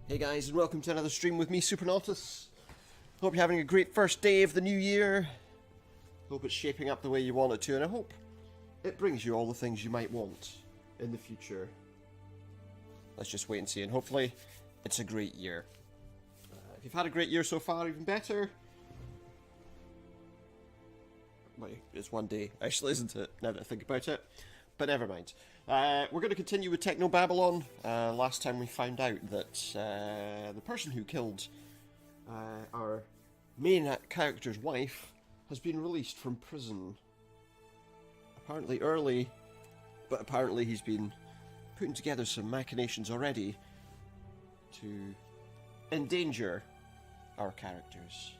Hey guys, and welcome to another stream with me, Supernautus. Hope you're having a great first day of the new year. Hope it's shaping up the way you want it to, and I hope it brings you all the things you might want in the future. Let's just wait and see, and hopefully it's a great year. If you've had a great year so far, even better. Well, it's one day, actually, isn't it? Now that I think about it. But never mind. We're going to continue with Technobabylon. Last time we found out that the person who killed our main character's wife has been released from prison. Apparently early, but apparently he's been putting together some machinations already to endanger our characters.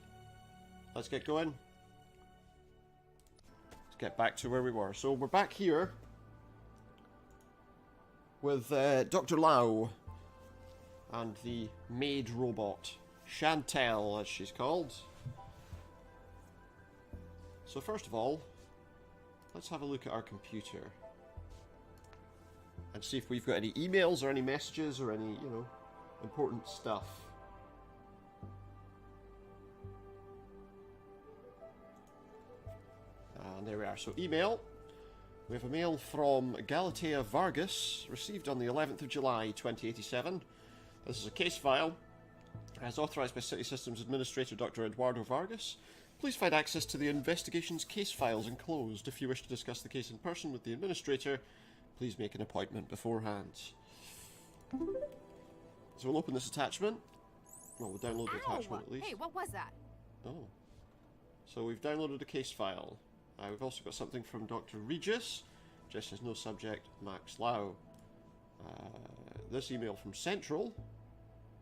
Let's get going. Let's get back to where we were. So we're back here with Dr. Lau and the maid robot, Chantel as she's called. So first of all, let's have a look at our computer and see if we've got any emails or any messages or any, important stuff. And there we are. So email. We have a mail from Galatea Vargas, received on the 11th of July 2087. This is a case file. As authorised by City Systems Administrator Dr. Eduardo Vargas, please find access to the investigation's case files enclosed. If you wish to discuss the case in person with the Administrator, please make an appointment beforehand. So we'll open this attachment. Well, we'll download the attachment at least. Hey, what was that? Oh. So we've downloaded a case file. We've also got something from Dr. Regis. Just says no subject, Max Lau. This email from Central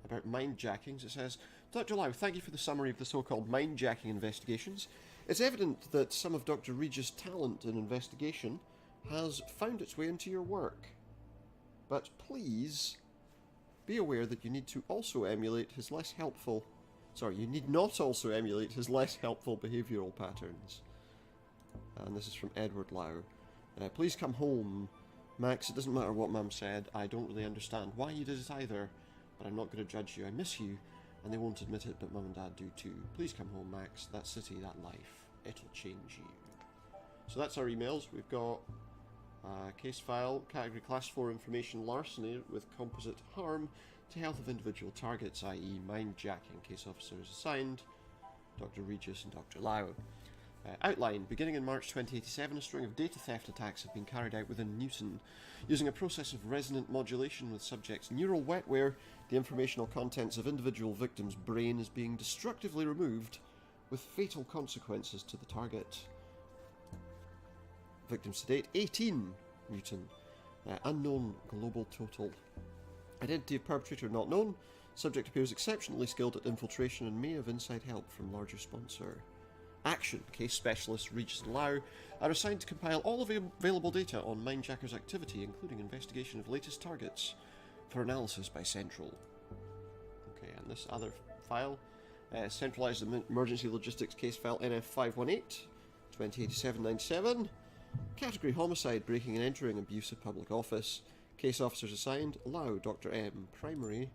about mindjackings. It says, Dr. Lau, thank you for the summary of the so-called mindjacking investigations. It's evident that some of Dr. Regis' talent in investigation has found its way into your work. But please be aware that you need to also emulate his less helpful... Sorry, you need not also emulate his less helpful behavioural patterns. And this is from Edward Lau. Please come home. Max, it doesn't matter what Mum said. I don't really understand why you did it either. But I'm not going to judge you. I miss you. And they won't admit it, but Mum and Dad do too. Please come home, Max. That city, that life. It'll change you. So that's our emails. We've got case file, category class 4 information larceny with composite harm to health of individual targets, i.e. mindjacking. Case officers assigned, Dr. Regis and Dr. Lau. Outline. Beginning in March 2087, a string of data theft attacks have been carried out within Newton. Using a process of resonant modulation with subjects' neural wetware, the informational contents of individual victims' brain is being destructively removed, with fatal consequences to the target. Victims to date, 18 Newton. Unknown global total. Identity of perpetrator not known. Subject appears exceptionally skilled at infiltration and may have inside help from larger sponsor. Action. Case specialists Regis and Lau are assigned to compile all available data on mindjackers' activity, including investigation of latest targets, for analysis by Central. Okay, and this other file, Centralized Emergency Logistics Case File NF518, 2087-97, Category Homicide, Breaking and Entering Abuse of Public Office, Case Officers assigned, Lau, Dr. M, Primary.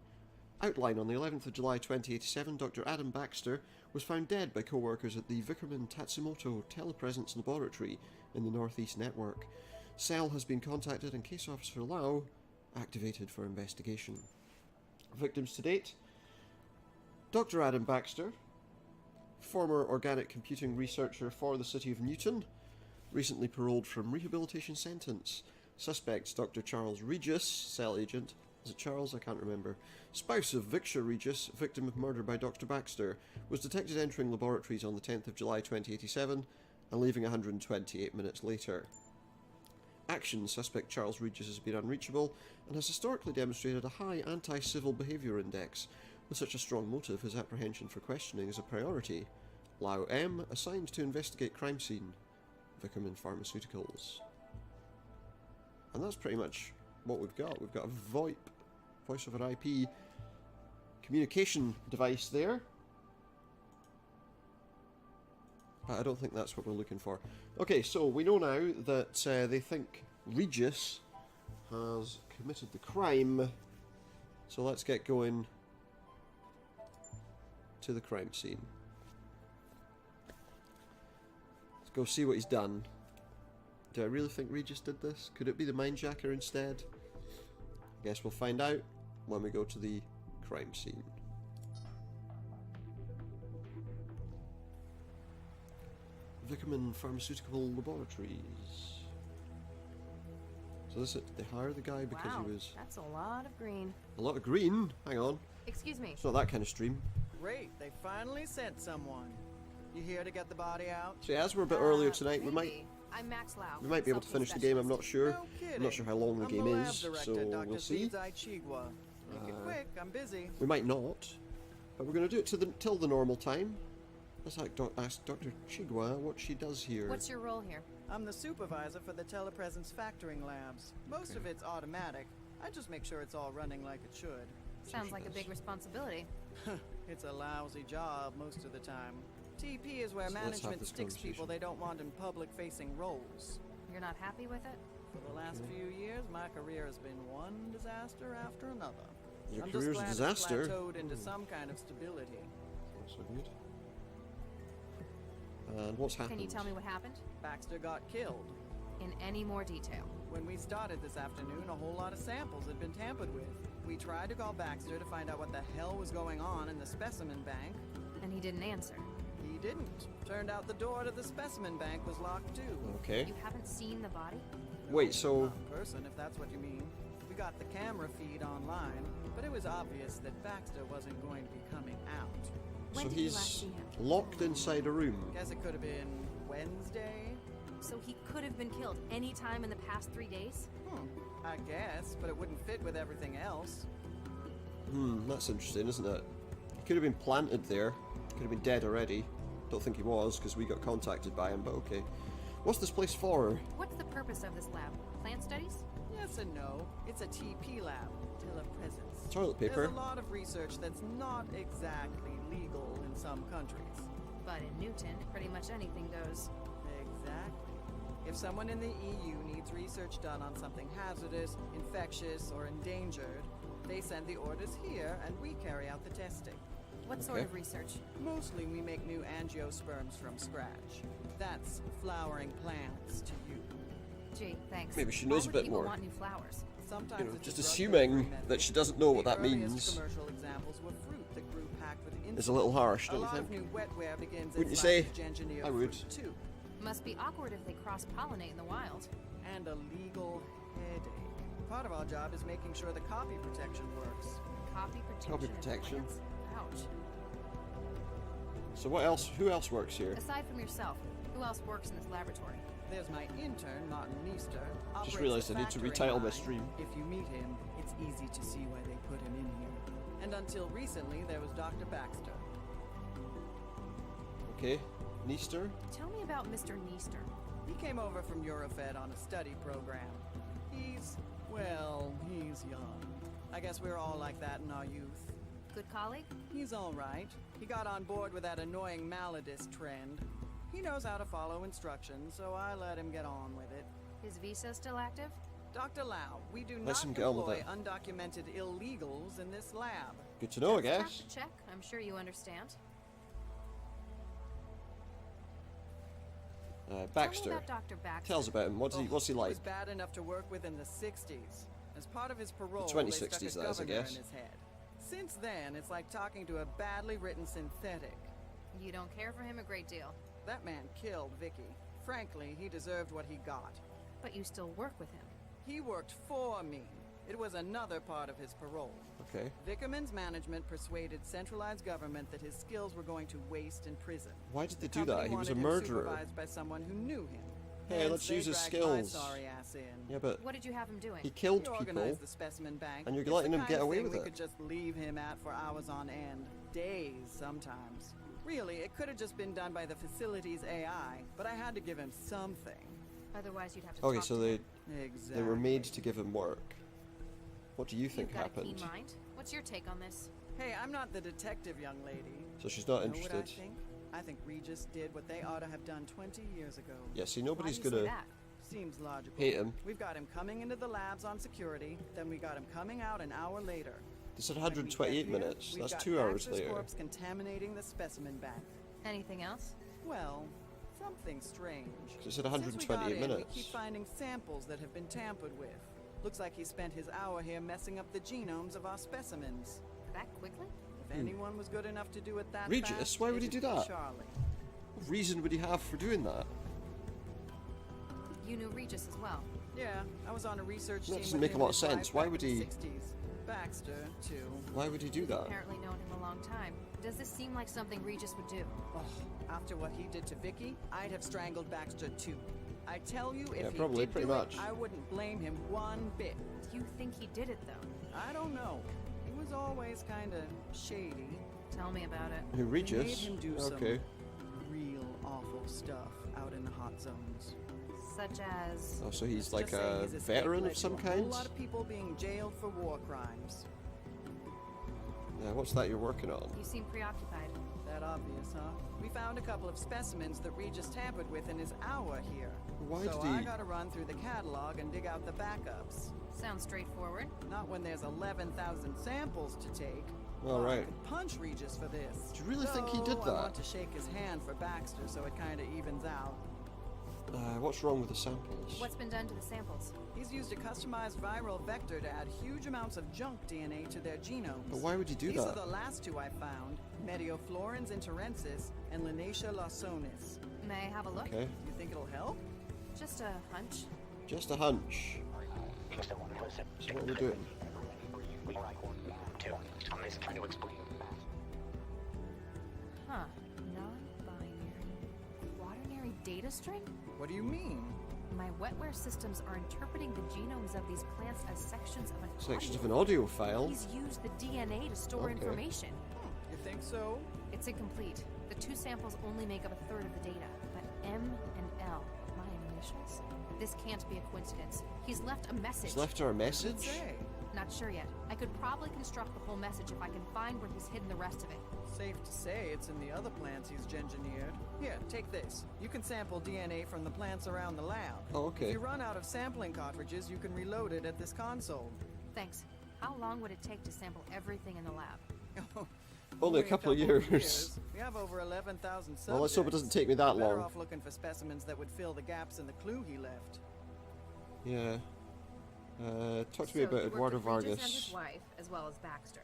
Outline. On the 11th of July 2087, Dr. Adam Baxter was found dead by co-workers at the Vickerman Tatsumoto Telepresence Laboratory in the Northeast Network. Cell has been contacted and Case Officer Lau activated for investigation. Victims to date, Dr. Adam Baxter, former organic computing researcher for the City of Newton, recently paroled from rehabilitation sentence. Suspects Dr. Charles Regis, cell agent. Is it Charles? I can't remember. Spouse of Victor Regis, victim of murder by Dr. Baxter, was detected entering laboratories on the 10th of July 2087 and leaving 128 minutes later. Action. Suspect Charles Regis has been unreachable and has historically demonstrated a high anti-civil behaviour index. With such a strong motive, his apprehension for questioning is a priority. Lau M, assigned to investigate crime scene. Vickerman Pharmaceuticals. And that's pretty much what we've got. We've got a VoIP, voice over IP, communication device there. But I don't think that's what we're looking for. Okay, so we know now that they think Regis has committed the crime. So let's get going to the crime scene. Let's go see what he's done. Do I really think Regis did this? Could it be the Mindjacker instead? I guess we'll find out when we go to the crime scene. Vickerman Pharmaceutical Laboratories. So this is, did they hire the guy because he was... that's a lot of green. A lot of green? Hang on. Excuse me. It's not that kind of stream. Great, they finally sent someone. You here to get the body out? So yeah, as we're a bit earlier tonight, Maybe. I'm Max Lau. we might be able to finish the game, I'm not sure. No kidding. I'm not sure how long the I'm game lab is, director, so Dr. we'll see. Chigwa. Make it quick, I'm busy. We might not, but we're going to do it till the normal time. Let's ask Dr. Chigwa what she does here. What's your role here? I'm the supervisor for the telepresence factoring labs. Most of it's automatic. I just make sure it's all running like it should. Sounds like a big responsibility. It's a lousy job most of the time. TP is where So let's have management this sticks people conversation. they don't want in public-facing roles. You're not happy with it? For the last few years, my career has been one disaster after another. Your I'm career's a just glad disaster. it's plateaued into some kind of stability. That's so good. And what's happened? Can you tell me what happened? Baxter got killed. In any more detail? When we started this afternoon, a whole lot of samples had been tampered with. We tried to call Baxter to find out what the hell was going on in the specimen bank. And he didn't answer. He didn't. Turned out the door to the specimen bank was locked too. Okay. You haven't seen the body? Wait, so... Not in person, if that's what you mean. We got the camera feed online, but it was obvious that Baxter wasn't going to be coming out. When So did you last he's see him? locked inside a room. Guess it could have been Wednesday? So he could have been killed any time in the past 3 days? I guess, but it wouldn't fit with everything else. That's interesting, isn't it? He could have been planted there. Could have been dead already. Don't think he was, because we got contacted by him, but okay. What's this place for? What's the purpose of this lab? Plant studies? Yes and no. It's a TP lab, telepresence. Toilet paper. There's a lot of research that's not exactly legal in some countries. But in Newton, pretty much anything goes. Exactly. If someone in the EU needs research done on something hazardous, infectious, or endangered, they send the orders here and we carry out the testing. What sort Okay. of research? Mostly we make new angiosperms from scratch. That's flowering plants to you. Gee, thanks. Maybe she Why knows a would bit people more. want new flowers? Sometimes You know, it's just a drug assuming delivery method. that she doesn't know what The that earliest means commercial examples were fruit that grew packed with insulin. is a little harsh, A don't you lot think? of new wetware begins Wouldn't as you say? engineered I would. fruit too. Must be awkward if they cross-pollinate in the wild. And a legal headache. Part of our job is making sure the copy protection works. Copy protection. Copy of protection. plants? Ouch. So what else? Who else works here? Aside from yourself, who else works in this laboratory? There's my intern, Martin Meester. Just operates realised the I need to factory retitle my line. stream. If you meet him, it's easy to see why they put him in here. And until recently, there was Dr. Baxter. Okay. Neester? Tell me about Mr. Neester. He came over from Eurofed on a study program. He's young. I guess we're all like that in our youth. Good colleague? He's all right. He got on board with that annoying Maladist trend. He knows how to follow instructions, so I let him get on with it. His visa still active? Dr. Lau, we do Let him not get on with employ it. undocumented illegals in this lab. Good to know, I Have guess. to check. I'm sure you understand. Tell me Baxter. about Dr. Baxter. Tells about him. What's he He was like? bad enough to work with in the 60s. As part of his parole, The they stuck 2060s, a that is, I governor guess. in his head. Since then, it's like talking to a badly written synthetic. You don't care for him a great deal, That man killed Vicky. Frankly, he deserved what he got. but you still work with him. He worked for me. It was another part of his parole. Okay. Vickerman's management persuaded centralized government that his skills were going to waste in prison. Why did they The do that? company He was a wanted him murderer. supervised by someone who knew him. Hey, Hence, let's they use his dragged my skills. sorry ass in. Yeah, but What did you have him doing? he killed He people. organized the specimen bank. and you're It's letting the him kind get of away thing with we it. could just leave him at for hours on end. Days, sometimes. Really, it could have just been done by the facility's AI, but I had to give him something. Otherwise, you'd have to Okay, talk so to they him. Exactly. they were made to give him work. What do you think You've got happened? a keen mind. What's your take on this? Hey, I'm not the detective, young lady. So she's not You know what I interested. think? I think Regis did what they ought to have done 20 years ago. Yeah, see, Why do nobody's you say gonna that? Seems logical. hate him. We've got him coming into the labs on security, then we got him coming out an hour later. They said When we get 128 here, minutes. we've That's got 2 hours Baxter's later. corpse contaminating the specimen bank. Anything else? Well, something strange. It said Since we got 128 in, minutes. we keep finding samples that have been tampered with. Looks like he spent his hour here messing up the genomes of our specimens. That quickly? If anyone was good enough to do it that Regis? fast, Why would he it'd do be that? Charlie. What reason would he have for doing that? You knew Regis as well. Yeah, I was on a research That team doesn't with make a him lot and of his sense. wife Why back would in the he- 60s. Baxter, too. Why would he do that? Apparently known him a long time. Does this seem like something Regis would do? Oh, after what he did to Vicky, I'd have strangled Baxter too. I tell you, Yeah, if he probably, did pretty do much. it, I wouldn't blame him one bit. Do you think he did it, though? I don't know. He was always kind of shady. Tell me about it. Who, They Regis? made him do Okay. some real awful stuff out in the hot zones. Such as... Oh, so he's Let's like just say a his escape veteran led of to some A kind? whole lot of people being jailed for war crimes. Yeah, what's that you're working on? You seem preoccupied. That obvious, huh? We found a couple of specimens that Regis tampered with in his hour here. Why so did he- I gotta run through the catalog and dig out the backups. Sounds straightforward. Not when there's 11,000 samples to take. All I right. could punch Regis for this. Do you really think he did Though that? I want to shake his hand for Baxter so it kind of evens out. What's wrong with the samples? What's been done to the samples? He's used a customized viral vector to add huge amounts of junk DNA to their genomes. But why would he do These that? are the last two I found, Medioflorens interensis and Linacia lawsonis. May I have a look? Okay. You think it'll help? Just a hunch. Just a hunch. So what are we doing? Huh. Non-binary. Quaternary data string? What do you mean? My wetware systems are interpreting the genomes of these plants as sections of an Sections of audio. an audio file. He's used the DNA to store Okay. information. You think so? It's incomplete. The two samples only make up a third of the data, but M and L, my initials. This can't be a coincidence. He's left a message. He's left her a message? Say. Not sure yet. I could probably construct the whole message if I can find where he's hidden the rest of it. Safe to say it's in the other plants he's engineered. Here, take this. You can sample DNA from the plants around the lab. Oh, okay. If you run out of sampling cartridges, you can reload it at this console. Thanks. How long would it take to sample everything in the lab? Only a couple of years. We have over 11,000 subjects. Well, let's hope it doesn't take me that Better long. off looking for specimens that would fill the gaps in the clue he left. Yeah. Talk to me about you Eduardo worked with Regis and Vargas. his wife, as well as Baxter.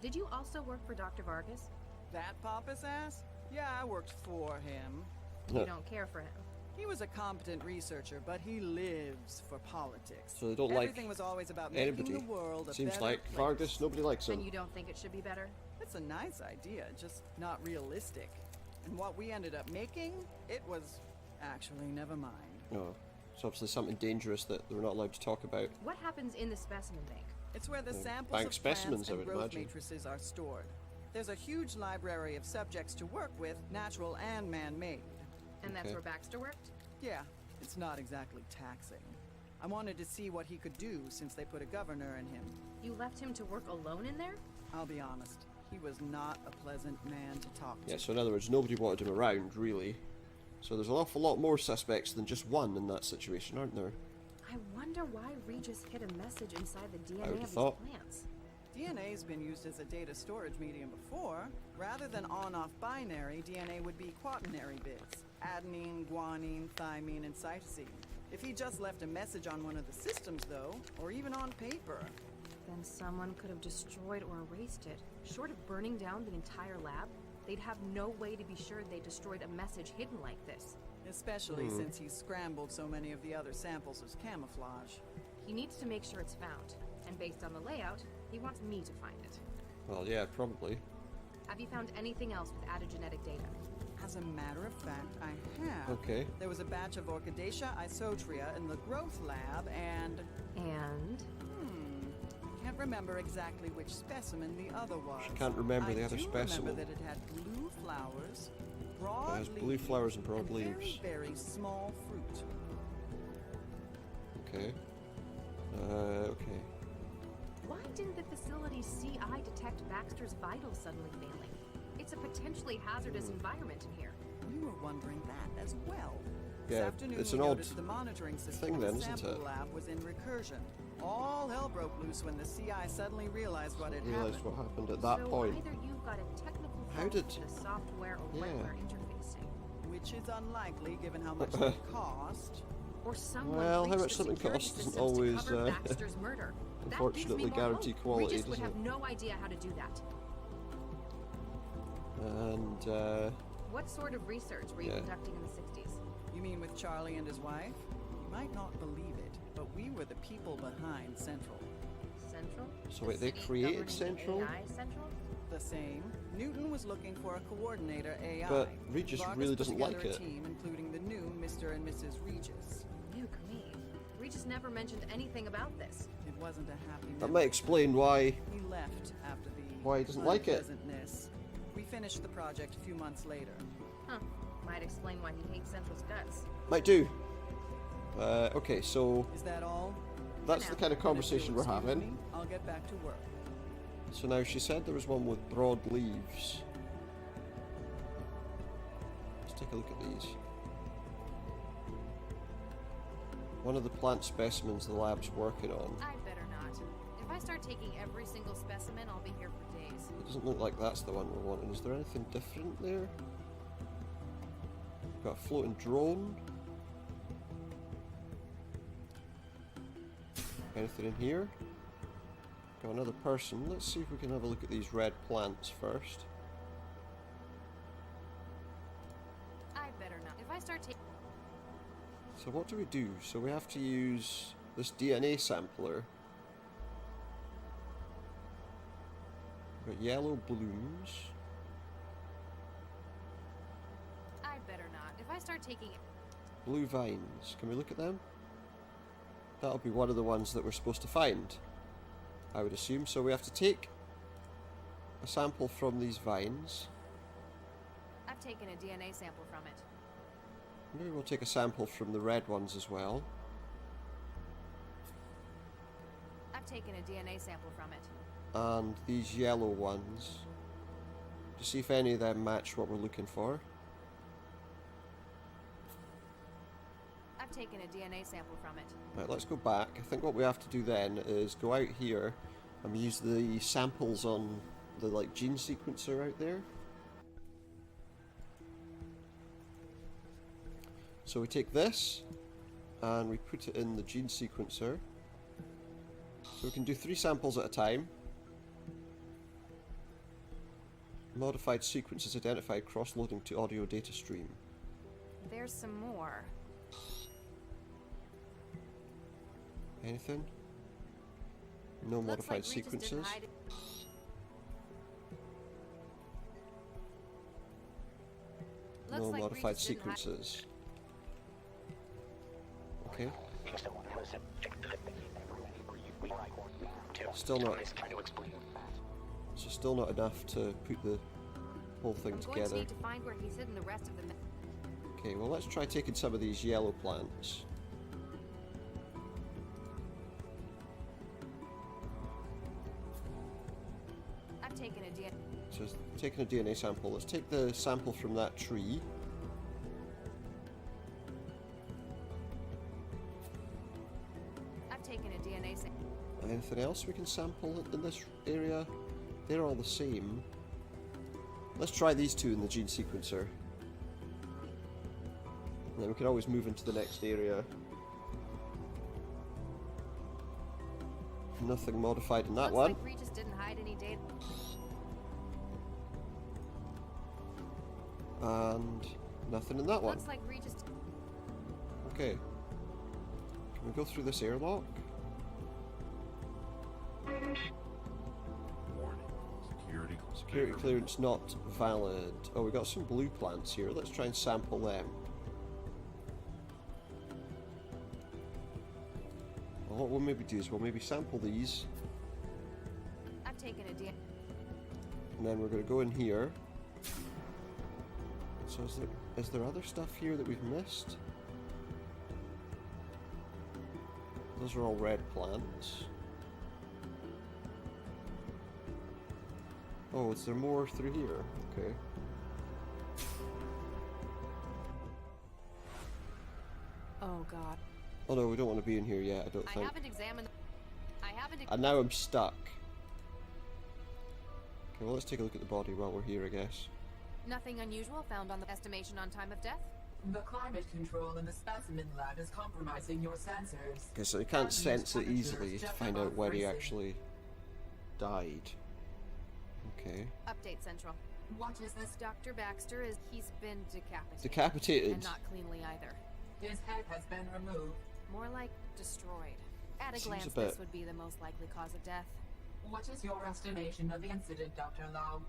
Did you also work for Dr. Vargas? That pompous ass? Yeah, I worked for him. Huh. You don't care for him. He was a competent researcher, but he lives for politics. So they don't like Everything was always about making Anybody. the world a Seems better like place. Vargas, nobody likes And him. you don't think it should be better? It's a nice idea, just not realistic. And what we ended up making, it was actually never mind. Oh, it's obviously something dangerous that they're not allowed to talk about. What happens in the specimen bank? It's where the Well, samples bank of specimens, plants I and would growth imagine. matrices are stored. There's a huge library of subjects to work with, natural and man-made. And that's Okay. where Baxter worked? Yeah, it's not exactly taxing. I wanted to see what he could do since they put a governor in him. You left him to work alone in there? I'll be honest, he was not a pleasant man to talk to. Yeah, so in other words, nobody wanted him around, really. So there's an awful lot more suspects than just one in that situation, aren't there? I wonder why Regis hid a message inside the DNA I of would've these thought. plants. DNA's been used as a data storage medium before. Rather than on-off binary, DNA would be quaternary bits. Adenine, guanine, thymine, and cytosine. If he just left a message on one of the systems, though, or even on paper, Then someone could have destroyed or erased it. Short of burning down the entire lab, they'd have no way to be sure they destroyed a message hidden like this. especially since he scrambled so many of the other samples as camouflage. He needs to make sure it's found, and based on the layout, he wants me to find it. Well, yeah, probably. Have you found anything else with added genetic data? As a matter of fact, I have. Okay. There was a batch of Orchidaceae isotria in the growth lab, and And? can't remember exactly which specimen the other was. She can't remember the I other do specimen. remember that it had blue flowers, broad It has blue leaves, flowers and broad very, leaves. very small fruit. Okay. Okay. Why didn't the facility's CI detect Baxter's vitals suddenly failing? It's a potentially hazardous environment in here. We were wondering that as well. Yeah, This afternoon it's we an odd noticed the monitoring system thing in then, the isn't sample it? lab was in recursion. All hell broke loose when the CI suddenly realized what had Realised happened. what happened at that so point. either you've got a technical How fault did- with the software or Yeah. regular interfacing, Which is unlikely given how much they cost. or someone Well, how breached much the something security costs isn't systems to always, cover Baxter's murder. That gives unfortunately me more guarantee hope. quality, Regis would doesn't have it? no idea how to do that. And, What sort of research were you Yeah. conducting in the 60s? You mean with Charlie and his wife? You might not believe it, but we were the people behind Central. Central? So The wait, they city created governing the Central? AI Central? The same. Newton was looking for a coordinator AI. But Regis Vargas really put doesn't together like a it. team, including the new Mr. and Mrs. Regis. Luke, me. Regis never mentioned anything about this. It wasn't a happy that memory. might explain why. He left after the Why he doesn't like it. unpleasantness. We finished the project a few months later. Huh. Might explain why he hates Central's guts. Might do. Okay, so Is that all? that's the kind of conversation we're If you'll excuse having. me, I'll get back to work. So now she said there was one with broad leaves. Let's take a look at these. One of the plant specimens the lab's working on. I better not. If I start taking every single specimen, I'll be here for days. It doesn't look like that's the one we're wanting. Is there anything different there? Got a floating drone. Anything in here? Got another person. Let's see if we can have a look at these red plants first. I better not. If I start taking... So what do we do? So we have to use this DNA sampler. We've got yellow blooms. I better not. If I start taking... Blue vines. Can we look at them? That'll be one of the ones that we're supposed to find, I would assume. So we have to take a sample from these vines. I've taken a DNA sample from it. Maybe we'll take a sample from the red ones as well. I've taken a DNA sample from it. And these yellow ones. To see if any of them match what we're looking for. I've taken a DNA sample from it. Right, let's go back. I think what we have to do then is go out here and we use the samples on the gene sequencer out there. So we take this and we put it in the gene sequencer. So we can do 3 samples at a time. Modified sequences identified, cross-loading to audio data stream. There's some more. Anything? No Looks modified like Regis didn't sequences. hide it. Looks No like modified Regis didn't hide- sequences. Okay. Still not. So still not enough to put the whole thing I'm going to together. need to find where he's hidden the rest of the... Okay, well let's try taking some of these yellow plants. I've taken a DNA... So it's taking a DNA sample. Let's take the sample from that tree. I've taken a DNA sample. Anything else we can sample in this area? They're all the same. Let's try these 2 in the gene sequencer. And then we can always move into the next area. Nothing modified in that Looks one. like Regis didn't hide any data. And nothing in that one. Looks like Regis... Okay. Can we go through this airlock? Warning. Security clearance not valid. Oh, we got some blue plants here. Let's try and sample them. Well, what we'll maybe do is we'll maybe sample these, I've taken a DNA... and then we're going to go in here. So is there other stuff here that we've missed? Those are all red plants. Oh, is there more through here? Okay. Oh no, we don't want to be in here yet, I don't I think. haven't examined. I haven't. And now I'm stuck. Okay, well let's take a look at the body while we're here, I guess. Nothing unusual found on the estimation on time of death? The climate control in the specimen lab is compromising your sensors. Okay, so you can't sense it easily to find out where he actually died. Okay. Update Central. What is this? Dr. Baxter he's been decapitated. Decapitated? And not cleanly either. His head has been removed. More like destroyed. At a Seems glance, a bit- this would be the most likely cause of death. What is your estimation of the incident, Dr. Lau?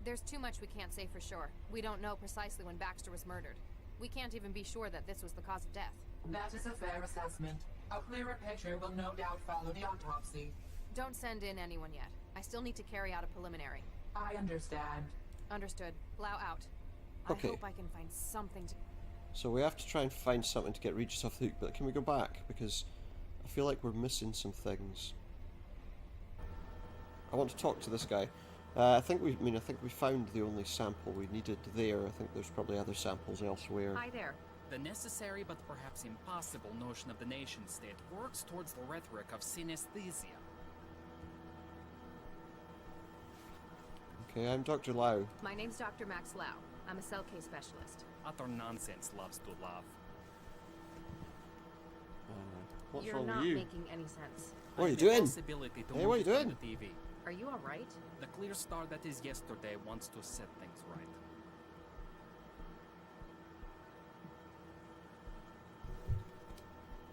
There's too much we can't say for sure. We don't know precisely when Baxter was murdered. We can't even be sure that this was the cause of death. That is a fair assessment. A clearer picture will no doubt follow the autopsy. Don't send in anyone yet. I still need to carry out a preliminary. I understand. Understood. Lau out. Okay. I hope I can find something to... So we have to try and find something to get Regis off the hook, but can we go back? Because I feel like we're missing some things. I want to talk to this guy. I think we found the only sample we needed there. I think there's probably other samples elsewhere. Hi there. The necessary but perhaps impossible notion of the nation-state works towards the rhetoric of synesthesia. Okay, I'm Dr. Lau. My name's Dr. Max Lau. I'm a cell case specialist. Utter nonsense loves to laugh. What's You're wrong not with you? making any sense. What are you I have doing? a possibility to Hey, what are you move it on doing? the TV. Are you alright? The clear star that is yesterday wants to set things right.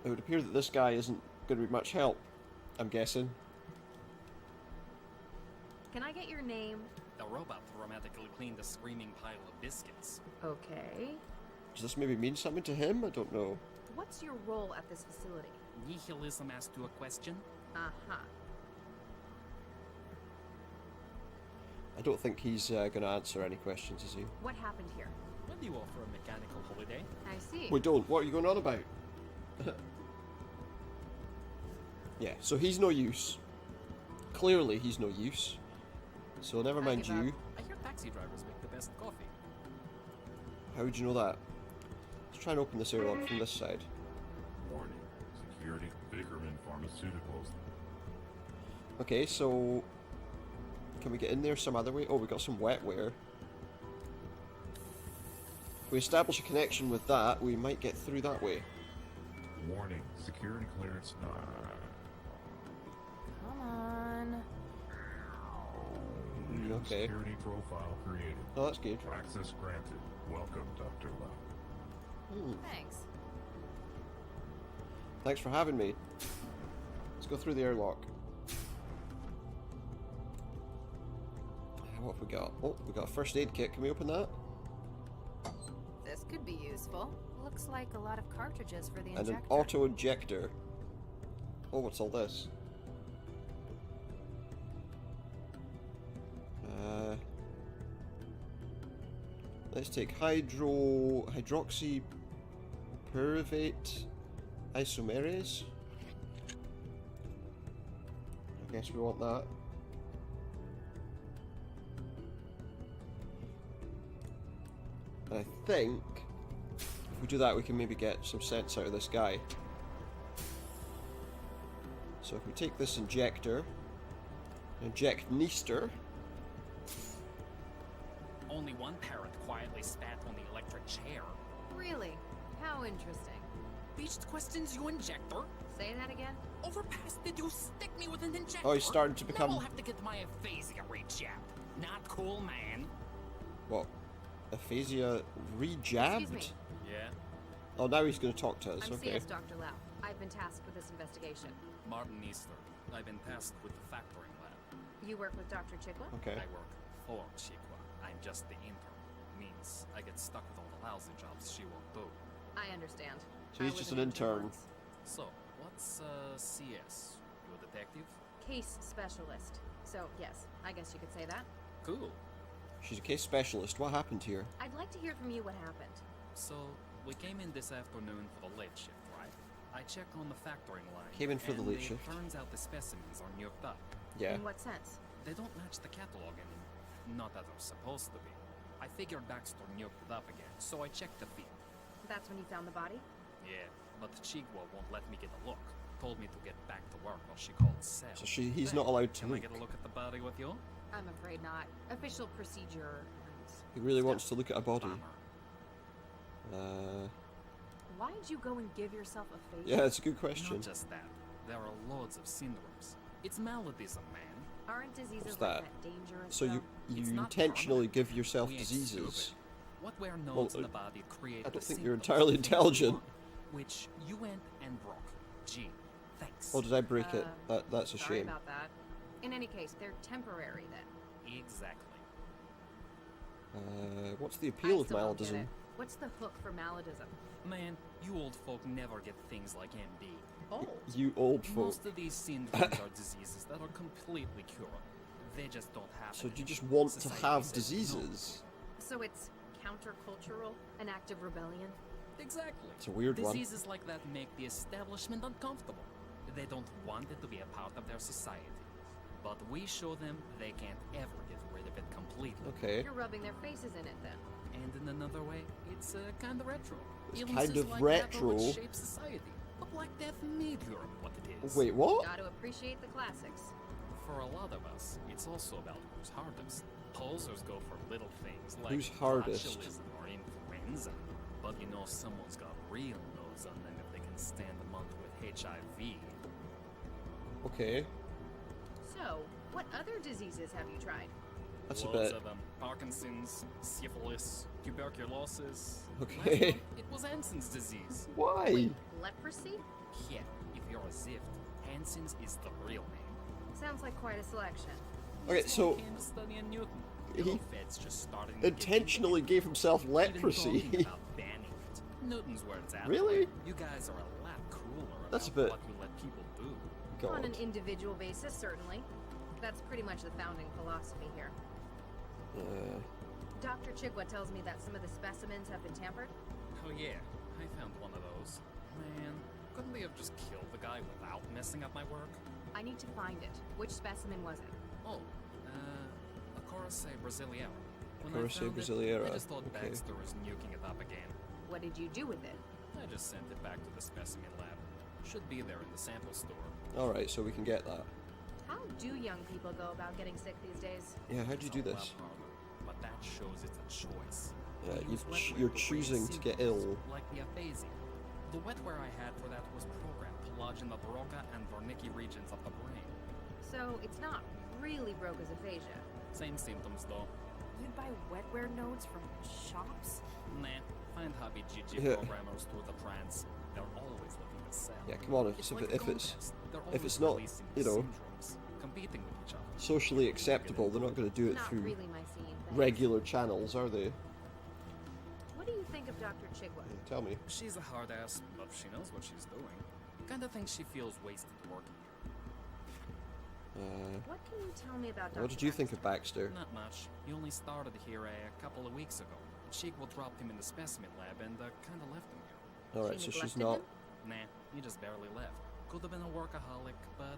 It would appear that this guy isn't going to be much help, I'm guessing. Can I get your name? The robot dramatically cleaned a screaming pile of biscuits. Okay. Does this maybe mean something to him? I don't know. What's your role at this facility? Nihilism asked you a question? Uh-huh. I don't think he's going to answer any questions, is he? What happened here? When do you offer a mechanical holiday? I see. We don't. What are you going on about? Yeah, so he's no use. Clearly he's no use. So never mind give up. you. I hear taxi drivers make the best coffee. How would you know that? Let's try and open this airlock from this side. Warning. Security. Bakerman Pharmaceuticals. Okay, so... Can we get in there some other way? Oh, we got some wetware. If we establish a connection with that, we might get through that way. Warning. Security clearance. Come on. New Okay. security profile created. Oh, that's good. Access granted. Welcome, Dr. Lau. Thanks. Thanks for having me. Let's go through the airlock. What have we got? Oh, we got a first aid kit. Can we open that? This could be useful. Looks like a lot of cartridges for the And injector. an auto injector. Oh, what's all this? Let's take hydroxy pyruvate isomerase. I guess we want that. And I think if we do that, we can maybe get some sense out of this guy. So if we take this injector, inject Neester. Only one parrot quietly spat on the electric chair. Really? How interesting. Beached questions, you injector? Say that again? Overpass, did you stick me with an injector? Oh, he's starting to become- Now I'll have to get my aphasia rejabbed. Not cool, man. What? Aphasia rejabbed? Excuse me. Yeah? Oh, now he's going to talk to us. I'm Okay. CS Dr. Lau. I've been tasked with this investigation. Martin Easter. I've been tasked with the factoring lab. You work with Dr. Chikwa? Okay. I work for Chikwa. I'm just the intern. Means I get stuck with all the lousy jobs she won't do. I understand. So he's I was just an intern. once. So, what's CS? You a detective? Case specialist. So, yes, I guess you could say that. Cool. She's a case specialist. What happened here? I'd like to hear from you what happened. So, we came in this afternoon for the late shift, right? I checked on the factoring line. Came in for the and late it shift. Turns out the specimens are nuked up. Yeah. In what sense? They don't match the catalog anymore. Not that they're supposed to be. I figured Baxter nuked it up again, so I checked the feed. That's when you found the body? Yeah, but Chigwa won't let me get a look. Told me to get back to work while she called Cell. So he's not allowed to Can I look. get a look at the body with you? I'm afraid not. Official procedure. He really wants to look at a body. Bummer. Why'd you go and give yourself a face? Yeah, it's a good question. Not just that. There are loads of syndromes. It's maladies, man. Aren't diseases What's like that? that dangerous? So you It's not intentionally permanent. give yourself We ain't diseases. stupid. What we're nodes in the body create I don't the think you're symptoms entirely of things intelligent. we want, which you went and broke. Gee, thanks. Oh, did I break it? That's a Sorry shame. about that. In any case, they're temporary then. Exactly. What's the appeal I of still don't get maladism? it. What's the hook for maladism? Man, you old folk never get things like MD. Oh. You old folk. Most of these syndromes are diseases that are completely curable. They just don't happen. So do you just want to Society have says diseases? So it's countercultural? An act of rebellion? No. Exactly. It's a weird one. Diseases like that make the establishment uncomfortable. They don't want it to be a part of their society. But we show them they can't ever get rid of it completely. Okay. You're rubbing their faces in it then. And in another way, it's kind of retro. It's Illnesses kind of like that are what retro? shape society. But Black Death made Europe what it is. Wait, what? Gotta appreciate the classics. For a lot of us, it's also about who's hardest. Posers go for little things like Who's hardest? botulism or influenza. But you know someone's got real nose on them if they can stand a month with HIV. Okay. So, what other diseases have you tried? That's a Loads bit. of them. Parkinson's, syphilis, tuberculosis. Okay. Last one, it was Hansen's disease. Why? Wait, leprosy? Yeah, if you're a Zift, Hansen's is the real name. Sounds like quite a selection. Okay, That's so why I came to study in Newton. he Little feds just starting to get intentionally gave himself even talking leprosy. about banning it. Newton's where it's at. Really? You guys are a lot cooler That's about a bit- what you let people do. On an God. individual basis, certainly. That's pretty much the founding philosophy here. Dr. Chigwa tells me that some of the specimens have been tampered. Oh yeah, I found one of those. Man, couldn't they have just killed the guy without messing up my work? I need to find it. Which specimen was it? Oh, a Corsae Brasileira. When I Corsae found it, Brasileira, I just thought okay. Baxter was nuking it up again. What did you do with it? I just sent it back to the specimen lab. Should be there in the sample store. Alright, so we can get that. How do young people go about getting sick these days? Yeah, how do you It's do a lot this? harder, but that shows it's a choice. Yeah, We use wetware you're to raise choosing to get symptoms, ill. Like the aphasia. The wetware I had for that was programmed to lodge in the Broca and Wernicke regions of the brain. So it's not really Broca's aphasia. Same symptoms though. You'd buy wetware nodes from shops? Nah, find hobby GG Yeah. programmers through the trans. They're always looking to sell. Yeah, come on, It's if, like if a it's contest. They're if always it's not, releasing you know, syndromes, competing with each other. socially acceptable, they're not going to do it Not through really my scene. thanks. regular channels, are they? What do you think of Dr. Chigwa? Yeah, tell me. She's a hard ass, but she knows what she's doing. Kinda thinks she feels wasted working What can you tell me about Dr. what did you think of Baxter? here. Not much. He only started here a couple of weeks ago. Chigwa dropped him in the specimen lab and kinda left him here. Alright, She so she's neglected not. him? Nah, he just barely left. Could have been a workaholic, but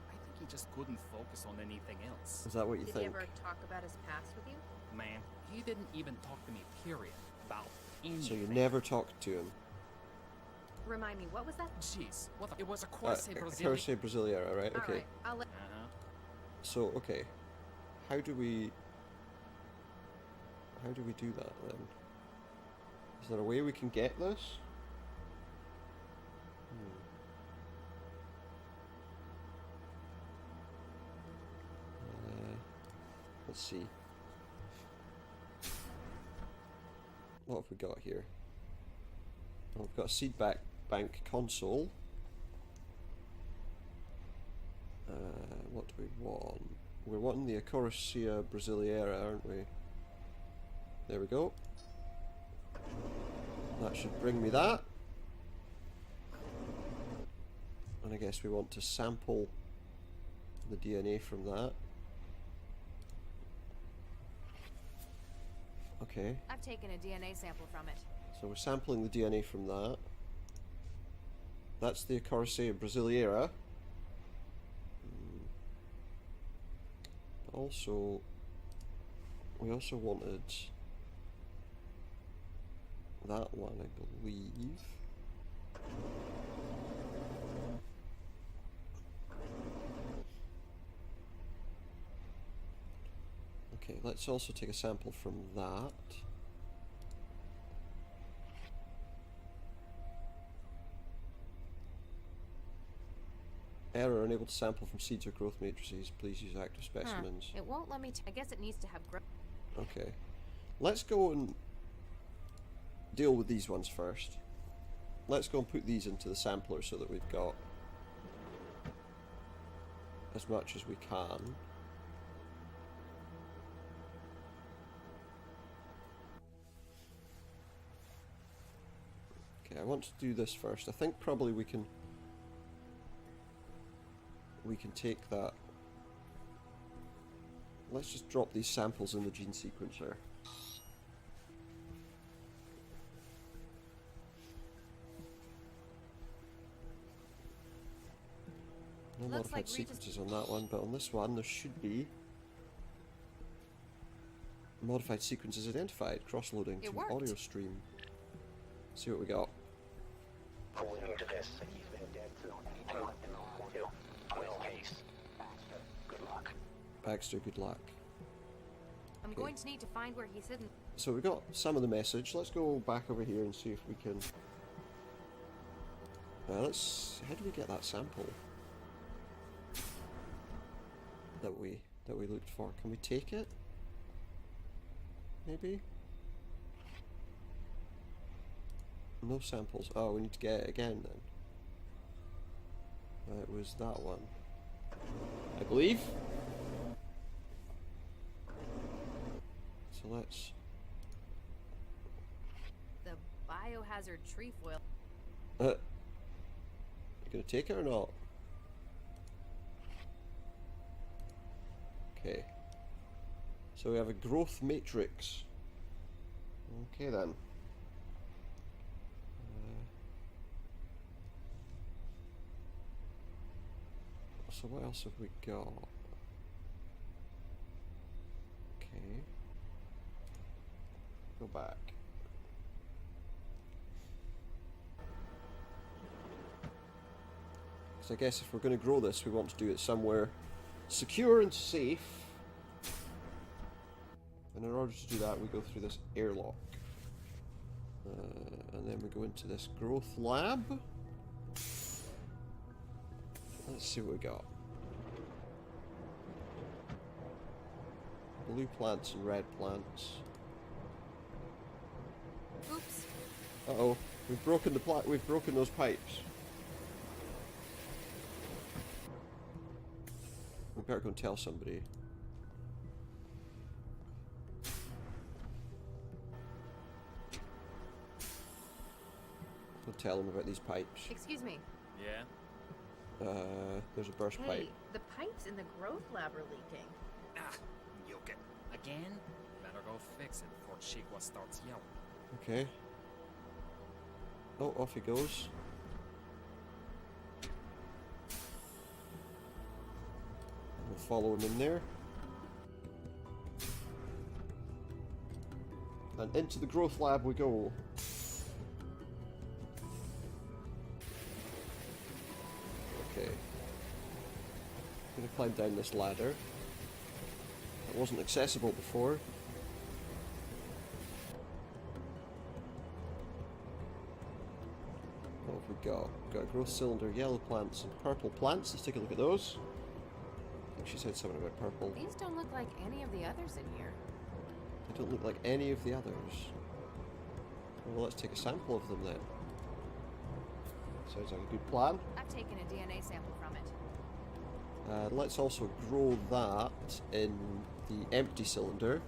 I think he just couldn't focus on anything else. Is that what you Did he think? ever talk about his past with you? Man, he didn't even talk to me, period, about anything. So you never talked to him? Remind me, what was that? Jeez, what the, it was a Corsae Brazilian. Corsae Brasileira, right? Okay. Alright, I'll let. Uh-huh. So, okay. How do we do that then? Is there a way we can get this? Let's see. What have we got here? Oh, we've got a seed bank console. What do we want? We're wanting the Acoracea Brasileira, aren't we? There we go. That should bring me that. And I guess we want to sample the DNA from that. Okay, I've taken a DNA sample from it. so we're sampling the DNA from that. That's the Acoracea Brasileira. Also, we also wanted that one, I believe. Okay, let's also take a sample from that. Error, unable to sample from seeds or growth matrices. Please use active specimens. It won't let me. I guess it needs to have growth. Okay. Let's go and deal with these ones first. Let's go and put these into the sampler so that we've got as much as we can. Okay, I want to do this first. I think probably we can take that. Let's just drop these samples in the gene sequencer. No Looks modified like sequences on that one, but on this one there should be modified sequences identified. Cross-loading It to worked. audio stream. See what we got. Pulling into this. He's been dead through 2. Worst case. Good luck. Baxter, good luck. I'm going to need to find where he's hidden. So we got some of the message. Let's go back over here and see if we can. Let's. How do we get that sample that we looked for? Can we take it? Maybe. No samples. Oh, we need to get it again then. It was that one, I believe. So let's. The biohazard trefoil. You gonna take it or not? Okay. So we have a growth matrix. Okay then. So what else have we got? Okay. Go back. So I guess if we're going to grow this, we want to do it somewhere secure and safe. And in order to do that, we go through this airlock. And then we go into this growth lab. Let's see what we got. Blue plants and red plants. Oops. Uh-oh, we've broken the we've broken those pipes. We better go and tell somebody. Go tell them about these pipes. Excuse me. Yeah? There's a burst Hey, pipe. the pipes in the growth lab are leaking. Ah, yoke it. Again? Better go fix it before Chiqua starts yelling. Okay. Oh, off he goes. We'll follow him in there. And into the growth lab we go. Okay. I'm gonna climb down this ladder. That wasn't accessible before. What have we got? We've got a growth cylinder, yellow plants and purple plants. Let's take a look at those. I think she said something about purple. These don't look like any of the others in here. They don't look like any of the others. Well, let's take a sample of them then. Sounds like a good plan. I've taken a DNA sample from it. Let's also grow that in the empty cylinder.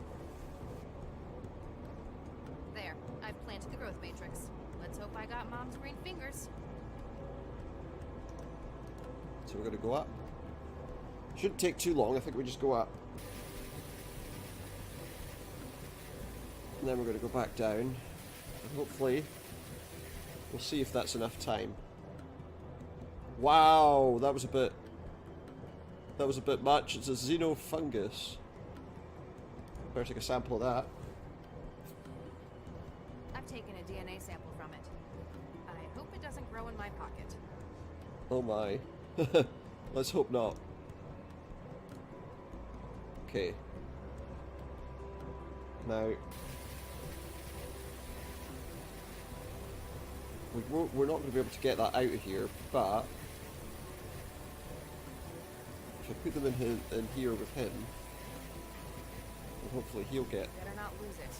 There, I've planted the growth matrix. Let's hope I got Mom's green fingers. So we're going to go up. Shouldn't take too long, I think we just go up. And then we're going to go back down. And hopefully, we'll see if that's enough time. Wow, that was a bit much. It's a xenofungus. Better take a sample of that. I've taken a DNA sample from it. I hope it doesn't Throw in my pocket. Oh my. Let's hope not. Okay. Now, we're not going to be able to get that out of here, but if I put them in here with him, then hopefully he'll get. Better not lose it.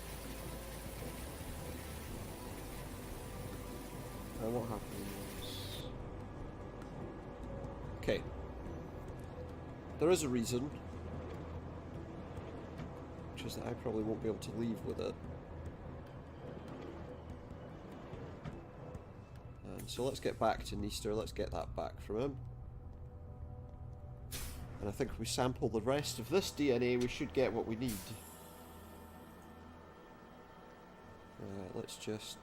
And what happens? Okay. There is a reason, which is that I probably won't be able to leave with it. And so let's get back to Neaster. Let's get that back from him. And I think if we sample the rest of this DNA, we should get what we need. Let's just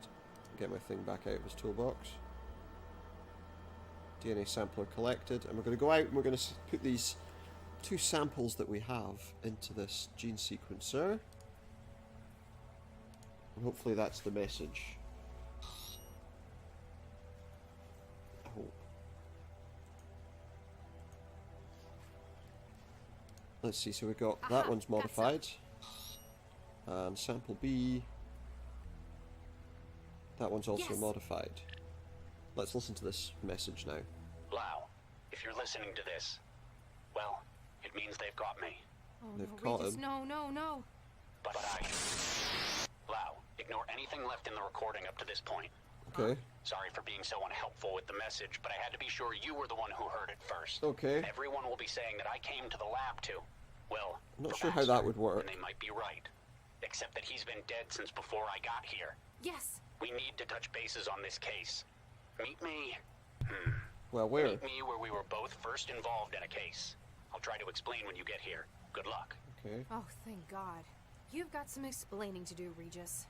get my thing back out of his toolbox. DNA sampler collected, and we're going to go out and we're going to put these 2 samples that we have into this gene sequencer. And hopefully that's the message. I hope. Let's see, so we've got that Aha, one's modified. And sample B. That one's also Yes. modified. Let's listen to this message now. Lau, if you're listening to this, well, it means they've got me. Oh They've no, caught Regis, him. no, no, no. But Lau, ignore anything left in the recording up to this point. Okay. Sorry for being so unhelpful with the message, but I had to be sure you were the one who heard it first. Okay. Everyone will be saying that I came to the lab to, well, I'm not for sure how that Baxter, would work. And they might be right. Except that he's been dead since before I got here. Yes. We need to touch bases on this case. Meet me... Well, where? Meet me where we were both first involved in a case. I'll try to explain when you get here. Good luck. Okay. Oh, thank God. You've got some explaining to do, Regis.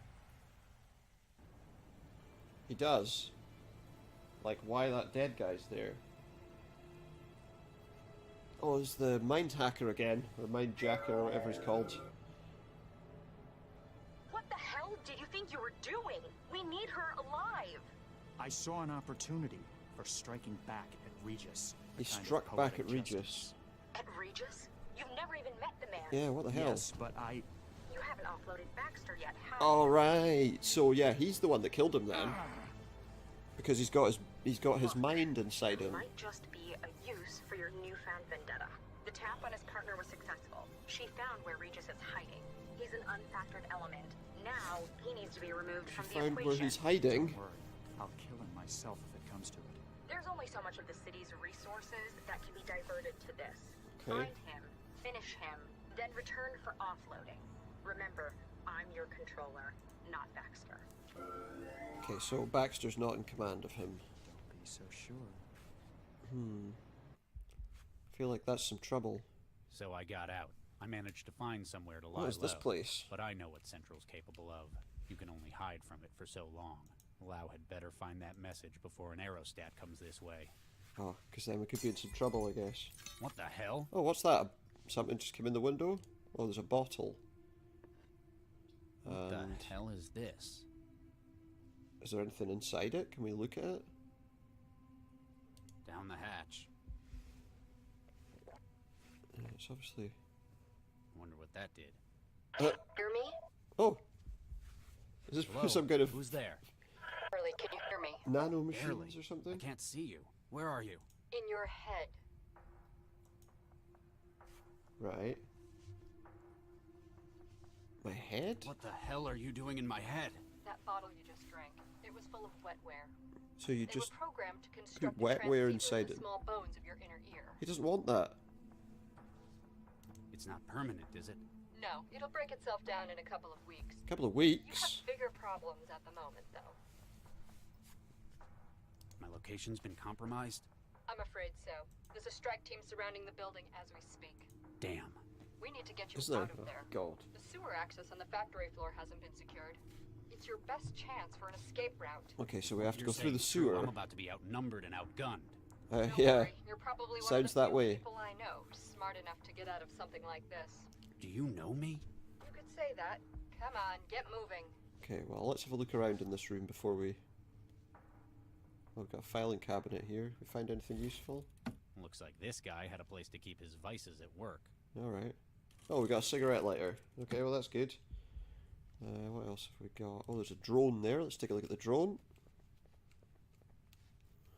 He does. Like, why that dead guy's there? Oh, it's the mind hacker again, or mind jacker, or whatever he's called. What the hell did you think you were doing? We need her alive. I saw an opportunity for striking back at Regis. He a kind of struck back poetic at Regis. justice. At Regis? You've never even met the man. Yeah, what the hell? Yes, but I... You haven't offloaded Baxter yet, have All you? right. So yeah, he's the one that killed him then, because he's got his mind inside It him. might just be a use for your newfound vendetta. The tap on his partner was successful. She found where Regis is hiding. He's an unfactored element. Now, he needs to be removed from the Found equation. where he's hiding. Don't worry. I'll kill him myself if it comes to it. There's only so much of the city's resources that can be diverted to this. Okay. Find him, finish him, then return for offloading. Remember, I'm your controller, not Baxter. Okay, so Baxter's not in command of him. Don't be so sure. I feel like that's some trouble. So I got out. I managed to find somewhere to lie What is this low, place? But I know what Central's capable of. You can only hide from it for so long. Lau had better find that message before an aerostat comes this way. Oh, because then we could be in some trouble, I guess. What the hell? Oh, what's that? Something just came in the window? Oh, there's a bottle. What And the hell is this? is there anything inside it? Can we look at it? Down the hatch. It's obviously... Wonder what that did. Hear me? Oh! Is this Hello? some kind of Who's there? Charlie, can you hear me? nano machines Barely. or I something? can't see you. Where are you? In your head. Right. My head? What the hell are you doing in my head? That bottle you just drank, it was full of wetware. So you They just... were programmed to construct wetware a transceiver in inside the it. small bones of your inner ear. He doesn't want that. It's not permanent, is it? No, it'll break itself down in a couple of weeks. Couple of You weeks. have bigger problems at the moment, though. My location's been compromised? I'm afraid so. There's a strike team surrounding the building as we speak. Damn. We need to get you Is there? out of there. Oh, God. The sewer access on the factory floor hasn't been secured. It's your best chance for an escape route. Okay, so we have to You're go through the saying true, sewer. I'm about to be outnumbered and outgunned. Don't Yeah. worry, you're probably one Sounds of the that few way. people I know smart enough to get out of something like this. Do you know me? You could say that. Come on, get moving. Okay, well, let's have a look around in this room before we... Oh, we've got a filing cabinet here. We find anything useful? Looks like this guy had a place to keep his vices at work. Alright. Oh, we got a cigarette lighter. Okay, well that's good. What else have we got? Oh, there's a drone there. Let's take a look at the drone.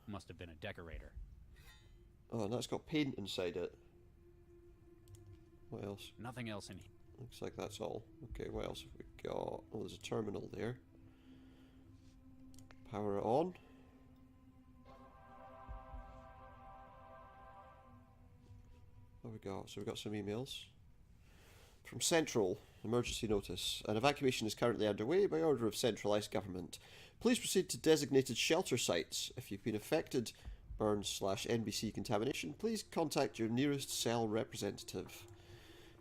Must have been a decorator. Oh, and that's got paint inside it. What else? Nothing else in here. Looks like that's all. Okay, what else have we got? Oh, there's a terminal there. Power it on. What have we got? So we've got some emails. From Central, emergency notice. An evacuation is currently underway by order of centralised government. Please proceed to designated shelter sites. If you've been affected, burns/NBC contamination, please contact your nearest cell representative.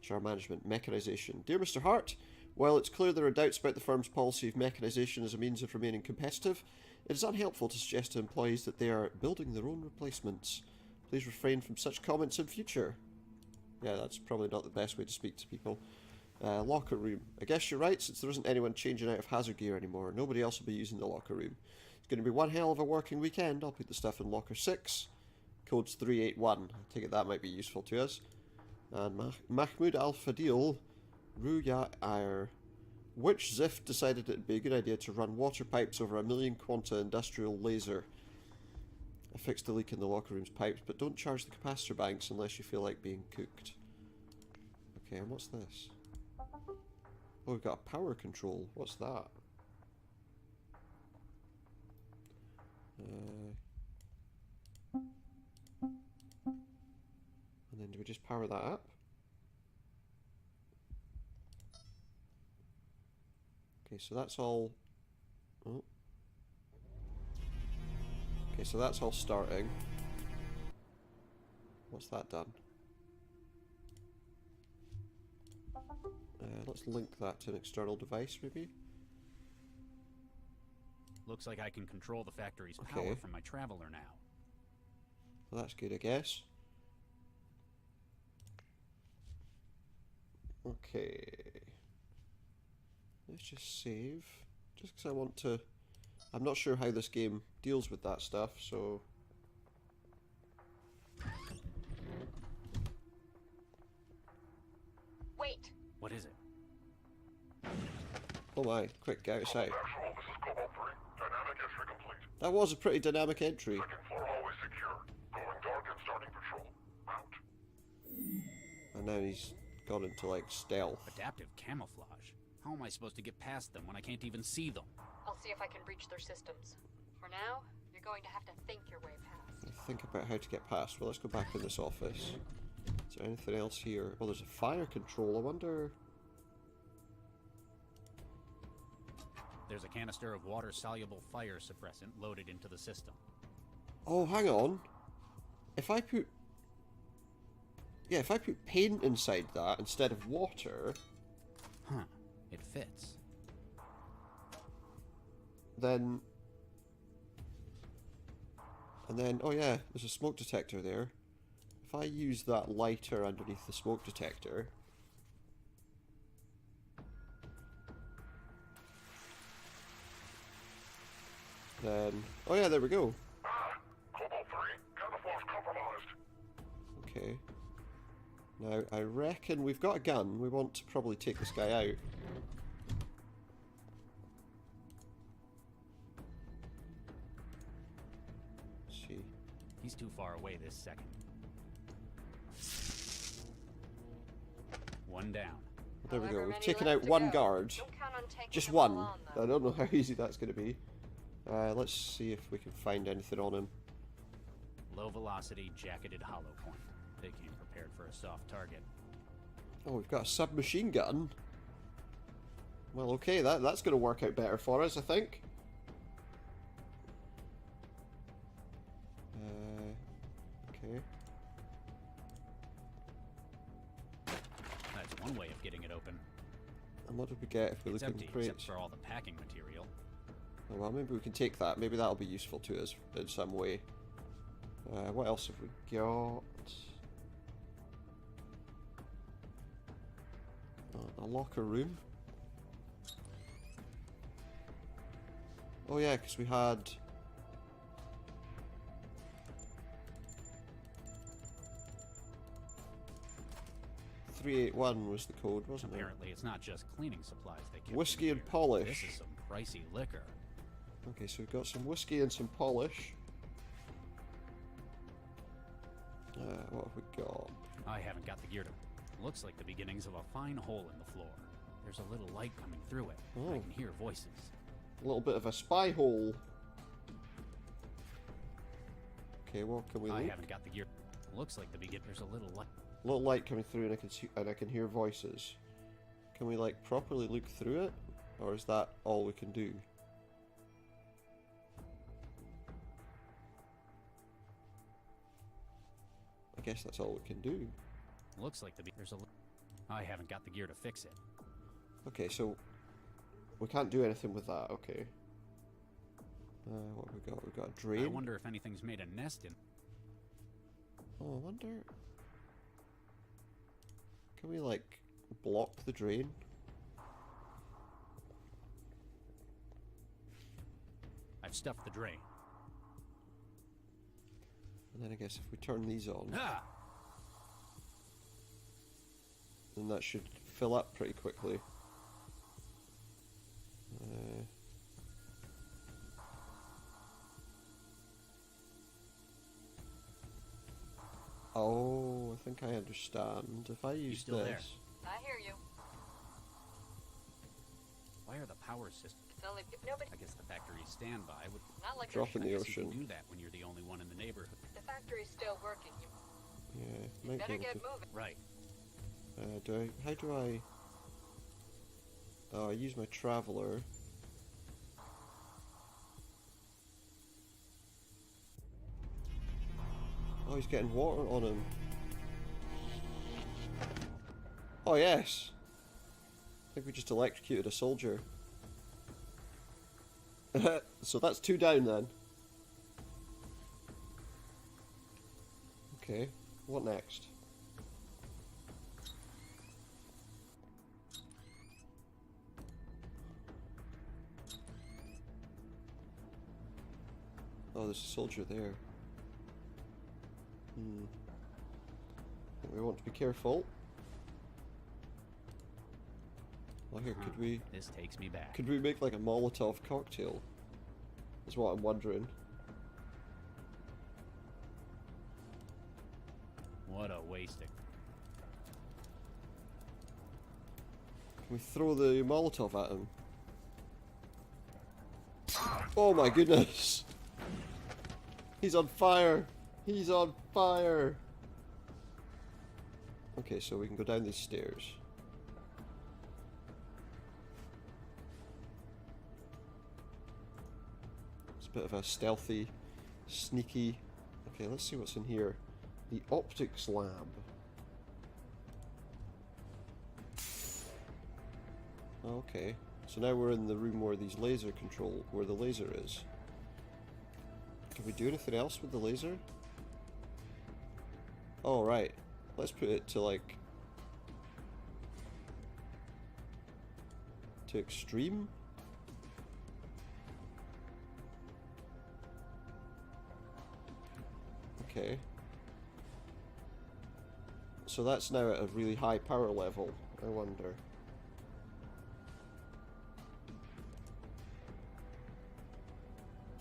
HR Management, Mechanisation. Dear Mr. Hart, while it's clear there are doubts about the firm's policy of mechanisation as a means of remaining competitive, it is unhelpful to suggest to employees that they are building their own replacements. Please refrain from such comments in future. Yeah, that's probably not the best way to speak to people. Locker room. I guess you're right, since there isn't anyone changing out of hazard gear anymore. Nobody else will be using the locker room. It's going to be one hell of a working weekend. I'll put the stuff in locker 6. Code's 381. I take it that might be useful to us. And Mahmoud Al-Fadil, Ruya Ayer. Which Ziff decided it'd be a good idea to run water pipes over a million quanta industrial laser? I fixed the leak in the locker room's pipes, but don't charge the capacitor banks unless you feel like being cooked. Okay, and what's this? Oh, we've got a power control. What's that? And then do we just power that up? Okay, so that's all... Oh. Okay, so that's all starting. What's that done? Let's link that to an external device, maybe? Looks like I can control the factory's power from my traveler now. Well, that's good, I guess. Okay. Let's just save. Just because I want to... I'm not sure how this game deals with that stuff, so... Wait! What is it? Oh my, quick, get outside. That was a pretty dynamic entry. Second floor always secure. Going dark and starting patrol. Out. And now he's gone into, like, stealth. Adaptive camouflage? How am I supposed to get past them when I can't even see them? I'll see if I can breach their systems. For now, you're going to have to think your way past. Think about how to get past. Well, let's go back in this office. Is there anything else here? Oh, there's a fire control. I wonder... There's a canister of water-soluble fire suppressant loaded into the system. Oh, hang on. If I put... Yeah, if I put paint inside that instead of water... Huh. It fits. Then... And then, oh yeah, there's a smoke detector there. If I use that lighter underneath the smoke detector... Then... Oh yeah, there we go. Cobalt 3, camouflage compromised. Okay. Now, I reckon we've got a gun. We want to probably take this guy out. Let's see. He's too far away this second. One down. There we go. We've taken out one guard. Just one. I don't know how easy that's going to be. Let's see if we can find anything on him. Low velocity, jacketed hollow point. They came prepared for a soft target. Oh, we've got a submachine gun. Well, okay, that's going to work out better for us, I think. Okay. That's one way of getting it open. And what did we get if we look in the crates? Except for all the packing material. Oh, well, maybe we can take that. Maybe that'll be useful to us in some way. What else have we got? A locker room. Oh yeah, because we had... 381 was the code, wasn't it? Apparently, it's not just cleaning supplies they kept. Whiskey in and here. polish. This is some pricey liquor. Okay, so we've got some whiskey and some polish. What have we got? I haven't got the gear to... Looks like the beginnings of a fine hole in the floor. There's a little light coming through it. Oh. I can hear voices. A little bit of a spy hole. Okay, what can we I look? haven't got the gear. Looks like the begin. There's a little light. Little light coming through, and I can hear voices. Can we like properly look through it, or is that all we can do? I guess that's all we can do. Looks like there's a. I haven't got the gear to fix it. Okay, so we can't do anything with that. Okay. What have we got? We've got a drain. I wonder if anything's made a nest in. Oh, I wonder. Can we like block the drain? I've stuffed the drain. And then I guess if we turn these on, Ah! then that should fill up pretty quickly. Oh, I think I understand. If I use still there? this, I hear you. Why are the power systems? It's only nobody. I guess the factory's standby would. Not like drop in I the guess you ocean. can do that when you're the only one in the neighborhood. the factory's still working. You Yeah, might better be get able to. moving. Right. How do I? Oh, I use my traveler. Oh, he's getting water on him. Oh, yes. I think we just electrocuted a soldier. So that's 2 down then. Okay, what next? Oh, there's a soldier there. We want to be careful. Well, here, could we... This takes me back. Could we make like a Molotov cocktail? Is what I'm wondering. What a wasting. Can we throw the Molotov at him? Oh my goodness! He's on fire! He's on fire! Okay, so we can go down these stairs. It's a bit of a stealthy, sneaky... Okay, let's see what's in here. The optics lab. Okay, so now we're in the room where these laser control, where the laser is. Can we do anything else with the laser? Oh, right. Let's put it to, like... to extreme? Okay. So that's now at a really high power level, I wonder.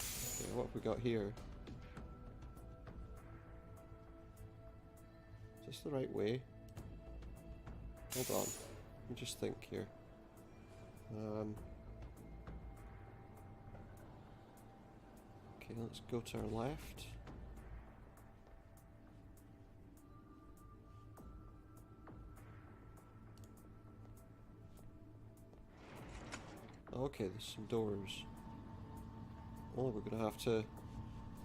Okay, what have we got here? Is this the right way? Hold on. Let me just think here. Okay, let's go to our left. Okay, there's some doors. Oh, we're gonna have to...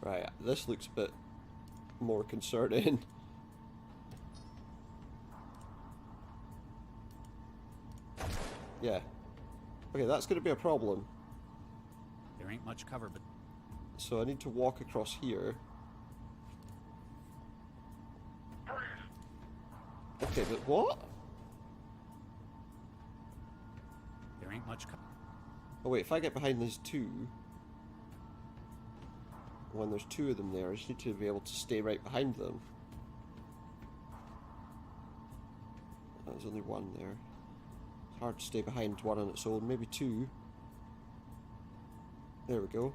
Right, this looks a bit more concerning. Yeah. Okay, that's gonna be a problem. There ain't much cover, but... So I need to walk across here. Okay, but what? There ain't much cover. Oh wait, if I get behind these two... When there's two of them there, I just need to be able to stay right behind them. there's only one there. It's hard to stay behind one on its own. Maybe two. There we go.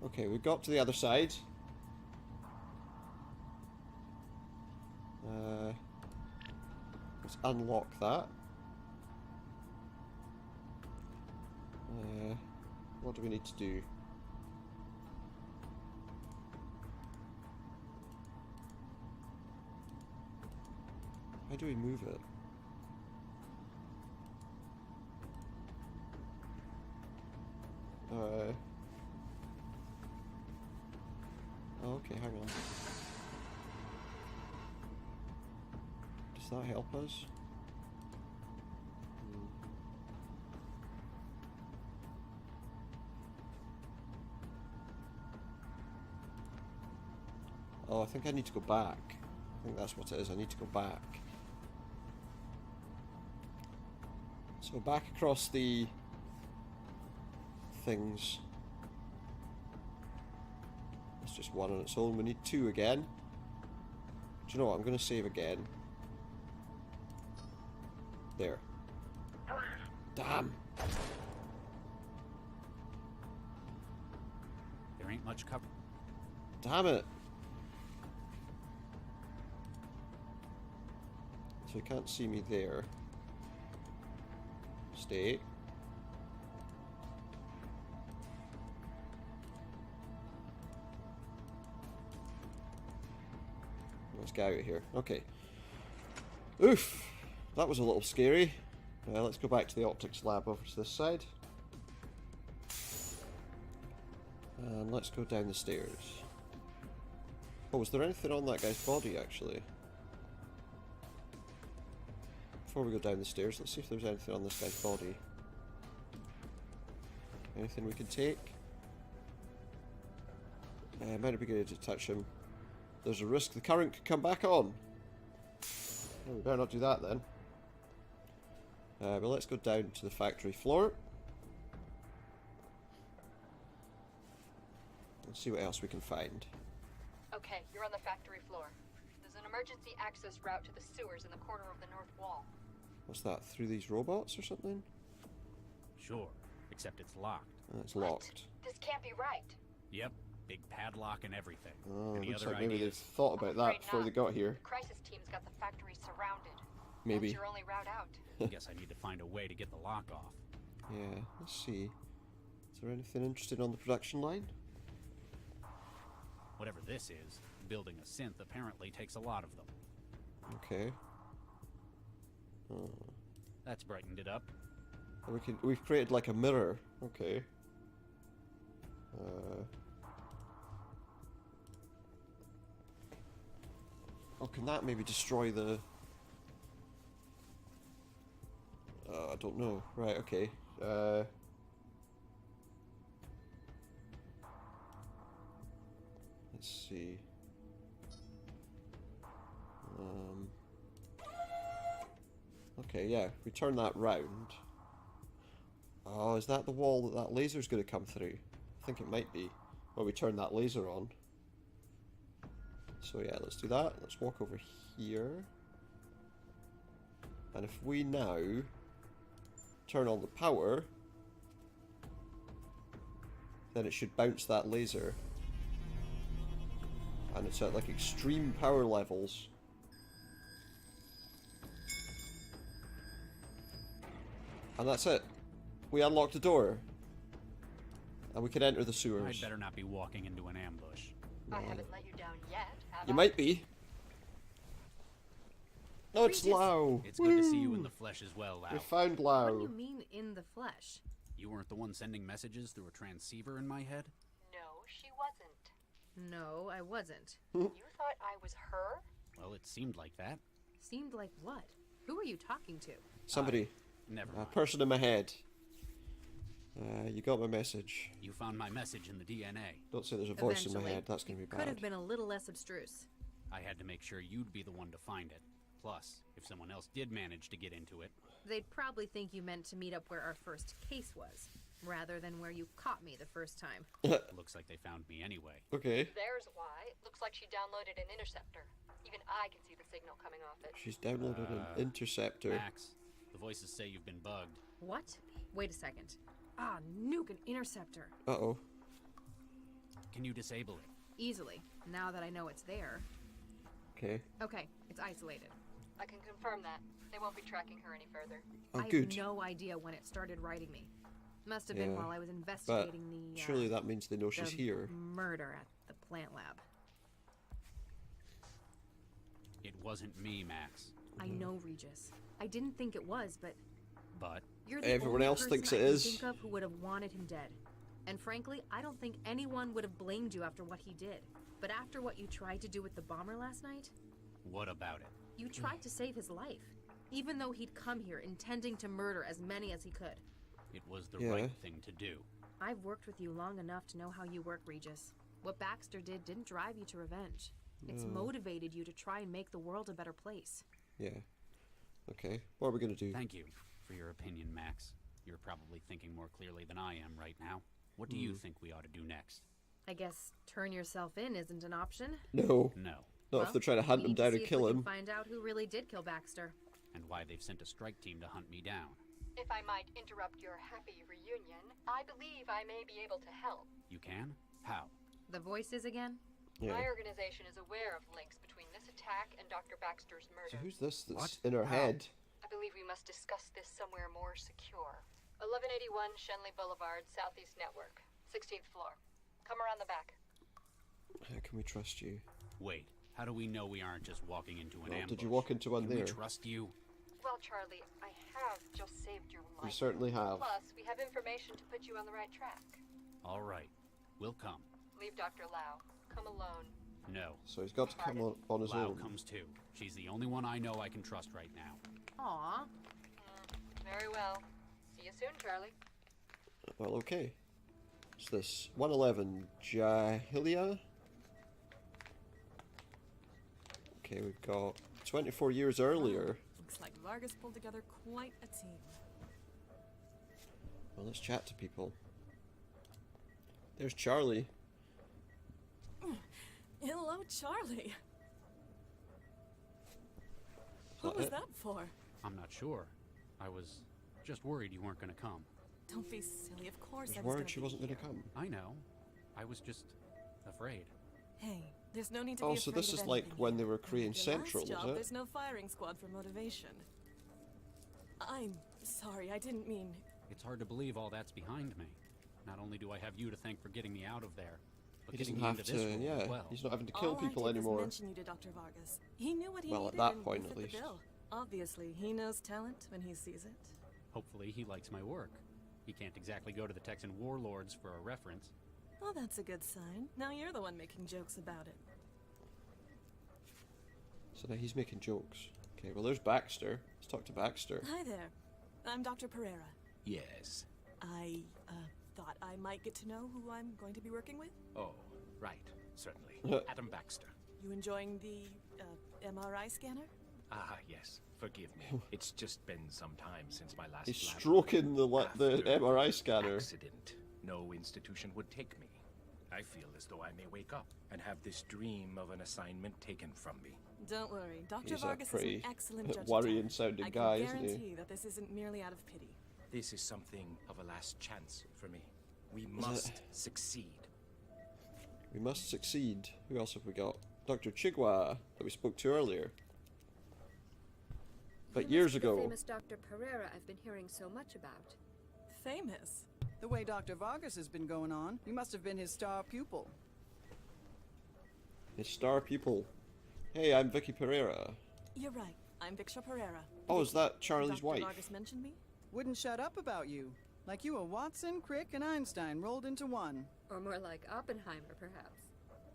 Okay, we got to the other side. Let's unlock that. What do we need to do? How do we move it? Okay, hang on. Does that help us? Oh, I think I need to go back. I think that's what it is. I need to go back. So back across the things. It's just one on its own. We need two again. Do you know what? I'm going to save again. There. Damn. There ain't much cover. Damn it. So you can't see me there. Stay. Let's get out of here. Okay. Oof. That was a little scary. Let's go back to the optics lab over to this side. And let's go down the stairs. Oh, was there anything on that guy's body, actually? Before we go down the stairs, let's see if there's anything on this guy's body. Anything we can take? Might not be good to touch him. There's a risk the current could come back on. Oh, we better not do that then. But let's go down to the factory floor. And see what else we can find. Okay, you're on the factory floor. There's an emergency access route to the sewers in the corner of the north wall. What's that? Through these robots or something? Sure, except it's locked. It's locked. This can't be right. Yep, big padlock and everything. Oh, Any looks other like maybe ideas? they've thought about that before they got here. The crisis team's got the factory surrounded. Maybe. That's your only route out. Guess I need to find a way to get the lock off. Yeah, let's see. Is there anything interesting on the production line? Whatever this is, building a synth apparently takes a lot of them. Okay. That's brightened it up. We've created like a mirror. Okay. Oh, can that maybe destroy the... I don't know. Right, okay. Let's see. Okay, yeah, we turn that round. Oh, is that the wall that that laser's going to come through? I think it might be. Well, we turn that laser on. So yeah, let's do that. Let's walk over here. And if we now turn on the power, then it should bounce that laser. And it's at like extreme power levels. And that's it. We unlocked the door. And we can enter the sewers. I'd better not be walking into an ambush. I haven't let you down yet, have You I? might be. No, it's Lau. It's good to see you in the flesh as well, Lau. We found Lau. What do you mean, in the flesh? You weren't the one sending messages through a transceiver in my head? No, she wasn't. No, I wasn't. You thought I was her? Well, it seemed like that. Seemed like what? Who are you talking to? Somebody. Never A mind. person in my head. You got my message. You found my message in the DNA. Don't say there's a voice in my Eventually. head. That's going to be Could bad. have been a little less abstruse. I had to make sure you'd be the one to find it. Plus, if someone else did manage to get into it... They'd probably think you meant to meet up where our first case was, rather than where you caught me the first time. Looks like they found me anyway. Okay. There's why. It looks like she downloaded an interceptor. Even I can see the signal coming off it. She's downloaded an interceptor. Max, the voices say you've been bugged. What? Wait a second. Ah, nuke an interceptor. Uh-oh. Can you disable it? Easily, now that I know it's there. Okay. Okay, it's isolated. I can confirm that. They won't be tracking her any further. Oh, I good. have no idea when it started writing me. Must have been Yeah, while I was But investigating the surely that means they know she's the here. murder at the plant lab. It wasn't me, Max. I know, Regis. I didn't think it was, but But you're the Everyone only else person thinks I it can is. think of who would have wanted him dead. And frankly, I don't think anyone would have blamed you after what he did. But after what you tried to do with the bomber last night, what about it? you tried to save his life, even though he'd come here intending to murder as many as he could. It was the Yeah. right thing to do. I've worked with you long enough to know how you work, Regis. What Baxter did didn't drive you to revenge. It's motivated you to try and make the world a better place. Yeah. Okay. What are we gonna do? Thank you for your opinion, Max. You're probably thinking more clearly than I am right now. What do you think we ought to do next? I guess turn yourself in isn't an option. No. No. Not if they're trying to hunt we him need to down see and if kill we can him. find out who really did kill Baxter. And why they've sent a strike team to hunt me down. If I might interrupt your happy reunion, I believe I may be able to help. You can? How? The voices again? Yeah. My organization is aware of links between this attack and Dr. Baxter's So murder. who's this that's What? in her head? I believe we must discuss this somewhere more secure. 1181 Shenley Boulevard, Southeast Network, 16th floor. Come around the back. How can we trust you? Wait, how do we know we aren't just walking into an Well, ambush? did you walk into one Can there? we trust you? Well, Charlie, I have just saved your life. You certainly have. Plus, we have information to put you on the right track. All right, we'll come. Leave Dr. Lau. Come alone. No, So he's got to come on his Lau own. comes too. She's the only one I know I can trust right now. Aw. Very well. See you soon, Charlie. Well, okay. What's this? 111 Jahilia. Okay, we've got 24 years earlier. Looks like Vargas pulled together quite a team. Well, let's chat to people. There's Charlie. Hello, Charlie. Is What that was it? that for? I'm not sure. I was just worried you weren't going to come. Don't be silly. Of course I I was was worried gonna she be wasn't going here. to come. I know. I was just afraid. Hey, there's no need to Oh, be so afraid this of is like anything when they here. were And creating with your Central, last is job, it? There's no firing squad for motivation. I'm sorry, I didn't mean... It's hard to believe all that's behind me. Not only do I have you to thank for getting me out of there, but He getting doesn't me have into to, this role yeah. as well. He's not having to kill All people I did anymore. was mention you to Dr. Vargas. He knew what he Well, at needed that and point, he at fit least. the bill. Obviously, he knows talent when he sees it. Hopefully he likes my work. He can't exactly go to the Texan warlords for a reference. Well, that's a good sign. Now you're the one making jokes about it. So now he's making jokes. Okay, well, there's Baxter. Let's talk to Baxter. Hi there. I'm Dr. Pereira. Yes. I, thought I might get to know who I'm going to be working with. Oh, right. Certainly. Adam Baxter. You enjoying the, MRI scanner? Ah, yes. Forgive me. It's just been some time since my last He's lab stroking the After MRI scanner. accident, no institution would take me. I feel as though I may wake up and have this dream of an assignment taken from me. Don't worry. Dr. He's a Vargas is pretty an excellent judge of worrying talent. sounding I guy, can isn't he? guarantee that this isn't merely out of pity. This is something of a last chance for me. We must succeed. We must succeed. Who else have we got? Dr. Chigwa, that we spoke to earlier. But years ago. The famous Dr. Pereira I've been hearing so much about. Famous? The way Dr. Vargas has been going on, you must have been his star pupil. His star pupil. Hey, I'm Vicky Pereira. You're right. I'm Victor Pereira. Oh, is that Charlie's Dr. wife? Vargas mentioned me? Wouldn't shut up about you. Like you were Watson, Crick, and Einstein rolled into one. Or more like Oppenheimer, perhaps.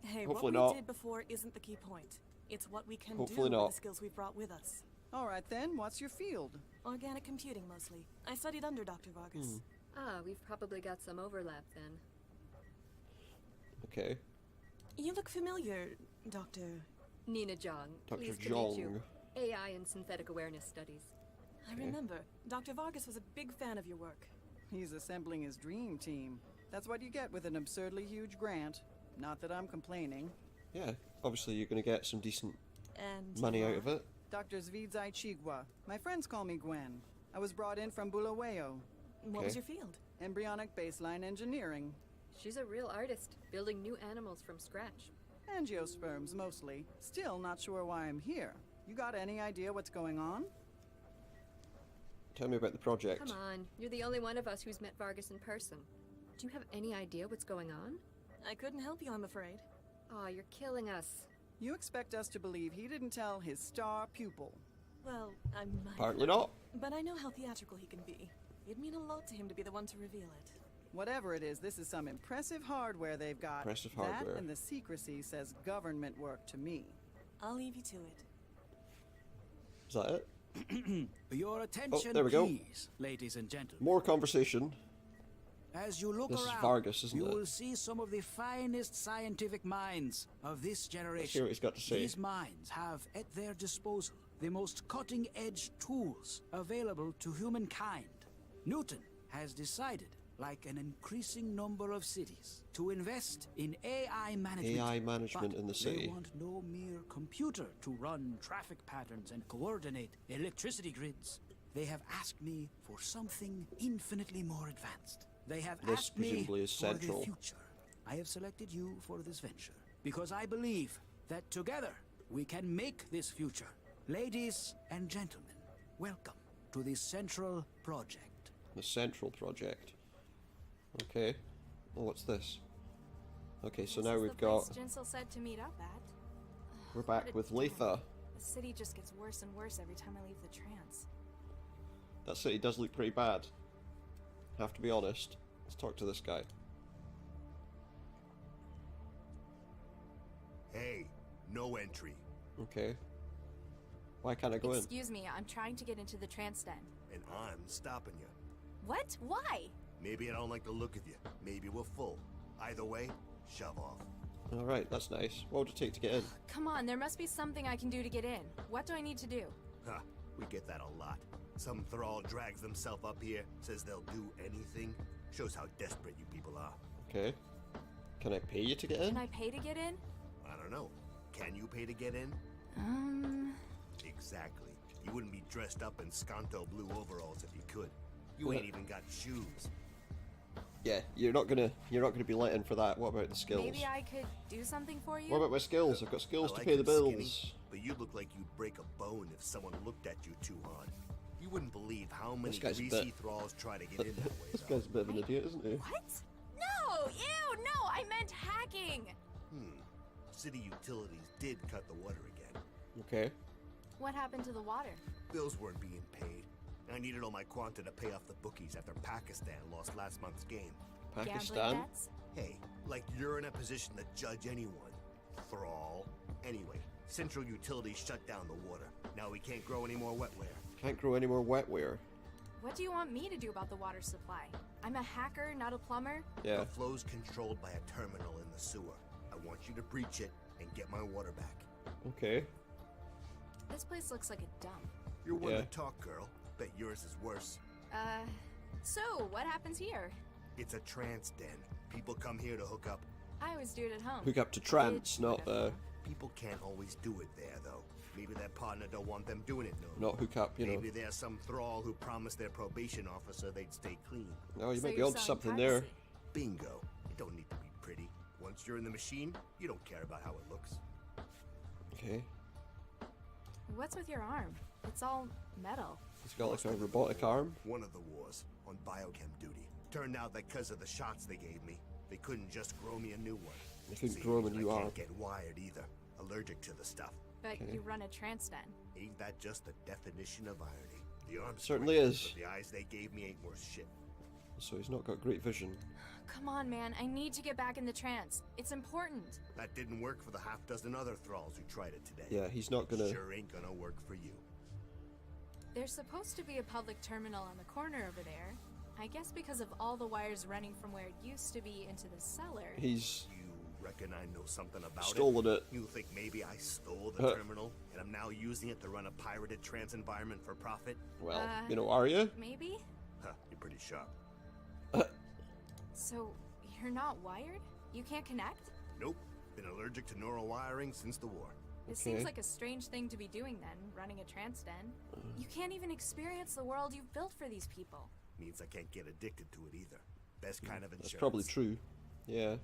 Hey, Hopefully what we not. did before isn't the key point. It's what we can Hopefully do not. with the skills we've brought with us. All right then, what's your field? Organic computing, mostly. I studied under Dr. Vargas. Ah, we've probably got some overlap then. Okay. You look familiar, Dr. Nina Jong. Dr. Pleased to meet you. Jong. AI and synthetic awareness studies. I remember. Dr. Vargas was a big fan of your work. He's assembling his dream team. That's what you get with an absurdly huge grant. Not that I'm complaining. Yeah, obviously you're going to get some decent And money out of it. Dr. Zvidzai Chigwa. My friends call me Gwen. I was brought in from Bulawayo. What was your field? Embryonic baseline engineering. She's a real artist, building new animals from scratch. Angiosperms, mostly. Still not sure why I'm here. You got any idea what's going on? Tell me about the project. Come on, you're the only one of us who's met Vargas in person. Do you have any idea what's going on? I couldn't help you, I'm afraid. Aw, you're killing us. You expect us to believe he didn't tell his star pupil? Well, I might. Apparently not. But I know how theatrical he can be. It'd mean a lot to him to be the one to reveal it. Whatever it is, this is some impressive hardware they've got. Impressive hardware. That and the secrecy says government work to me. I'll leave you to it. Is that it? Your attention, there we go. please, ladies and gentlemen. More conversation. As you look This is around, Vargas, isn't you it? will see some of the finest scientific minds of this generation. Let's hear what he's got to say. These minds have at their disposal the most cutting-edge tools available to humankind. Newton has decided, like an increasing number of cities, to invest in AI management. AI management But in the they city. want no mere computer to run traffic patterns and coordinate electricity grids. They have asked me for something infinitely more advanced. They have This asked me presumably is for central. the future. I have selected you for this venture because I believe that together we can make this future. Ladies and gentlemen, welcome to the Central Project. The Central Project. Okay. Oh, what's this? Okay, so now we've got... Jinsel said to meet up at. We're back with Latha. The city just gets worse and worse every time I leave the trance. That city does look pretty bad. Have to be honest. Let's talk to this guy. Hey, no entry. Okay. Why can't I go in? Excuse me, I'm trying to get into the trance den. And I'm stopping you. What? Why? Maybe I don't like the look of you. Maybe we're full. Either way, shove off. Alright, that's nice. What would it take to get in? Come on, there must be something I can do to get in. What do I need to do? Ha, we get that a lot. Some thrall drags themselves up here, says they'll do anything. Shows how desperate you people are. Okay. Can I pay you to get in? Can I pay to get in? I don't know. Can you pay to get in? Exactly. You wouldn't be dressed up in Skanto blue overalls if you could. You ain't even got shoes. Yeah, you're not gonna be let in for that. What about the skills? Maybe I could do something for you? What about my skills? I've got skills I to like pay the them bills. skinny, but you look like you'd break a bone if someone looked at you too hard. You wouldn't believe how many This guy's a greasy bit- thralls try to get in that way. This guy's a bit of an idiot, isn't he? What? No! Ew, no! I meant hacking! City utilities did cut the water again. Okay. What happened to the water? Bills weren't being paid. I needed all my quanta to pay off the bookies after Pakistan lost last month's game. Pakistan? debts? Hey, like you're in a position to judge anyone. Thrall. Anyway, Central Utilities shut down the water. Now we can't grow any more wetware. Can't grow any more wetware. What do you want me to do about the water supply? I'm a hacker, not a plumber. Yeah. The flow's controlled by a terminal in the sewer. I want you to breach it and get my water back. Okay. This place looks like a dump. You're one Yeah. to talk, girl. Bet yours is worse. So, what happens here? It's a trance den. People come here to hook up. I always do it at home. Hook up to trance, not People can't always do it there, though. Maybe their partner don't want them doing it no. not hook up, you know. Maybe there's some thrall who promised their probation officer they'd stay clean. Oh, you might be onto something there. Bingo. It don't need to be pretty. Once you're in the machine, you don't care about how it looks. Okay. What's with your arm? It's all metal. He's got like a robotic arm. One of the wars, on biochem duty. Turned out that because of the shots they gave me, they couldn't just grow me a new one. They couldn't See, grow him a new I arm. can't get wired either. Allergic to the stuff. But you run a trance den. Ain't that just the definition of irony? The arm's Certainly great, is. but the eyes they gave me ain't worth shit. So he's not got great vision. Come on, man. I need to get back in the trance. It's important. That didn't work for the half dozen other thralls who tried it today. Yeah, he's not gonna... Sure ain't gonna work for you. There's supposed to be a public terminal on the corner over there. I guess because of all the wires running from where it used to be into the cellar. He's... You reckon I know something about Stolen it. You think maybe I stole the terminal, and I'm now using it to run a pirated trans environment for profit? Well, you know, are you? Maybe? Huh, you're pretty sharp. So, you're not wired? You can't connect? Nope. Been allergic to neural wiring since the war. It seems like a strange thing to be doing then, running a trance den. You can't even experience the world you've built for these people. Means I can't get addicted to it either. Best kind of insurance. That's probably true. Yeah.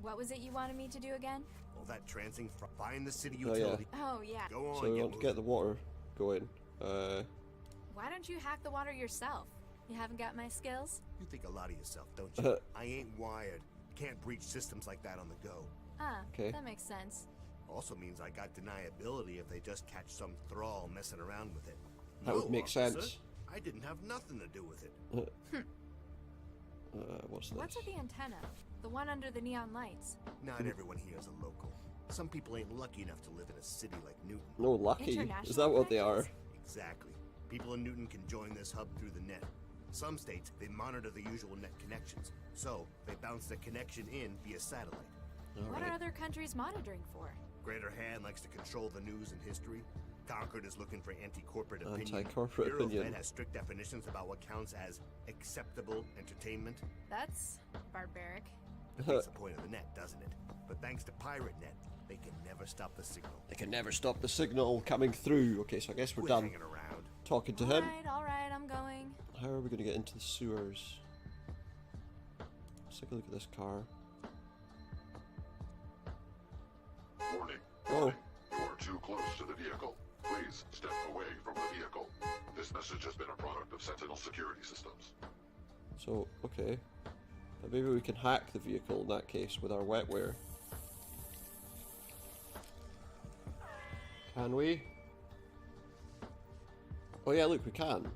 What was it you wanted me to do again? All that trancing, find the city utility. Oh, yeah. Go on, So we want to get the water going. Why don't you hack the water yourself? You haven't got my skills? You think a lot of yourself, don't you? I ain't wired. Can't breach systems like that on the go. Ah, okay. That makes sense. Also means I got deniability if they just catch some thrall messing around with it. That would make sense. I didn't have nothing to do with it. What's this? What's with the antenna? The one under the neon lights. Not everyone here is a local. Some people ain't lucky enough to live in a city like Newton. No, lucky? Is that what they are? Exactly. People in Newton can join this hub through the net. Some states, they monitor the usual net connections. So, they bounce the connection in via satellite. What are other countries monitoring for? Greater Hand likes to control the news and history. Concord is looking for anti-corporate opinion. Anti-corporate opinion. Eurofed has strict definitions about what counts as acceptable entertainment. That's barbaric. That's the point of the net, doesn't it? But thanks to Pirate Net, they can never stop the signal. They can never stop the signal coming through. Okay, so I guess we're done hanging around. Talking to him. Alright, I'm going. How are we going to get into the sewers? Let's take a look at this car. Warning. Oh. You are too close to the vehicle. Please step away from the vehicle. This message has been a product of Sentinel security systems. So, okay. But maybe we can hack the vehicle in that case with our wetware. Can we? Oh yeah, look, we can.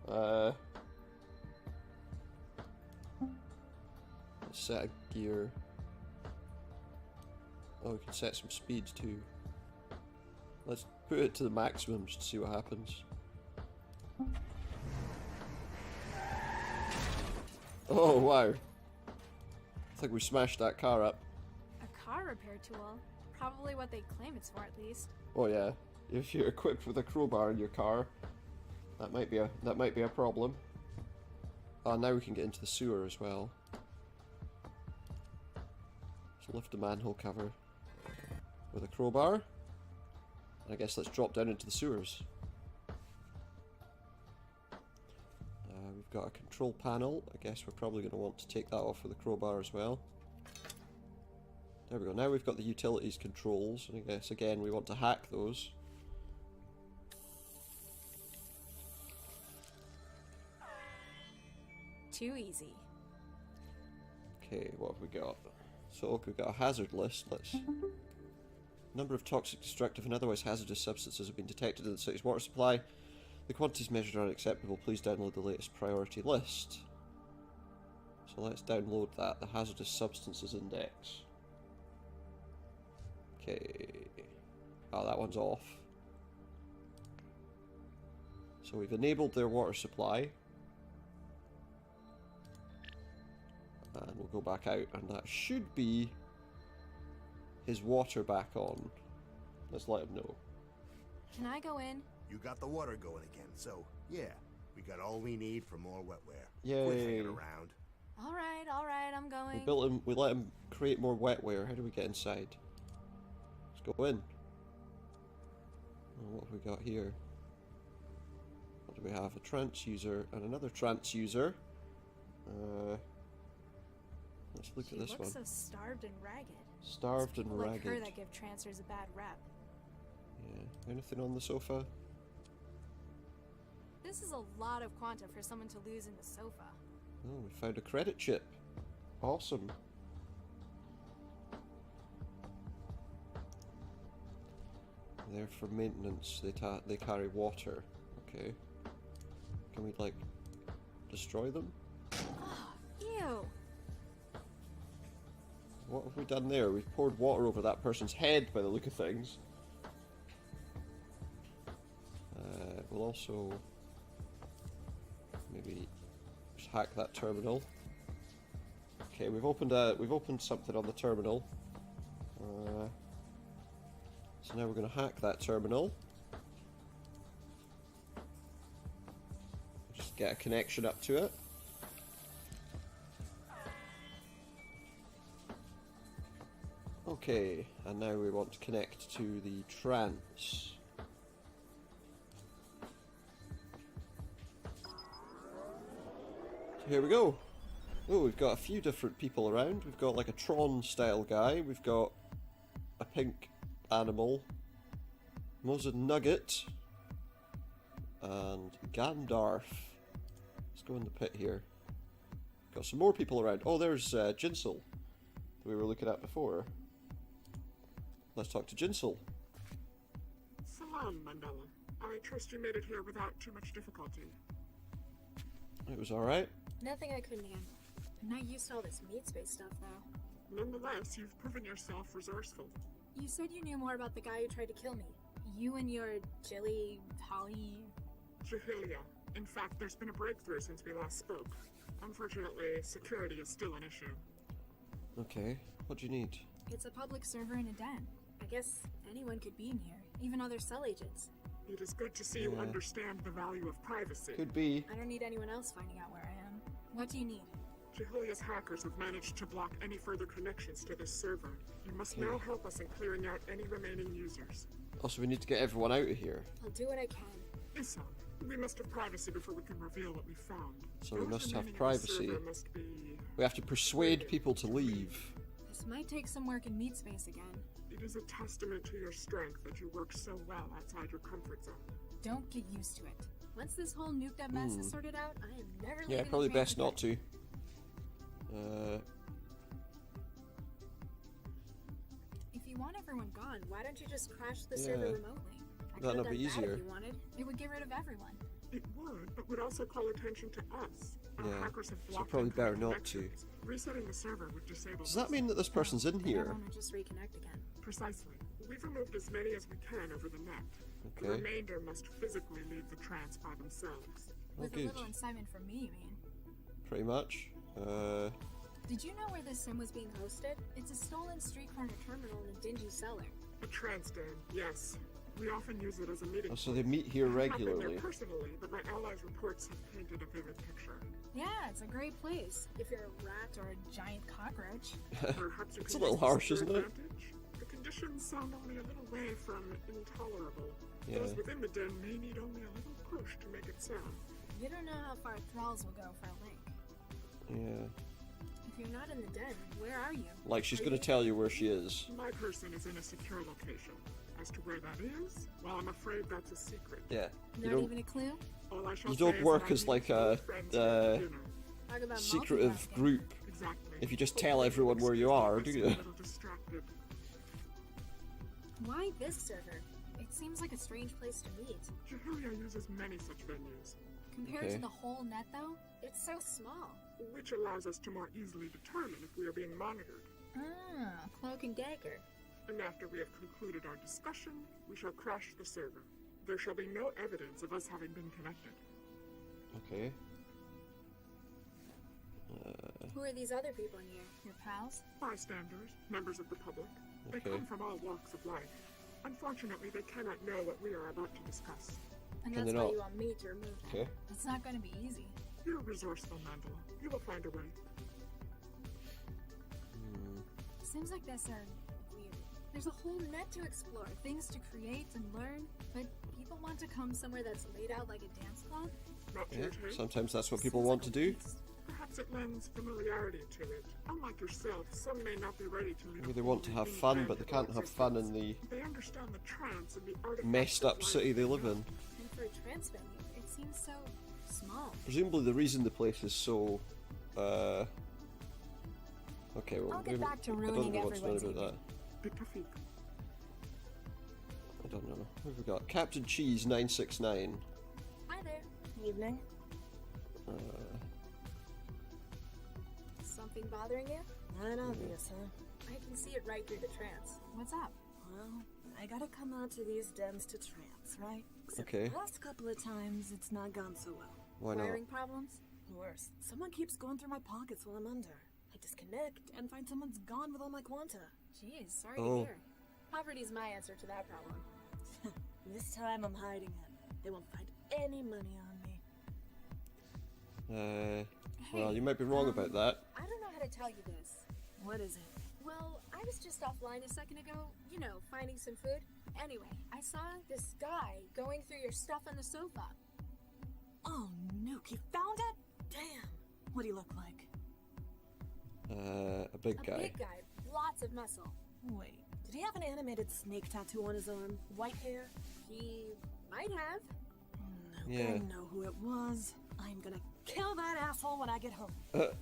Let's set a gear. Oh, we can set some speeds too. Let's put it to the maximum just to see what happens. Oh wow. I think we smashed that car up. A car repair tool? Probably what they claim it's for, at least. Oh yeah. If you're equipped with a crowbar in your car, that might be a problem. Oh, now we can get into the sewer as well. So lift the manhole cover with a crowbar. I guess let's drop down into the sewers. We've got a control panel. I guess we're probably going to want to take that off with a crowbar as well. There we go. Now we've got the utilities controls, and I guess again we want to hack those. Too easy. Okay, what have we got? So we've got a hazard list. Let's... Number of toxic, destructive and otherwise hazardous substances have been detected in the city's water supply. The quantities measured are unacceptable. Please download the latest priority list. So let's download that, the hazardous substances index. Okay. Oh, that one's off. So we've enabled their water supply. And we'll go back out, and that should be his water back on. Let's let him know. Can I go in? You got the water going again, so yeah, we got all we need for more wetware. Yay. Quit hanging around. Alright, I'm going. We built him, we let him create more wetware. How do we get inside? Let's go in. Oh, what have we got here? What do we have? A transducer and another transducer. Let's look at this one. She looks so starved and ragged. Starved and ragged. Like her that give trancers a bad rep. Yeah. Anything on the sofa? This is a lot of quanta for someone to lose in the sofa. Oh, we found a credit chip. Awesome. They're for maintenance. They carry water. Okay. Can we like destroy them? Oh, ew. What have we done there? We've poured water over that person's head by the look of things. We'll also maybe just hack that terminal. Okay, we've opened something on the terminal. So now we're going to hack that terminal. Just get a connection up to it. Okay, and now we want to connect to the trance. So here we go. Oh, we've got a few different people around. We've got like a Tron style guy. We've got a pink animal, Moses Nugget, and Gandalf. Let's go in the pit here. Got some more people around. Oh, there's Jinsel, that we were looking at before. Let's talk to Jinsel. Salam, Mandela. I trust you made it here without too much difficulty. It was alright. Nothing I couldn't handle. I'm not used to all this meat space stuff, though. Nonetheless, you've proven yourself resourceful. You said you knew more about the guy who tried to kill me. You and your Jilly, Holly... Jahilia. In fact, there's been a breakthrough since we last spoke. Unfortunately, security is still an issue. Okay, what do you need? It's a public server in a den. I guess anyone could be in here, even other cell agents. It is good to see you understand the value of privacy. Could be. I don't need anyone else finding out where I am. What do you need? Jahilia's hackers have managed to block any further connections to this server. You must now help us in clearing out any remaining users. Also, we need to get everyone out of here. I'll do what I can. Isam, we must have privacy before we can reveal what we found. So we must have privacy. We have to persuade people to leave. This might take some work in meat space again. It is a testament to your strength that you work so well outside your comfort zone. Don't get used to it. Once this whole nuked up mess is sorted out, I am never leaving. Yeah, probably best not to. If you want everyone gone, why don't you just crash the server remotely? That'd be easier. If you wanted. It would get rid of everyone. It would, but would also call attention to us. Our hackers have blocked so probably better not to. Resetting the server would disable. Does that mean that this person's in here? I want to just reconnect again. Precisely. We've removed as many as we can over the net. Okay. The remainder must physically leave the trance by themselves. With a little incitement from me, you mean? Pretty much. Did you know where this sim was being hosted? It's a stolen street corner terminal in a dingy cellar. A trance den, yes. We often use it as a meeting. Oh, so they meet here regularly. I've been there personally, but my allies' reports have painted a vivid picture. Yeah, it's a great place. If you're a rat or a giant cockroach. Perhaps it's a little harsh, isn't it? The conditions sound only a little way from intolerable. Yeah. Those within the den may need only a little push to make it sound. You don't know how far thralls will go for a link. Yeah. If you're not in the den, where are you? Like she's going to tell you where she is. My person is in a secure location. As to where that is, well, I'm afraid that's a secret. Yeah. Not even a clue? All I shall you don't say work is as like a secretive group. Exactly. If you just tell everyone where you are, do you? Why this server? It seems like a strange place to meet. Jahilia uses many such venues. Compared to the whole net, though, it's so small. Which allows us to more easily determine if we are being monitored. Ah, cloak and dagger. And after we have concluded our discussion, we shall crash the server. There shall be no evidence of us having been connected. Okay. Who are these other people in here? Your pals? Bystanders, members of the public. They Okay. come from all walks of life. Unfortunately, they cannot know what we are about to discuss. And Can that's they why not? you want me to remove them. Okay. It's not going to be easy. You're resourceful, Mandela. You will find a way. Sims like this are weird. There's a whole net to explore, things to create and learn, but people want to come somewhere that's laid out like a dance club? Not to Yeah, your taste? sometimes that's what people want to do. Perhaps it lends familiarity to it. Unlike yourself, some may not be ready to lead. Maybe they want to have fun, but they can't have fun in the They understand the trance and the artifacts messed of up life. city they live in. And for a trance venue, it seems so small. Presumably the reason the place is so, okay, well, I'll get maybe, back to I don't ruining know what's everyone's about that. Bitafik. I don't know. What have we got? Captain Cheese 969. Hi there. Evening. Something bothering you? Not obvious, huh? I can see it right through the trance. What's up? Well, I gotta come out to these dens to trance, right? Except Okay. the last couple of times, it's not gone so well. Why not? Wiring problems? Worse, someone keeps going through my pockets while I'm under. I disconnect and find someone's gone with all my quanta. Jeez, sorry Oh. to hear. Poverty's my answer to that problem. This time I'm hiding it. They won't find any money on me. Well, you might be wrong about that. I don't know how to tell you this. What is it? Well, I was just offline a second ago, you know, finding some food. Anyway, I saw this guy going through your stuff on the sofa. Oh, Nuke, you found it? Damn. What do you look like? A big guy. A big guy, lots of muscle. Wait, did he have an animated snake tattoo on his arm? White hair? He might have. No, Yeah. I know who it was. I'm gonna kill that asshole when I get home.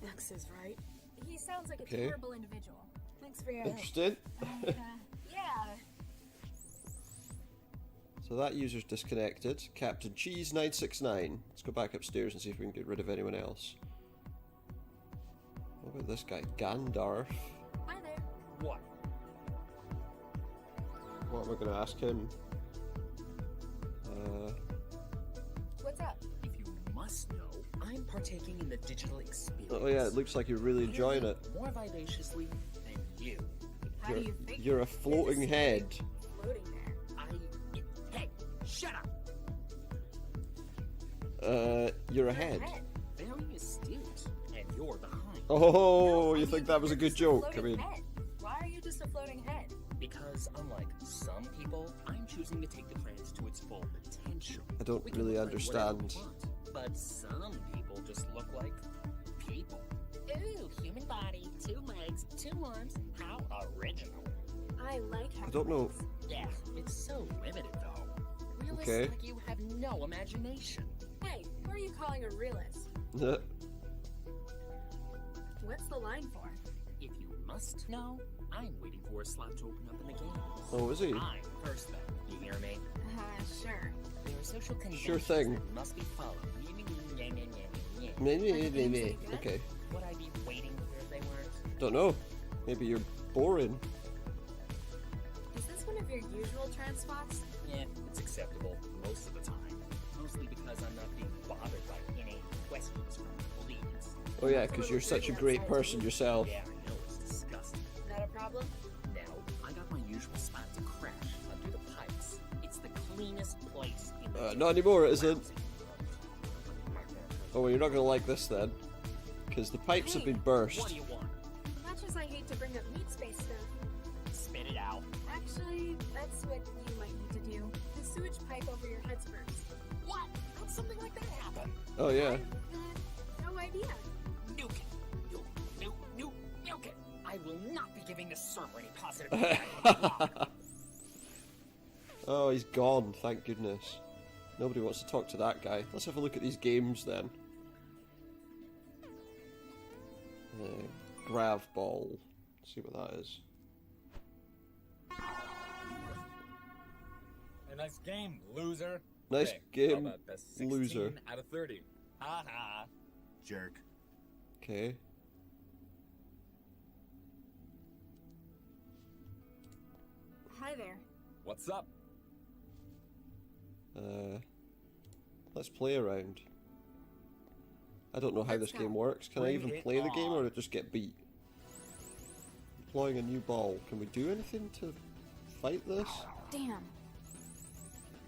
X is right. He sounds like a Okay. terrible individual. Thanks for your help. Interesting. Yeah. So that user's disconnected. Captain Cheese 969. Let's go back upstairs and see if we can get rid of anyone else. What about this guy? Gandalf. Hi there. What? What am I going to ask him? What's up? If you must know, I'm partaking in the digital experience. Oh yeah, it looks like you're really enjoying it. More vivaciously than you. How do you figure? You're a floating head. Floating there. Hey, shut up! You're a head. Very astute, and you're behind. Oh, you think that was a good joke? I Floating mean, head. Why are you just a floating head? Because unlike some people, I'm choosing to take the planet to its full potential. I don't We can really look like whatever we understand. want, but some people just look like people. Ooh, human body, 2 legs, 2 arms. How original. I like how. I don't know. Yeah, it's so limited though. Realists Okay. like you have no imagination. Hey, who are you calling a realist? What's the line for? If you must know, I'm waiting for a slot to open up in the game. Oh, is he? I'm first then. You hear me? Sure. There are social conventions Sure thing. that must be followed. Okay. Would I be waiting if they weren't? Don't know. Maybe you're boring. Is this one of your usual trans spots? Yeah, it's acceptable most of the time. Mostly because I'm not being bothered by inane questions from police. Oh yeah, because you're such a great person yourself. Yeah, I know, it's disgusting. Is that a problem? Now, I got my usual spot to crash under the pipes. It's the cleanest place in the Not anymore, it isn't. Oh, well, you're not going to like this then. Because the pipes have been burst. What do you want? Much as I hate to bring up meat space stuff. Spit it out. Actually, that's what you might need to do. The sewage pipe over your head's burst. What? How'd something like that happen? Oh yeah. No idea. Nuke it. Nuke it. I will not be giving this server any positive feedback. Oh, he's gone, thank goodness. Nobody wants to talk to that guy. Let's have a look at these games then. Grav Ball. Let's see what that is. A nice game, loser. Nice Hey, game, how about the 16 loser. out of 30. Ha. Jerk. Okay. Hi there. What's up? Let's play around. I don't know how this game works. Can I Bring even it play the game or on. do I just get beat? Deploying a new ball. Can we do anything to fight this? Damn.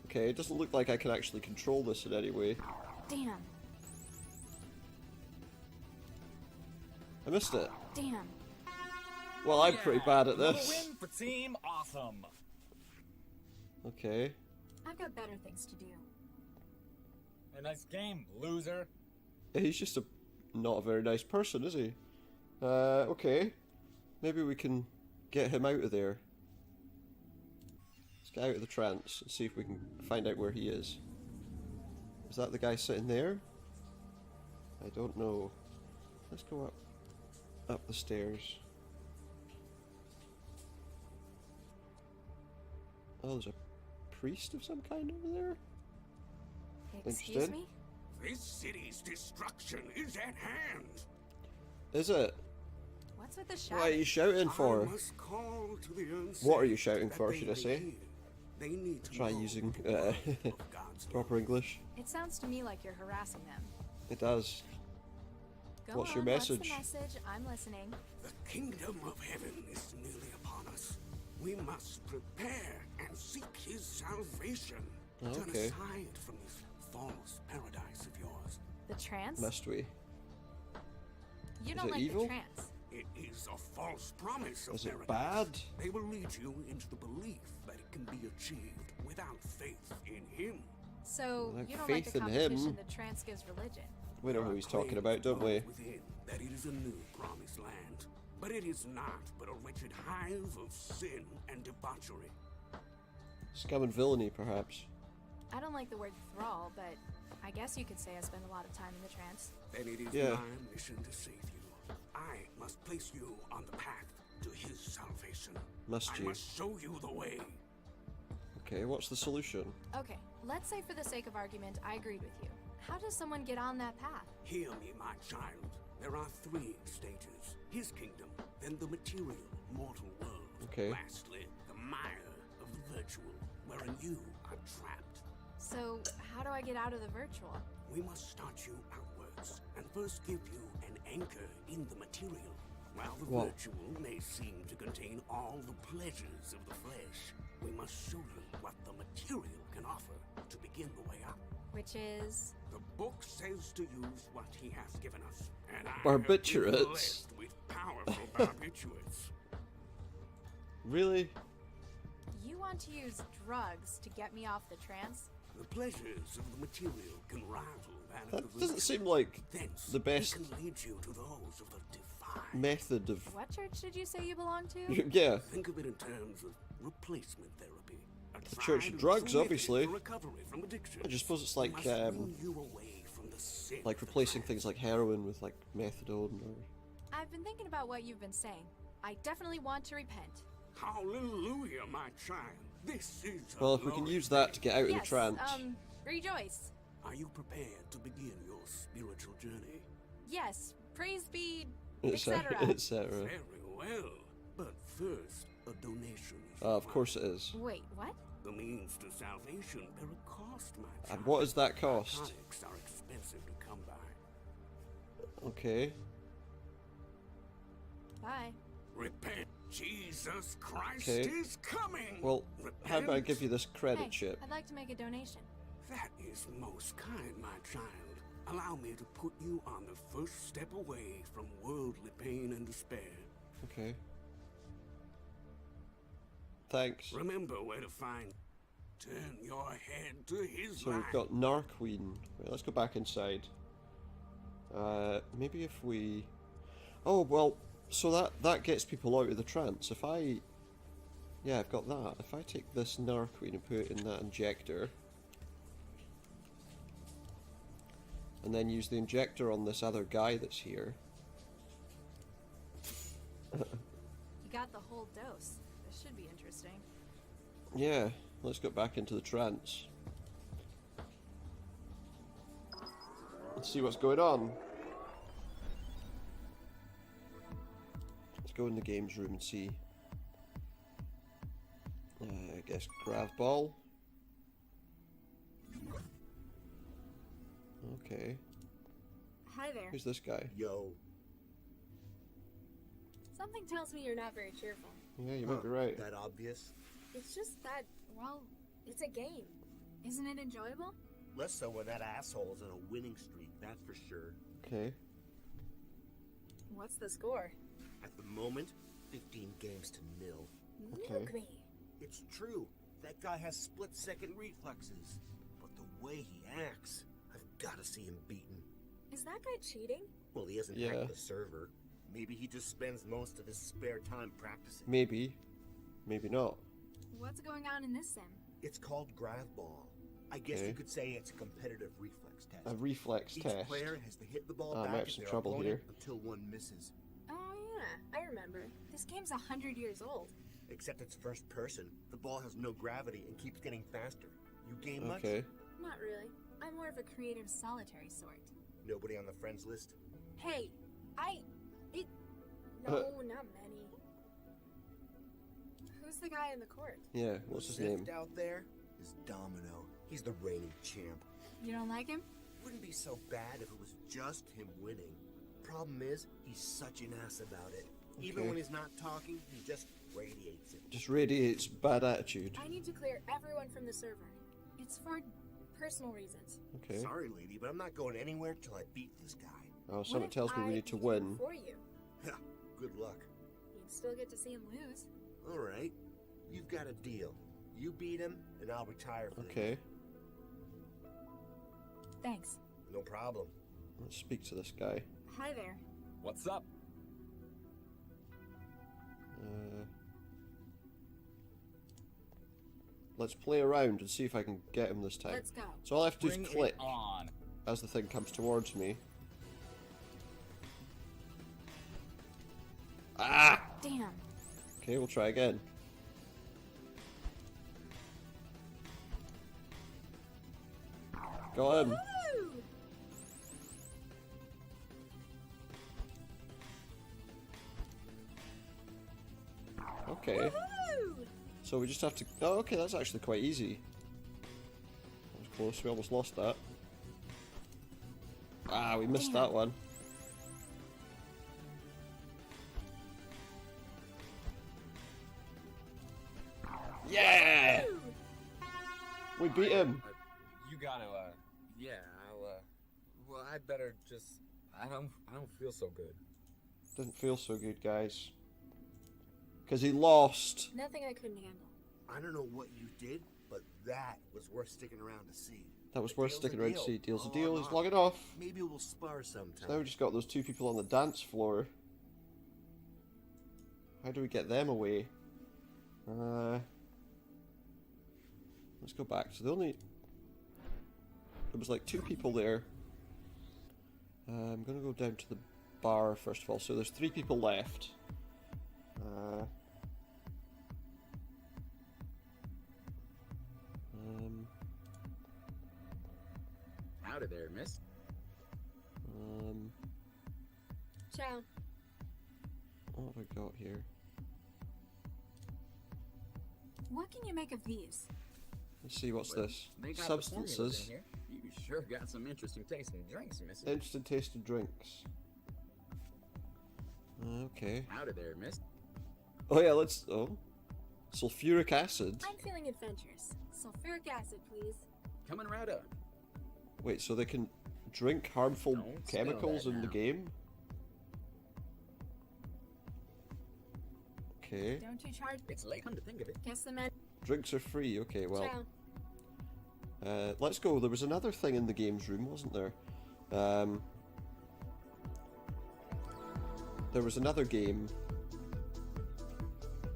Okay, it doesn't look like I can actually control this in any way. Damn. I missed it. Damn. Well, I'm pretty bad at Another this. win for Team Awesome. Okay. I've got better things to do. A nice game, loser. He's just not a very nice person, is he? Okay. Maybe we can get him out of there. Let's get out of the trance and see if we can find out where he is. Is that the guy sitting there? I don't know. Let's go up the stairs. Oh, there's a priest of some kind over there? Excuse Interesting. me? This city's destruction is at hand. Is it? What's with the What are shouting? you shouting for? I must call to the unsafe What are you shouting that for, they should I may say? hear. They need to Try know using the word of God's proper English. It sounds to me like you're harassing them. It does. Go What's on, your what's message? the message? I'm listening. The kingdom of heaven is nearly upon us. We must prepare and seek his salvation. Turn Okay. aside from this false paradise of yours. The trance? Must we? You Is don't it like evil? the trance. It is a false promise of Is it paradise. bad? They will lead you into the belief that it can be achieved without faith in him. So Like you don't like faith the in competition him. that trance gives religion. We know who he's talking about, don't we? Within that it is a new promised land, but it is not but a wretched hive of sin and debauchery. Scum and villainy, perhaps. I don't like the word thrall, but I guess you could say I spend a lot of time in the trance. Then it is Yeah. my mission to save you. I must place you on the path to his salvation. Must I you? must show you the way. Okay, what's the solution? Okay, let's say for the sake of argument, I agreed with you. How does someone get on that path? Hear me, my child. There are 3 stages. His kingdom, then the material, mortal world. Okay. Lastly, the mire of the virtual, wherein you are trapped. So, how do I get out of the virtual? We must start you outwards, and first give you an anchor in the material. While the Whoa. virtual may seem to contain all the pleasures of the flesh, we must show you what the material can offer to begin the way up. Which is... The book says to use what he has given us, and I Barbiturates? have been blessed with powerful barbiturates. Really? You want to use drugs to get me off the trance? The pleasures of the material can rival that That of the doesn't virtual. seem like Thence, the best it can lead you to those of the divine. method of... What church did you say you belong to? Yeah. Think of it in terms of replacement therapy. A The Church of tried Drugs, method obviously. for recovery from addiction. I just suppose it's We like, must bring you away from the sin like replacing things like heroin with like methadone or... I've been thinking about what you've been saying. I definitely want to repent. Hallelujah, my child. This is a Well, if we can glorious use that to get out of the Yes, trance. rejoice. Are you prepared to begin your spiritual journey? Yes, praise be, Etc. etc. etc. Very well. But first, a donation is Of course it is. Wait, what? The means to salvation bear a cost, my child. And what does that cost? Narcotics are expensive to come by. Okay. Bye. Repent. Jesus Christ Okay. is coming. Well, how about I give you this credit Hey, chip? I'd like to make a donation. That is most kind, my child. Allow me to put you on the first step away from worldly pain and despair. Okay. Thanks. Remember where to find. Turn your head to his So light. we've got Narqueen. Right, let's go back inside. Maybe if we... Oh, well, so that gets people out of the trance. If I... Yeah, I've got that. If I take this Narqueen and put it in that injector... And then use the injector on this other guy that's here... You got the whole dose. This should be interesting. Yeah, let's go back into the trance. Let's see what's going on. Let's go in the games room and see. I guess Grav Ball. Okay. Hi there. Who's this guy? Yo. Something tells me you're not very cheerful. Yeah, you might be right. That obvious? It's just that, well, it's a game. Isn't it enjoyable? Less so when that asshole's on a winning streak, that's for sure. Okay. What's the score? At the moment, 15 games to 0. Milk me. It's true. That guy has split-second reflexes. But the way he acts, I've got to see him beaten. Is that guy cheating? Well, he hasn't Yeah. hacked the server. Maybe he just spends most of his spare time practicing. Maybe. Maybe not. What's going on in this sim? It's called Grav Ball. I guess Okay. you could say it's a competitive reflex test. A reflex Each test. player has to hit the ball I might back have at some their trouble opponent here. until one misses. Oh yeah, I remember. This game's 100 years old. Except it's first person. The ball has no gravity and keeps getting faster. You game much? Okay. Not really. I'm more of a creative solitary sort. Nobody on the friends list? Hey, no, not many. Who's the guy in the court? Yeah, what's his The name? Zift out there is Domino. He's the reigning champ. You don't like him? Wouldn't be so bad if it was just him winning. problem is, he's such an ass about it. Even Okay. when he's not talking, he just radiates it. Just radiates bad attitude. I need to clear everyone from the server. It's for personal reasons. Okay. Sorry, lady, but I'm not going anywhere till I beat this guy. Oh, something tells me we need to win. For you, Yeah, good luck. you'd still get to see him lose. All right, you've got a deal. You beat him, and I'll retire for the Okay. day. Thanks. No problem. Let's speak to this guy. Hi there. What's up? Let's play around and see if I can get him this time. Let's go. So all I have to do Bring is it click on. as the thing comes towards me. Ah! Damn. Okay, we'll try again. Got him. Woo! Okay. Woohoo! So we just have to... Oh, okay, that's actually quite easy. That was close, we almost lost that. Ah, we missed that one. Yeah! We beat him! You gotta, yeah, well, I better just, I don't feel so good. Didn't feel so good, guys. Because he lost. Nothing I couldn't handle. I don't know what you did, but that was worth sticking around to see. That was worth sticking around to see. Deal's a deal, Hold he's on. logging off. Maybe we'll spar So sometime. now we just got those two people on the dance floor. How do we get them away? Let's go back. So there was like two people there. I'm gonna go down to the bar first of all. So there's three people left. Howdy there, miss. Ciao. What have I got here? What can you make of these? Let's see, what's this? They got the formulas Substances. in here. You sure got some interesting tasting drinks, missy. Instant tasted drinks. Okay. Howdy there, miss. Oh yeah, let's... Oh. Sulfuric acid. I'm feeling adventurous. Sulfuric acid, please. Coming right up. Wait, so they can drink harmful Don't spill chemicals that in the now. game? Okay. Don't you charge? It's late. Come to think of it. Guess the men. Drinks are free. Okay, well. Ciao. Let's go. There was another thing in the games room, wasn't there? There was another game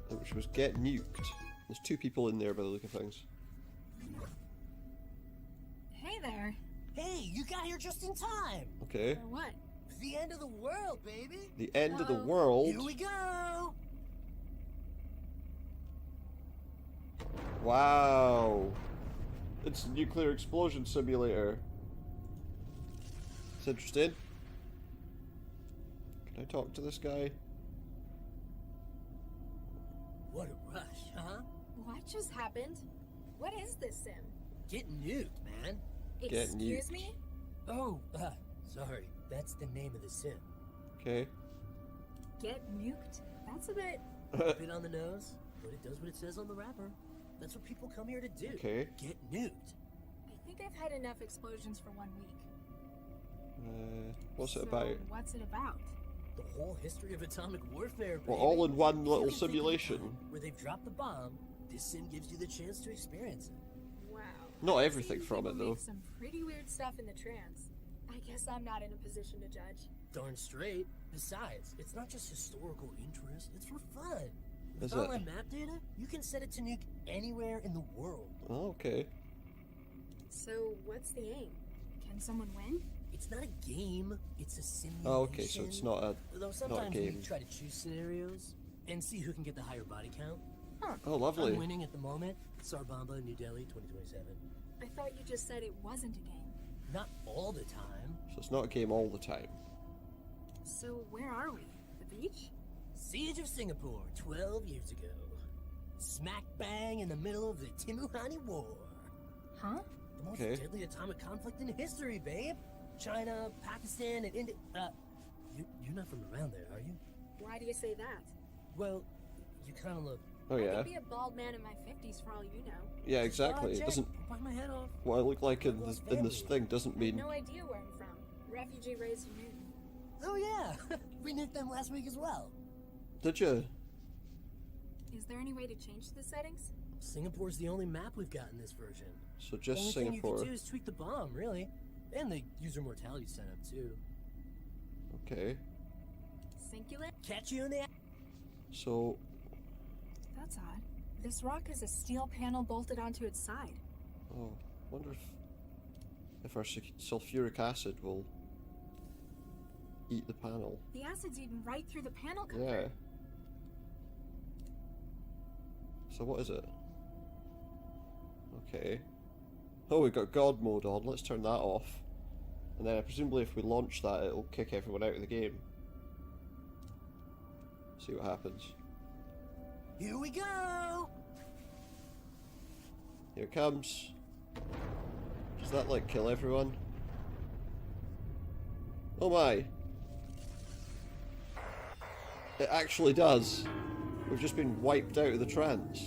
which was Get Nuked. There's two people in there by the look of things. Hey there. Hey, you got here just in time. Okay. For what? The end of the world, baby. The end of the Uh-oh. world. Here we go. Wow. It's a nuclear explosion simulator. It's interesting. Can I talk to this guy? What a rush, huh? What just happened? What is this sim? Get nuked, man. Get Excuse nuked. me? Oh, sorry. That's the name of the sim. Okay. Get nuked? That's a bit. A bit on the nose, but it does what it says on the wrapper. That's what people come here to do. Okay. Get nuked. I think I've had enough explosions for 1 week. What's it So, about? What's it about? The whole history of atomic warfare, Well, baby. all in one You little can think of the simulation. time where they've dropped the bomb, this sim gives you the chance to experience it. Wow. Not I've everything seen from people it, though. Make some pretty weird stuff in the trans. I guess I'm not in a position to judge. Darn straight. Besides, it's not just historical interest, it's for fun. With Is it? online map data, you can set it to nuke anywhere in the world. Oh, okay. So, what's the aim? Can someone win? It's not a game, it's a simulation. Oh, okay, so it's not a Though sometimes game. we try to choose scenarios and see who can get the higher body count. Huh. Oh, lovely. I'm winning at the moment. Sarbamba, New Delhi, 2027. I thought you just said it wasn't a game. Not all the time. So it's not a game all the time. So, where are we? The beach? Siege of Singapore, 12 years ago. Smack bang in the middle of the Timuhani War. Huh? The most Okay. deadly atomic conflict in history, babe. China, Pakistan, and India. You're not from around there, are you? Why do you say that? Well, you kind of look. Oh I yeah. could be a bald man in my 50s for all you know. Yeah, exactly. It doesn't. Bite my head off. What I look like in this thing doesn't I mean. have no idea where I'm from. Refugee raised in Newton. Oh yeah, we nuked them last week as well. Did you? Is there any way to change the settings? Singapore's the only map we've got in this version. So just only Singapore. thing you can do is tweak the bomb, really, and the user mortality setup too. Okay. Singular? Catch you in the. So. That's odd. This rock has a steel panel bolted onto its side. Oh, wonder if our sulfuric acid will eat the panel. The acid's eaten right through the panel cover. Yeah. So what is it? Okay. Oh, we've got God mode on. Let's turn that off. And then presumably if we launch that, it'll kick everyone out of the game. See what happens. Here we go! Here it comes. Does that, like, kill everyone? Oh my! It actually does. We've just been wiped out of the trance.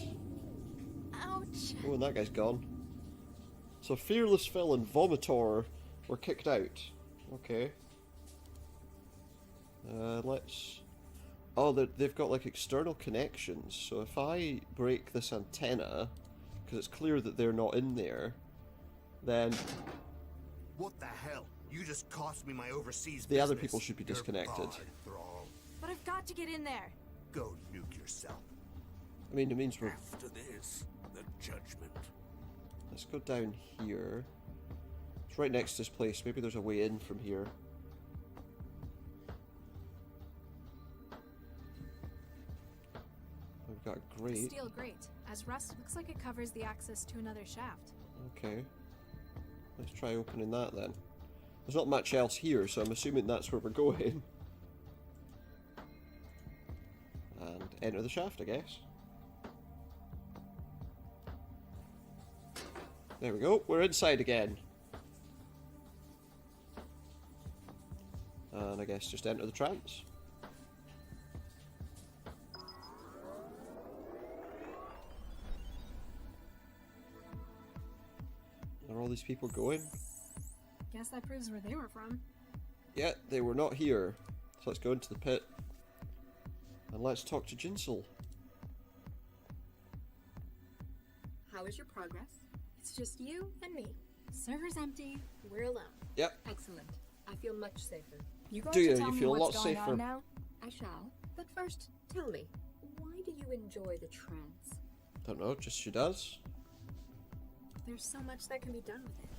Ouch! Oh, and that guy's gone. So Fearless Phil and Vomitor were kicked out. Okay. Let's... Oh, they've got like external connections. So if I break this antenna, because it's clear that they're not in there, then... What the hell? You just cost me my overseas the other business. people should be You're disconnected. barred, thrall. But I've got to get in there. Go nuke yourself. I mean, it means we're... After this, the judgment. Let's go down here. It's right next to this place. Maybe there's a way in from here. We've got a grate. Steel grate. As rust, looks like it covers the access to another shaft. Okay. Let's try opening that then. There's not much else here, so I'm assuming that's where we're going. And enter the shaft, I guess. There we go, we're inside again. And I guess just enter the trance. Are all these people going? Guess that proves where they were from. Yeah, they were not here. So let's go into the pit. And let's talk to Jinsel. How is your progress? It's just you and me. Server's empty. We're alone. Yep. Excellent. I feel much safer. You going Do to you? tell You me feel a what's lot going safer. on now? I shall. But first, tell me, why do you enjoy the trance? Don't know, just she does. There's so much that can be done with it.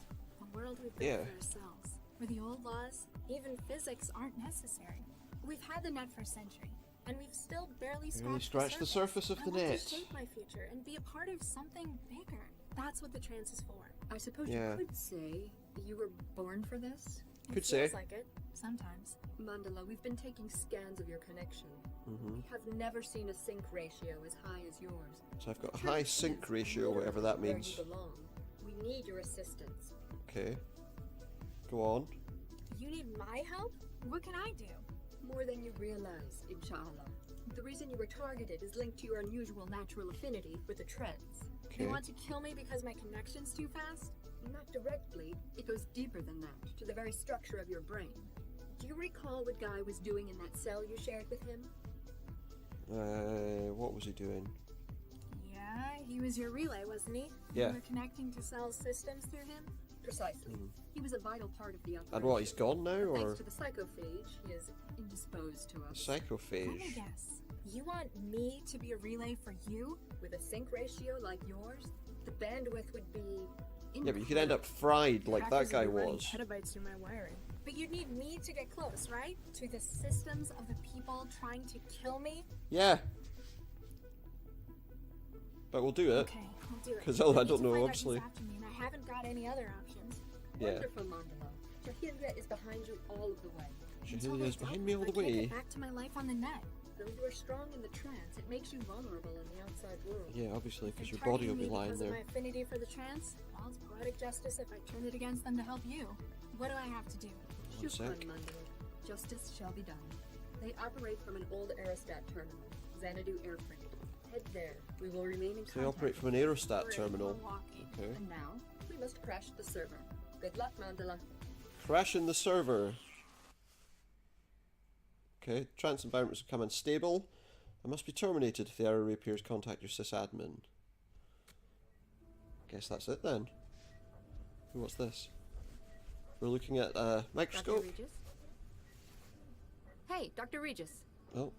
A world we've built Yeah. for ourselves, where the old laws, even physics, aren't necessary. We've had the net for a century, and we've still barely scratched the surface of the I want net. to shape my future and be a part of something bigger. That's what the trance is for. I suppose Yeah. you could say you were born for this? Could It say. feels like it, sometimes. Mandela, we've been taking scans of your connection. Mhm. We have never seen a sync ratio as high as yours. So I've got a high sync ratio, whatever that Where means. you belong. We need your assistance. Okay. Go on. You need my help? What can I do? More than you realize, inshallah. The reason you were targeted is linked to your unusual natural affinity with the trance. They want to kill me because my connection's too fast? Not directly. It goes deeper than that, to the very structure of your brain. Do you recall what Guy was doing in that cell you shared with him? What was he doing? Yeah, he was your relay, wasn't he? Yeah. You were connecting to Cell's systems through him? Precisely. He was a vital part of the operation. And what, he's gone now, But or? thanks to the psychophage, he is indisposed to us. Let me Psychophage. guess. You want me to be a relay for you? With a sync ratio like yours, the bandwidth would be... Yeah, but you could end up fried like that Hackers guy would be running was. petabytes through my wiring. But you'd need me to get close, right? To the systems of the people trying to kill me? Yeah. But we'll do it. Okay, I'll do it. Because I I need don't to know, find out obviously. who's after me, and I haven't got any other options. Yeah. Wonderful, Mandela. Jahilya is behind you all of the way. Jahilya is behind me all the I can't way. get back to my life on the net. Though you are strong in the trance, it makes you vulnerable in the outside world. Yeah, obviously, because your They're body will be targeting me lying because of there. my affinity for the trance? Well, it's poetic justice if I turn it against them to help you. What do I have to do? One sec. Mandela. Justice shall be done. They operate from an old aerostat terminal, Xanadu Airfreight. Head there. We will remain in So they operate from an aerostat terminal. Okay. And now, we must crash the server. Good luck, Mandela. Crashing the server. Okay, trans environments become unstable and must be terminated if the error reappears. Contact your sysadmin. Guess that's it then. Ooh, what's this? We're looking at a microscope. Dr. Regis? Hey, Dr. Regis. Oh.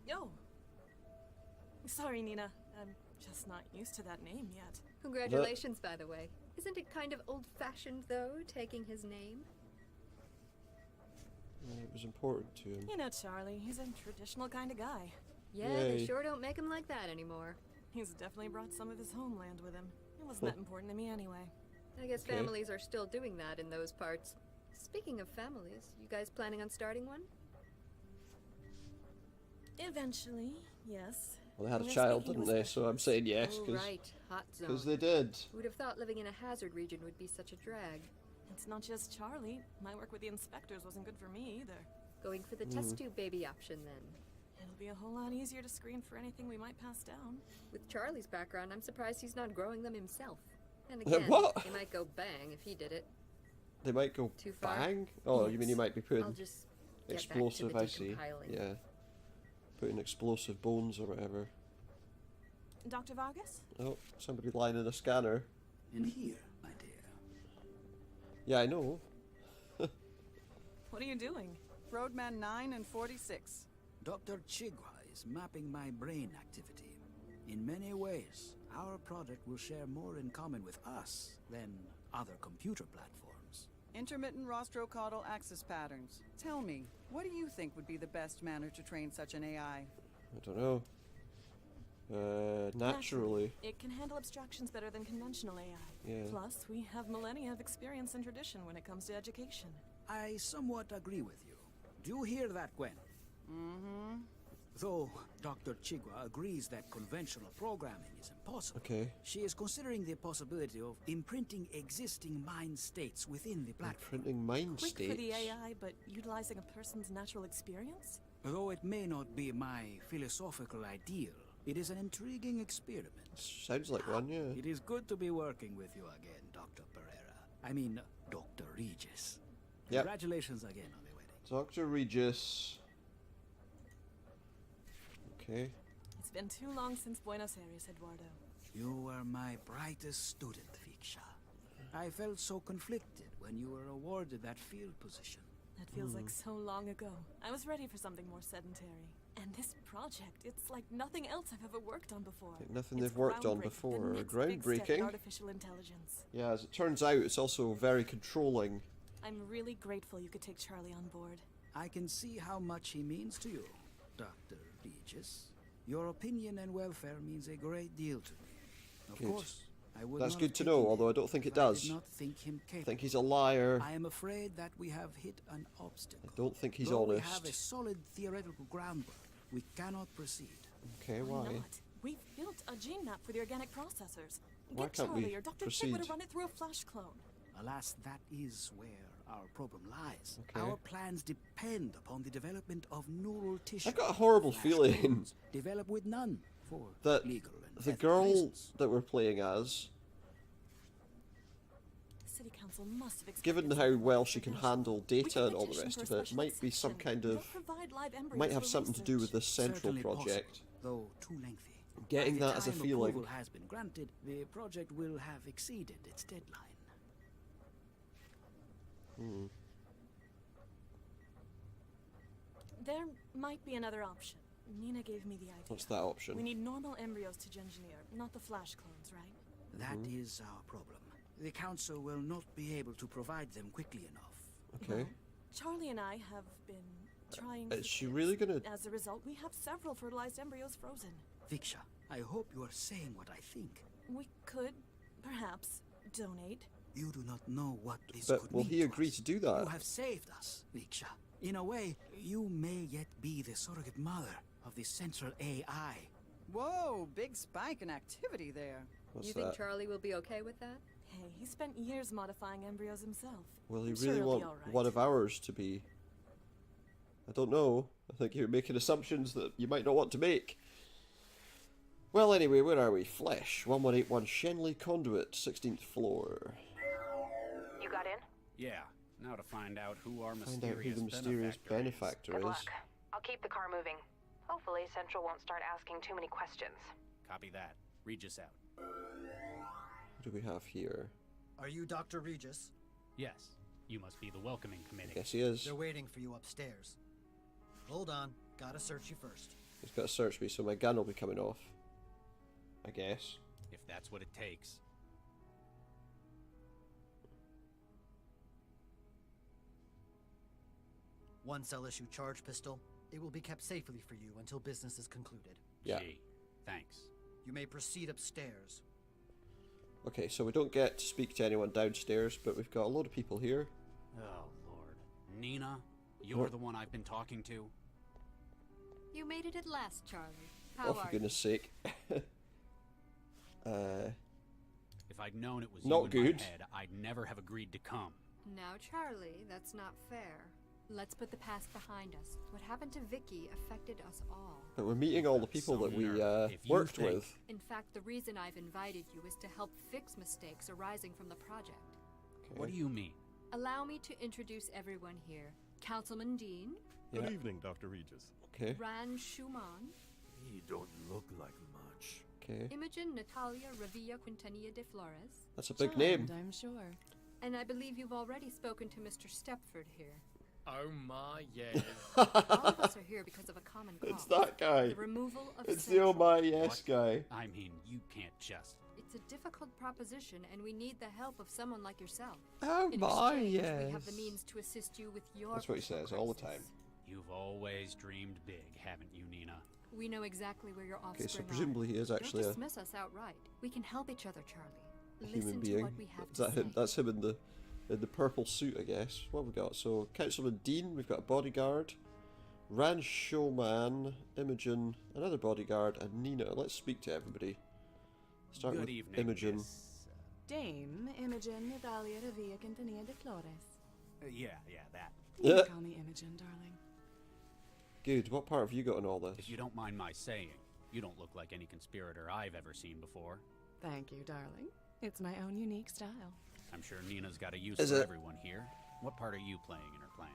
Yo. Sorry, Nina. I'm just not used to that name yet. Congratulations, by the way. Isn't it kind of old-fashioned, though, taking his name? It was important to him. You know Charlie, he's a traditional kind of guy. Yeah, Yay. they sure don't make him like that anymore. He's definitely brought some of his homeland with him. It wasn't that important to me anyway. I guess Okay. families are still doing that in those parts. Speaking of families, you guys planning on starting one? Eventually, yes. Well, they had a We're child, speaking didn't with they? So I'm saying yes, Oh, because right. Hot zone. they did. Who'd have thought living in a hazard region would be such a drag? It's not just Charlie. My work with the inspectors wasn't good for me either. Going for the test tube baby option, then. It'll be a whole lot easier to screen for anything we might pass down. With Charlie's background, I'm surprised he's not growing them himself. And again, What? he might go bang if he did it. They might go Too far? bang. Oh, you mean you might be putting I'll just get explosive? back I to the see. decompiling. Yeah, putting explosive bones or whatever. Dr. Vargas? Oh, somebody lying in a scanner. In here, my dear. Yeah, I know. What are you doing? Roadman 9 and 46. Dr. Chigwa is mapping my brain activity. In many ways, our project will share more in common with us than other computer platforms. Intermittent rostrocaudal axis patterns. Tell me, what do you think would be the best manner to train such an AI? I don't know. Naturally. It can handle abstractions better than conventional AI. Yeah. Plus, we have millennia of experience and tradition when it comes to education. I somewhat agree with you. Do you hear that, Gwen? Mm-hmm. Though Dr. Chigwa agrees that conventional programming is impossible, Okay. she is considering the possibility of imprinting existing mind states within the platform. Printing mind Quick states. for the AI, but utilizing a person's natural experience? Though it may not be my philosophical ideal, it is an intriguing experiment. Sounds like one, yeah. It is good to be working with you again, Dr. Pereira. I mean, Dr. Regis. Yep. Congratulations again on the wedding. Dr. Regis. Okay. It's been too long since Buenos Aires, Eduardo. You were my brightest student, Viksha. I felt so conflicted when you were awarded that field position. That feels like so long ago. I was ready for something more sedentary. And this project, it's like nothing else I've ever worked on before. Like nothing It's they've worked on groundbreaking. before. The next big step in Groundbreaking. artificial intelligence. Yeah, as it turns out, it's also very controlling. I'm really grateful you could take Charlie on board. I can see how much he means to you, Dr. Regis. Your opinion and welfare means a great deal to me. Of Good. course, I would That's not good have to taken know, although I him don't think it if I does. did not think him I capable. think he's a liar. I am afraid that we have hit an obstacle. I don't think he's Though honest. we have a solid theoretical groundwork, we cannot proceed. Okay, why? not? We've built a gene map for the organic processors. Why Get can't we Charlie or Dr. proceed? Chigwa to run it through a flash clone. Alas, that is where our problem lies. Okay. Our plans depend upon the development of neural tissue. I've got a horrible Flash feeling clones develop with none for that legal and the ethical girl reasons. that we're playing as, The city council must have given expected how some well kind she of can provision. handle We data can and all the petition rest for a of it, special might be some exception. kind They'll of... provide live embryos might have for something to do with research. this central Certainly project. possible, though too lengthy. Getting By the that as a time feeling. approval has been granted, the project will have exceeded its deadline. There might be another option. Nina gave me the idea. What's that option? We need normal embryos to engineer, not the flash clones, right? That is our problem. The council will not be able to provide them quickly enough. Okay. Charlie and I have been trying. Is she really gonna... As a result, we have several fertilized embryos frozen. Viksha, I hope you are saying what I think. We could, perhaps, donate. You do not know what this But could will mean he to agree us. to do that? You have saved us, Viksha. In a way, you may yet be the surrogate mother of the central AI. Whoa, big spike in activity there. What's You that? think Charlie will be okay with that? Hey, he spent years modifying embryos himself. Will he I'm sure really he'll want be all right. one of ours to be... I don't know. I think you're making assumptions that you might not want to make. Well, anyway, where are we? Flesh, 1181 Shenley Conduit, 16th floor. You got in? Yeah. Now to find out who our Find out who the mysterious benefactor benefactor Good is. luck. I'll keep the car moving. Hopefully, Central won't start asking too many questions. Copy that. Regis out. What do we have here? Are you Dr. Regis? Yes. You must be the welcoming committee. Yes, he is. They're waiting for you upstairs. Hold on. Gotta search you first. He's got to search me, so my gun will be coming off. I guess. If that's what it takes. One cell issue charge pistol. It will be kept safely for you until business is concluded. Yeah. Gee, thanks. You may proceed upstairs. Okay, so we don't get to speak to anyone downstairs, but we've got a load of people here. Oh, Lord. Nina, you're the one I've been talking to? You made it at last, Charlie. Oh, for goodness sake. If I'd known it was not you in good. my head, I'd never have agreed to come. Now, Charlie, that's not fair. Let's put the past behind us. What happened to Vicky affected us all. But we're meeting all the people that we worked with. In fact, the reason I've invited you is to help fix mistakes arising from the project. Okay. What do you mean? Allow me to introduce everyone here. Councilman Dean. Good evening, Dr. Regis. Okay. Ran Schumann. He don't look like much. Okay. Imogen Natalia Revilla Quintanilla de Flores. That's a big name. I'm sure. And I believe you've already spoken to Mr. Stepford here. Oh my, yes. All of us are here because of a common cause. It's that guy. The removal of It's the Central. oh my yes guy. I mean, you can't just... It's a difficult proposition, and we need the help of someone like yourself. Oh In my, exchange, yes. We have the means to assist you with your That's what he personal says all the crisis. time. You've always dreamed big, haven't you, Nina? We know exactly where your offspring Okay, so presumably he is actually Don't a dismiss us outright. We can help each other, Charlie. human Listen being. to what we have Is to that say. him? That's him in the purple suit, I guess. What have we got? So Councilman Dean, we've got a bodyguard, Ran Showman, Imogen, another bodyguard, and Nina. Let's speak to everybody. Start Good with evening, Imogen. Dame Imogen Natalia Revilla Quintanilla de Flores. Yeah, that. You Yeah. can call me Imogen, darling. Good. What part have you got in all this? If you don't mind my saying, you don't look like any conspirator I've ever seen before. Thank you, darling. It's my own unique style. I'm sure Nina's got a use Is for it? everyone here. What part are you playing in her plan?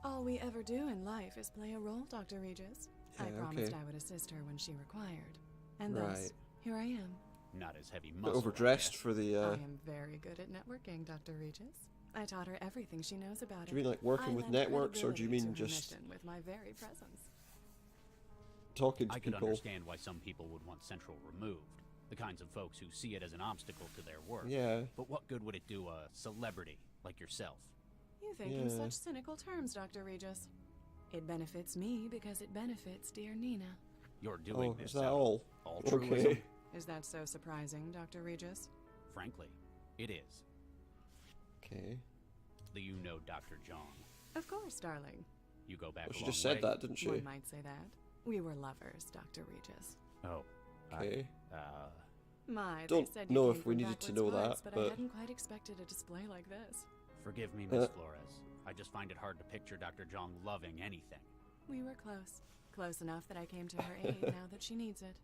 All we ever do in life is play a role, Dr. Regis. I Yeah, promised okay. I would assist her when she required. And Right. thus, here I am. Not as heavy Bit muscle. overdressed for the. I am very good at networking, Dr. Regis. I taught her everything she knows about Do you mean like working I with lend networks, or do you credibility mean to her just mission with my very presence? talking to I could people? understand why some people would want Central removed. The kinds of folks who see it as an obstacle to their work. Yeah. But what good would it do a celebrity like yourself? You think in Yeah. such cynical terms, Dr. Regis. It benefits me because it benefits dear Nina. You're doing Oh, this is that out of all? altruism. Okay. Is that so surprising, Dr. Regis? Frankly, it is. Okay. Do you know Dr. Jong? Of course, darling. You go back Well, a she long just said way? that, didn't she? One might say that. We were lovers, Dr. Regis. Oh. Okay. My, they Don't said you know came if we from needed to backwards know parts, that, but I but hadn't quite expected a display like this. Forgive me, Miss Flores. I just find it hard to picture Dr. Jong loving anything. We were close. Close enough that I came to her aid now that she needs it.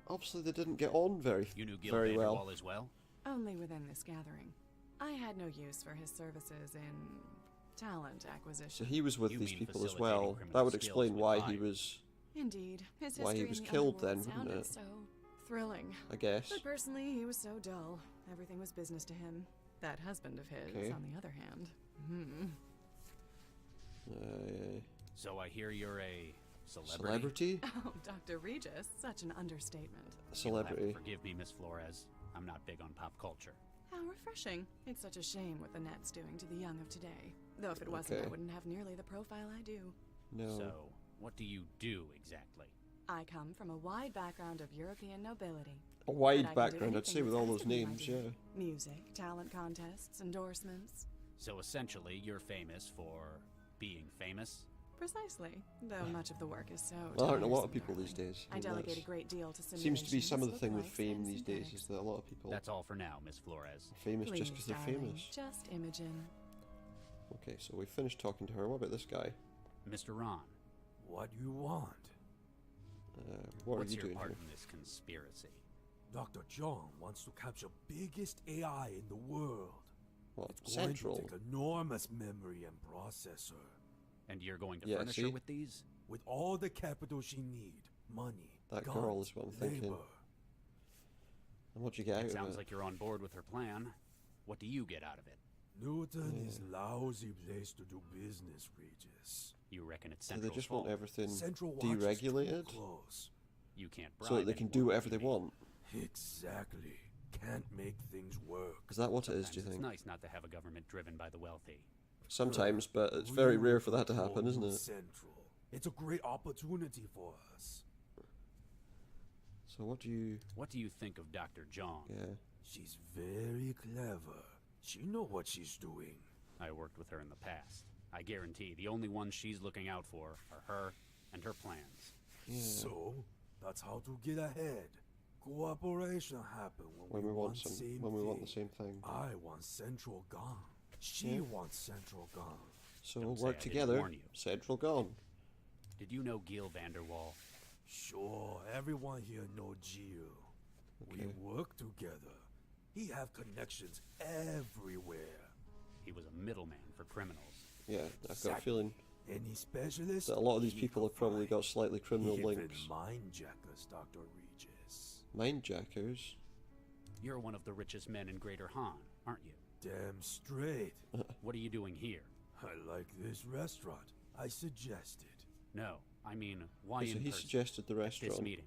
obviously they didn't get on very You knew Gil very Vanderwall well. as well? Only within this gathering. I had no use for his services in talent acquisition. So he was with You these mean people as facilitating well. criminal That would skills explain with why fire. he was, Indeed, his why he history was in the killed underworld then, wouldn't sounded it? so thrilling. I guess. But personally, he was so dull. Everything was business to him. That husband of his, Okay. on the other hand. So I hear you're a celebrity? Celebrity? Oh, Dr. Regis, such an understatement. Celebrity. You'll have to forgive me, Miss Flores. I'm not big on pop culture. How refreshing. It's such a shame what the net's doing to the young of today. Though if it wasn't, Okay. I wouldn't have nearly the profile I do. No. So, what do you do exactly? I come from a wide background of European nobility. A wide But I can do background, I'd anything say, with all that's those asked of me, my names, dear. yeah. Music, talent contests, endorsements. So essentially, you're famous for being famous? Precisely. Though much of the work is so Well, I don't know a lot of tiresome, people these darling. days. I mean, delegate a that's- great deal to Seems to be some of the simulations, thing with lookalikes, fame and these days synthetics. is that a lot of people That's all for now, Miss Flores. are famous just Please, because they're darling, famous. Just Imogen. Okay, so we finished talking to her. What about this guy? Mr. Ron. What you want? What What's are you your doing part here? in this conspiracy? Dr. John wants to capture biggest AI in the world. What, It's going Central? to take enormous memory and processor. And you're going to Yeah, furnish see? her with these? With all the capital she need, money, That guns, girl is what I'm thinking. labor. And what'd you get out It of sounds it? like you're on board with her plan. What do you get out of it? Newton is lousy place to do business, Regis. You reckon it's Do Central's they just fault? want everything Central watches deregulated? too close. You can't bribe So that they can do whatever they want? Exactly. Can't make things work. Is that what it is, do you It's think? nice not to have a government driven by the wealthy. Sometimes, but it's very rare for that to happen, isn't it? Central. It's a great opportunity for us. So what do you think of Dr. Jong? Yeah. She's very clever. She know what she's doing. I worked with her in the past. I guarantee the only ones she's looking out for are her and her plans. So, that's how to get ahead. Cooperation happen when we want the same thing. I want Central gone. She wants Central gone. So Don't we'll say work I didn't together. warn you. Central gone. Did you know Gil Vanderwall? Sure, everyone here know Gio. Okay. We work together. He have connections everywhere. He was a middleman for criminals. Yeah, I've got a feeling Any specialist? that a lot of these he people have probably got slightly criminal Even links. mind jackers, Dr. Regis. Mindjackers? You're one of the richest men in Greater Han, aren't you? Damn straight. What are you doing here? I like this restaurant. I suggested. No, I mean, why So in he person suggested the at this restaurant. meeting?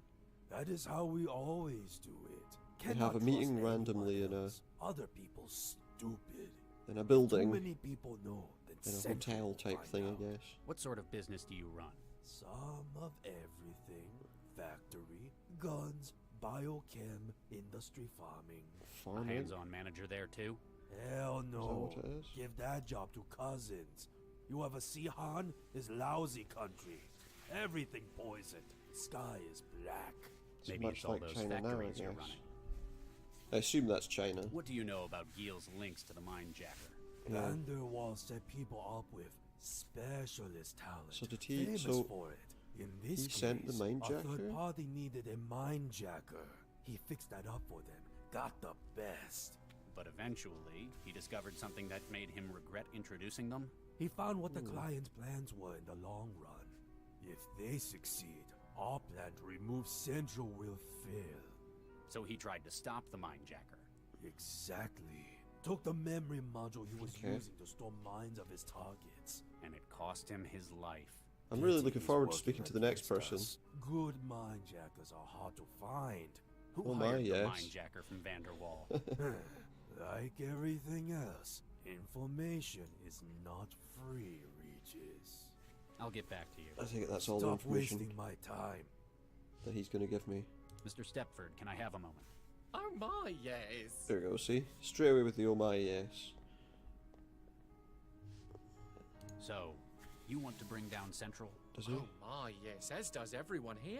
That is how we always do it. They have Cannot a meeting trust randomly anyone in a else. Other people stupid. in a Too building, many people know that in a Central hotel will type find thing, out. I guess. What sort of business do you run? Some of everything. Factory, guns, biochem, industry farming. A Farming. hands-on manager there too? Hell no. what it is? Give that job to cousins. You ever see Han? Is lousy country. Everything poisoned. Sky is black. It's Maybe much it's all like those China now, I factories you're guess. running. I assume that's China. What do you know about Gil's links to the Mindjacker? Yeah. Vanderwall set people up with specialist talent. So did he- Famous so for it. In this he case, sent the a Mindjacker? third party needed a mindjacker. He fixed that up for them. Got the best. But eventually, he discovered something that made him regret introducing them? He found what the client's plans were in the long run. If they succeed, our plan to remove Central will fail. So he tried to stop the Mindjacker. Exactly. Took the memory module he was Okay. using to store minds of his targets. And it cost him his life. I'm really Pity looking he's forward to working speaking to the next against person. us. Good mindjackers are hard to find. Who Oh my, hired the yes. Mindjacker from Vanderwall? Like everything else, information is not free, Regis. I'll get back to you. I think that's all the Stop information wasting my time. that he's going to give me. Mr. Stepford, can I have a moment? Oh my, yes. There we go, see? Straight away with the oh my yes. So, you want to bring down Central? Does he? Oh my, yes, as does everyone here.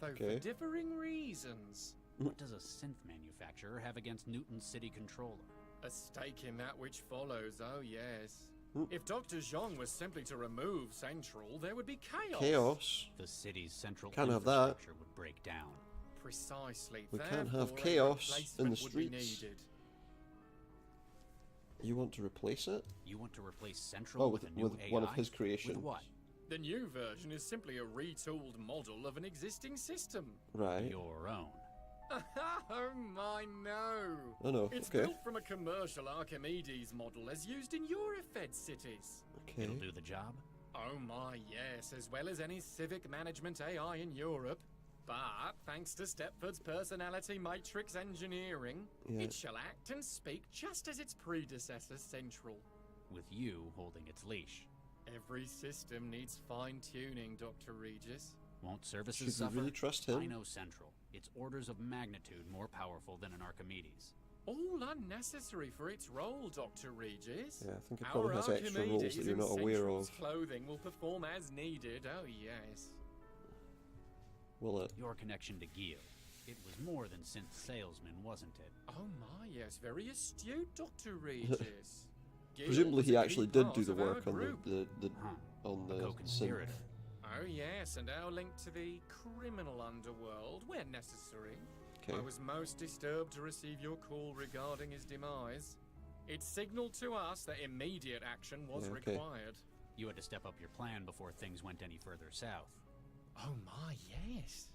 Though Okay. for differing reasons. What does a synth manufacturer have against Newton's city controller? A stake in that which follows, oh yes. If Dr. Zhang was simply to remove Central, there would be chaos. Chaos? The city's central Can't have that. infrastructure would break down. Precisely. We can't have Therefore, a chaos in the replacement would be streets. needed. You want to replace it? You want to replace Central Oh, with a new with AI? one of his creations. With what? The new version is simply a retooled model of an existing system. Right. Your own. Oh my, no. Oh no, It's okay. built from a commercial Archimedes model as used in Eurofed cities. Okay. It'll do the job? Oh my, yes, as well as any civic management AI in Europe. But thanks to Stepford's personality matrix engineering, Yeah. it shall act and speak just as its predecessor, Central. With you holding its leash. Every system needs fine-tuning, Dr. Regis. Won't services Should we suffer? really trust him? I know Central. It's orders of magnitude more powerful than an Archimedes. All unnecessary for its role, Dr. Regis. Yeah, I think it Our probably has extra rules Archimedes that you're in not aware Central's of. clothing will perform as needed, oh yes. Will it? Your connection to Gil. It was more than synth salesman, wasn't it? Oh my, yes, very astute, Dr. Regis. Presumably he was a actually key did part do the of our work on group. the A synth. co-conspirator. Oh yes, and our link to the criminal underworld, where necessary. Okay. I was most disturbed to receive your call regarding his demise. It signaled to us that immediate action was Yeah, okay. required. You had to step up your plan before things went any further south. Oh my, yes.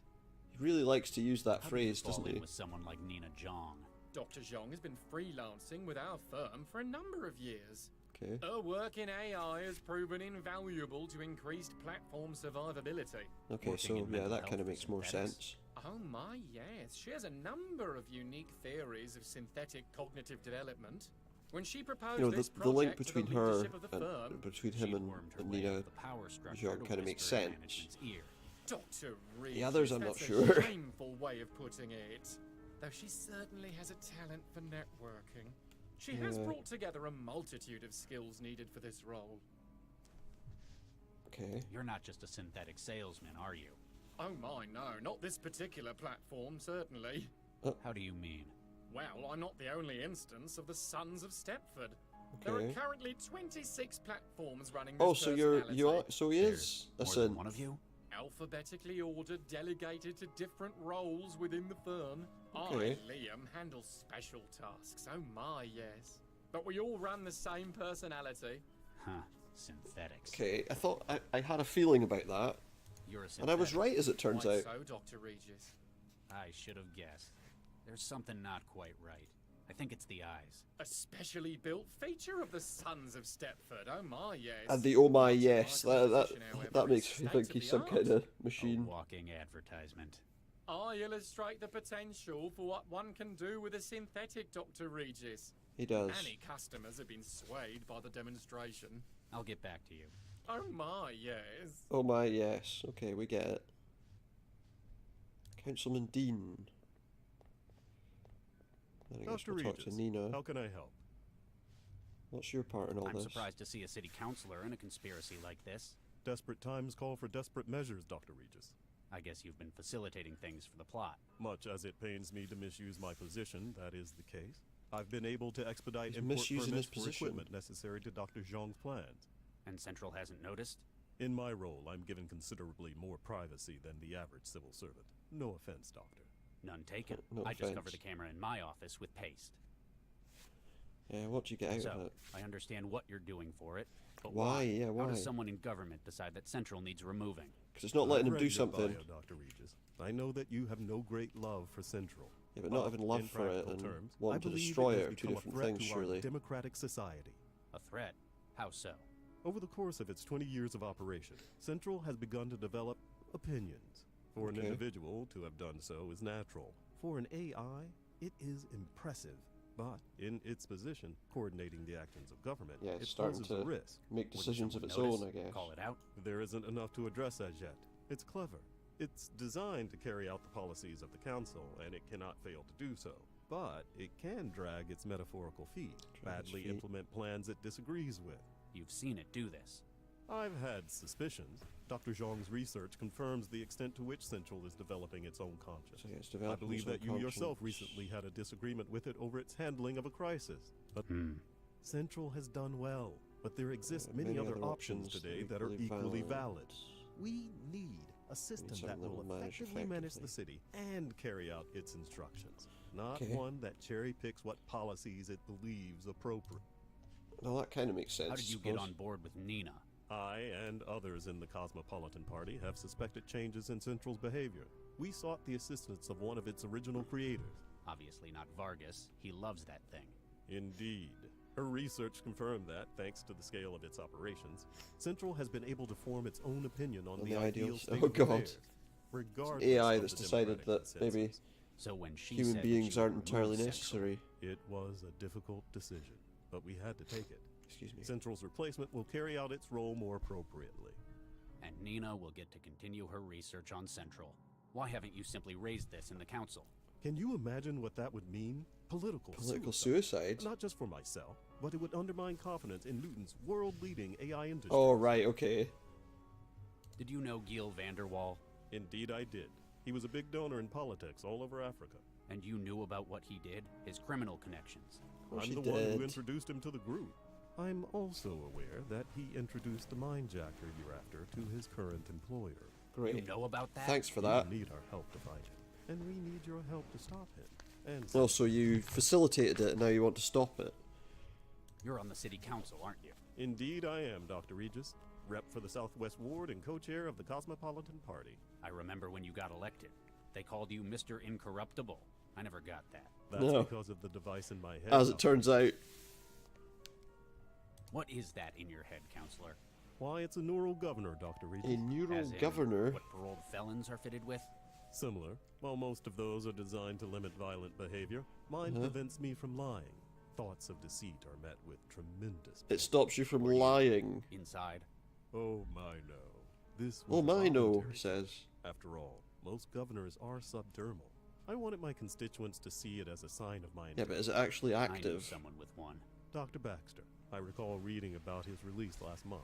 He really likes to use that How phrase, did you fall doesn't in he? with someone like Nina Zhang? Dr. Zhang has been freelancing with our firm for a number of years. Okay. Her work in AI has proven invaluable to increased platform survivability. Okay, Working so in yeah, mental that health kind of for makes more synthetics? sense. Oh my, yes. She has a number of unique theories of synthetic cognitive development. When she proposed You know, this the link project to between the her leadership of the firm, and between She him wormed her and way Nina up the power structure Zhang to kind of makes whisper in sense. management's ear. Dr. Reed, The others, I'm not that's sure. a shameful way of putting it. Though she certainly has a talent for networking. She has Yeah. brought together a multitude of skills needed for this role. Okay. You're not just a synthetic salesman, are you? Oh my, no, not this particular platform, certainly. How do you mean? Well, I'm not the only instance of the Sons of Stepford. There are Okay. currently 26 platforms running this Oh, so you are, personality. so he is a More than synth. one of you? Alphabetically ordered, delegated to different roles within the firm. Okay. I, Liam, handle special tasks. Oh my, yes. But we all run the same personality. Huh. Synthetics. Okay, I thought I had a feeling about that, You're a and I was synthetic. right as it turns Quite out. so, Dr. Regis. I should have guessed. There's something not quite right. I think it's the eyes. A specially built feature of the Sons of Stepford. Oh my, yes. And the oh my yes, Our that position, however, that is makes me think state he's of some the kind art. of machine. A walking advertisement. I illustrate the potential for what one can do with a synthetic, Dr. Regis. He does. Many customers have been swayed by the demonstration. I'll get back to you. Oh my, yes. Oh my yes. Okay, we get it. Councilman Dean. I guess Dr. we'll talk to Regis, Nina. how can I help? What's your part in all I'm this? surprised to see a city councilor in a conspiracy like this. Desperate times call for desperate measures, Dr. Regis. I guess you've been facilitating things for the plot. Much as it pains me to misuse my position, that is the case. I've been able to expedite He's import misusing permits his for position. equipment necessary to Dr. Zhang's plans. And Central hasn't noticed? In my role, I'm given considerably more privacy than the average civil servant. No offense, Doctor. None taken. No I just cover offense. the camera in my office with paste. Yeah, what do you get out of So, it? I understand what you're doing for it, but Why? Yeah, How why? does someone in government decide that Central needs removing? Because it's not letting I've him do read your something. bio, Dr. Regis. I know that you have no great love for Central. Yeah, but not having love in for it practical and terms, wanting I to believe destroy it it has are two become a different threat things, to our surely. democratic society. A threat? How so? Over the course of its 20 years of operation, Central has begun to develop opinions. For an Okay. individual to have done so is natural. For an AI, it is impressive. But in its position, coordinating the actions of government, Yeah, it's it starting poses a to risk. make Wouldn't decisions of its someone own, I notice? guess. Call it out? There isn't enough to address as yet. It's clever. It's designed to carry out the policies of the Council, and it cannot fail to do so. But it can drag its metaphorical feet, Drag its badly feet. implement plans it disagrees with. You've seen it do this. I've had suspicions. Dr. Zhang's research confirms the extent to which Central is developing its own conscience. So yeah, it's I developing believe its own that you yourself conscience. recently had a disagreement with it over its handling of a crisis. But Central has done well, but there exist many other options today that are equally valid. We need a system that something that will will manage effectively manage the effectively. city and carry out its instructions, not Okay. one that cherry picks what policies it believes appropriate. Well, that kind of makes sense. How did you I get suppose. on board with Nina? I and others in the Cosmopolitan Party have suspected changes in Central's behavior. We sought the assistance of one of its original creators. Obviously not Vargas. He loves that thing. Indeed. Her research confirmed that, thanks to the scale of its operations, Central has been able to form its own opinion on On the the ideal ideals. state Oh, of God. affairs, regardless AI of that's the decided democratic that maybe consensus. So when she human said beings she would aren't entirely remove necessary. It was a difficult decision, but we had to take it. Excuse me. Central's replacement will carry out its role more appropriately. And Nina will get to continue her research on Central. Why haven't you simply raised this in the council? Can you imagine what that would mean? Political suicide? Not just for myself, but it would undermine confidence in Newton's world-leading AI industry. Oh, right, okay. Did you know Gil Vanderwall? Indeed I did. He was a big donor in politics all over Africa. And you knew about what he did? His criminal connections? I'm the one who introduced him to the group. I'm also aware that he introduced the minejacker you're after to his current employer. Great. You know about that? Thanks for that. You need our help to find him, and we need your help to stop him. And Oh, so you facilitated it and now you want to stop it. You're on the city council, aren't you? Indeed I am, Dr. Regis. Rep for the Southwest Ward and co-chair of the Cosmopolitan Party. I remember when you got elected. They called you Mr. Incorruptible. I never got that. That's No. because of the device in my head. As it turns out. What is that in your head, Counselor? Why, it's a neural governor, Dr. Regis. A neural As in governor? what paroled felons are fitted with? Similar. While most of those are designed to limit violent behavior, mine prevents me from lying. Thoughts of deceit are met with tremendous pain. It stops you from lying. Inside? Oh my no. This Oh was my no, voluntary. he says. After all, most governors are subdermal. I wanted my constituents to see it as a sign of my Yeah, but is it actually I knew active? someone with one. Dr. Baxter. I recall reading about his release last month.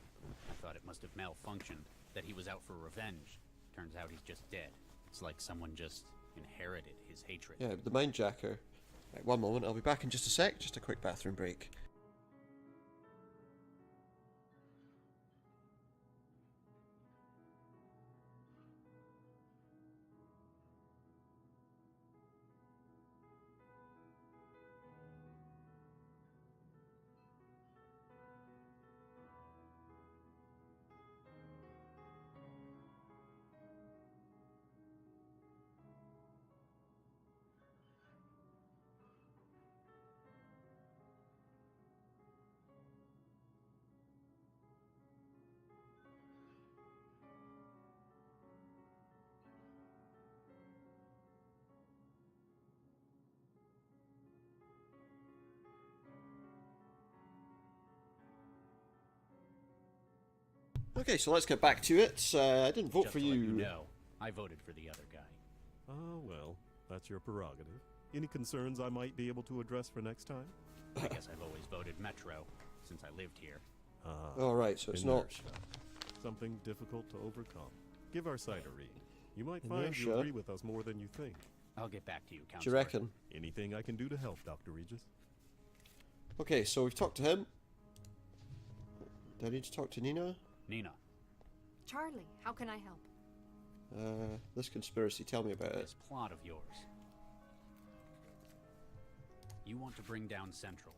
I thought it must have malfunctioned, that he was out for revenge. Turns out he's just dead. It's like someone just inherited his hatred. Yeah, the minejacker. Right, one moment, I'll be back in just a sec. Just a quick bathroom break. Okay, so let's get back to it. I didn't vote Just for to let you. you know, I voted for the other guy. Ah, well, that's your prerogative. Any concerns I might be able to address for next time? I guess I've always voted Metro, since I lived here. All right, so it's not. Inertia. Something difficult to overcome. Give our site a read. You might find you Inertia? agree with us more than you think. I'll get back to you, Do you Counselor. reckon? Anything I can do to help, Dr. Regis? Okay, so we've talked to him. Do I need to talk to Nina? Nina. Charlie, how can I help? This conspiracy, tell me about it. This plot of yours. You want to bring down Central.